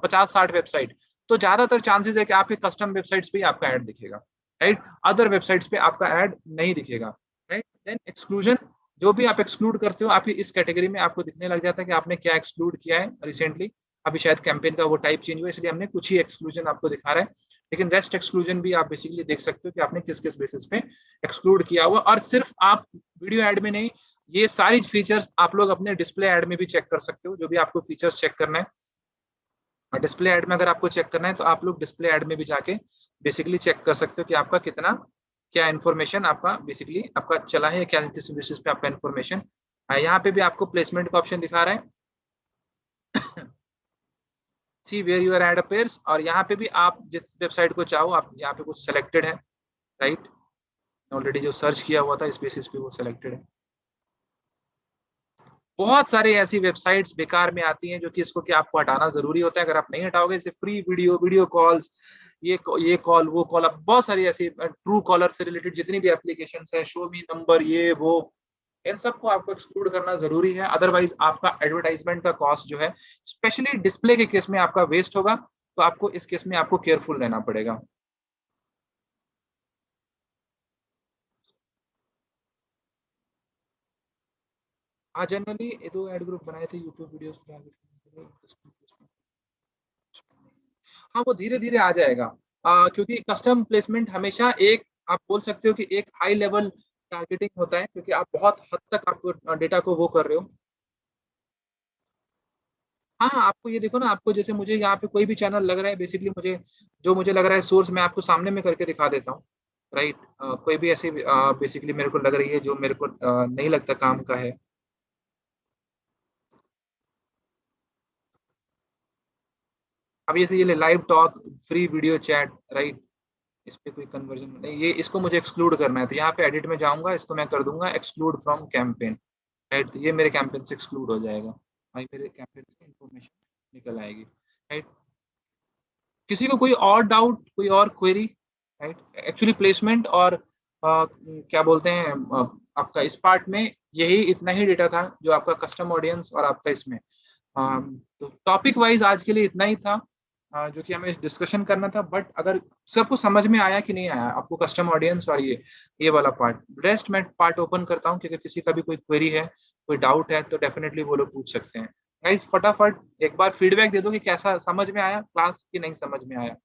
50, 60 वेबसाइट, तो ज्यादातर चांसेस है कि आपके कस्टम वेबसाइट्स पे ही आपका ऐड दिखेगा, राइट, अदर वेबसाइट्स पे आपका ऐड नहीं दिखेगा, राइट। देन एक्सक्लूजन, जो भी आप एक्सक्लूड करते हो आपकी इस कैटेगरी में आपको दिखने लग जाता है कि आपने क्या एक्सक्लूड किया है रिसेंटली। अभी शायद कैंपेन का वो टाइप चेंज हुआ, इसलिए हमने कुछ ही एक्सक्लूजन आपको दिखा रहा है, लेकिन रेस्ट एक्सक्लूजन भी आप बेसिकली देख सकते हो कि आपने किस किस बेसिस पे एक्सक्लूड किया हुआ। और सिर्फ आप वीडियो ऐड में नहीं, ये सारी फीचर्स आप लोग अपने डिस्प्ले ऐड में भी चेक कर सकते हो, जो भी आपको फीचर्स चेक करना है। और डिस्प्ले ऐड में अगर आपको चेक करना है तो आप लोग डिस्प्ले ऐड में भी जाके बेसिकली चेक कर सकते हो कि आपका कितना, क्या इन्फॉर्मेशन आपका बेसिकली आपका चला है, क्या किस बेसिस पे आपका इन्फॉर्मेशन। यहाँ पे भी आपको प्लेसमेंट का ऑप्शन दिखा रहा है, सी वेयर यूर एड अपेयर्स, और यहाँ पे भी आप जिस वेबसाइट को चाहो आप यहाँ पे कुछ सेलेक्टेड है, राइट, ऑलरेडी जो सर्च किया हुआ था इस बेसिस पे वो सेलेक्टेड है। बहुत सारे ऐसी वेबसाइट्स बेकार में आती हैं जो कि इसको कि आपको हटाना जरूरी होता है, अगर आप नहीं हटाओगे, जैसे फ्री वीडियो कॉल्स, ये कॉल वो कॉल, अब बहुत सारी ऐसी ट्रू कॉलर से रिलेटेड जितनी भी एप्लीकेशन है, शो मी नंबर ये वो, इन सबको आपको एक्सक्लूड करना जरूरी है, अदरवाइज आपका एडवर्टाइजमेंट का कॉस्ट जो है स्पेशली डिस्प्ले के केस में आपका वेस्ट होगा, तो आपको इस केस में आपको केयरफुल रहना पड़ेगा। हाँ जनरली ये 2 ऐड ग्रुप बनाए थे यूट्यूब वीडियोस पे target करने के लिए। हाँ वो धीरे धीरे आ जाएगा, क्योंकि कस्टम प्लेसमेंट हमेशा एक, आप बोल सकते हो कि एक हाई लेवल टारगेटिंग होता है, क्योंकि आप बहुत हद तक आपको डेटा को वो कर रहे हो। हाँ हाँ, आपको ये देखो ना, आपको जैसे मुझे यहाँ पे कोई भी चैनल लग रहा है, बेसिकली मुझे जो मुझे लग रहा है सोर्स मैं आपको सामने में करके दिखा देता हूँ, राइट। कोई भी ऐसी बेसिकली मेरे को लग रही है जो मेरे को नहीं लगता काम का है। अब जैसे ये live talk, free video chat, right, इस पे कोई कन्वर्जन नहीं, ये इसको मुझे एक्सक्लूड करना है, तो यहाँ पे एडिट में जाऊंगा, इसको मैं कर दूंगा एक्सक्लूड फ्रॉम कैंपेन, राइट, तो ये मेरे कैंपेन से एक्सक्लूड हो जाएगा, भाई मेरे कैंपेन से इंफॉर्मेशन निकल आएगी, राइट। किसी को कोई और डाउट, कोई और क्वेरी? राइट। एक्चुअली प्लेसमेंट और क्या बोलते हैं आपका इस पार्ट में यही इतना ही डेटा था जो आपका कस्टम ऑडियंस और आपका इसमें तो टॉपिक वाइज आज के लिए इतना ही था जो कि हमें डिस्कशन करना था। बट अगर सबको समझ में आया कि नहीं आया आपको कस्टम ऑडियंस और ये वाला पार्ट, रेस्ट मैं पार्ट ओपन करता हूँ कि अगर किसी का भी कोई क्वेरी है, कोई डाउट है, तो डेफिनेटली वो लोग पूछ सकते हैं। गाइस फटाफट एक बार फीडबैक दे दो कि कैसा समझ में आया क्लास, की नहीं समझ में आया।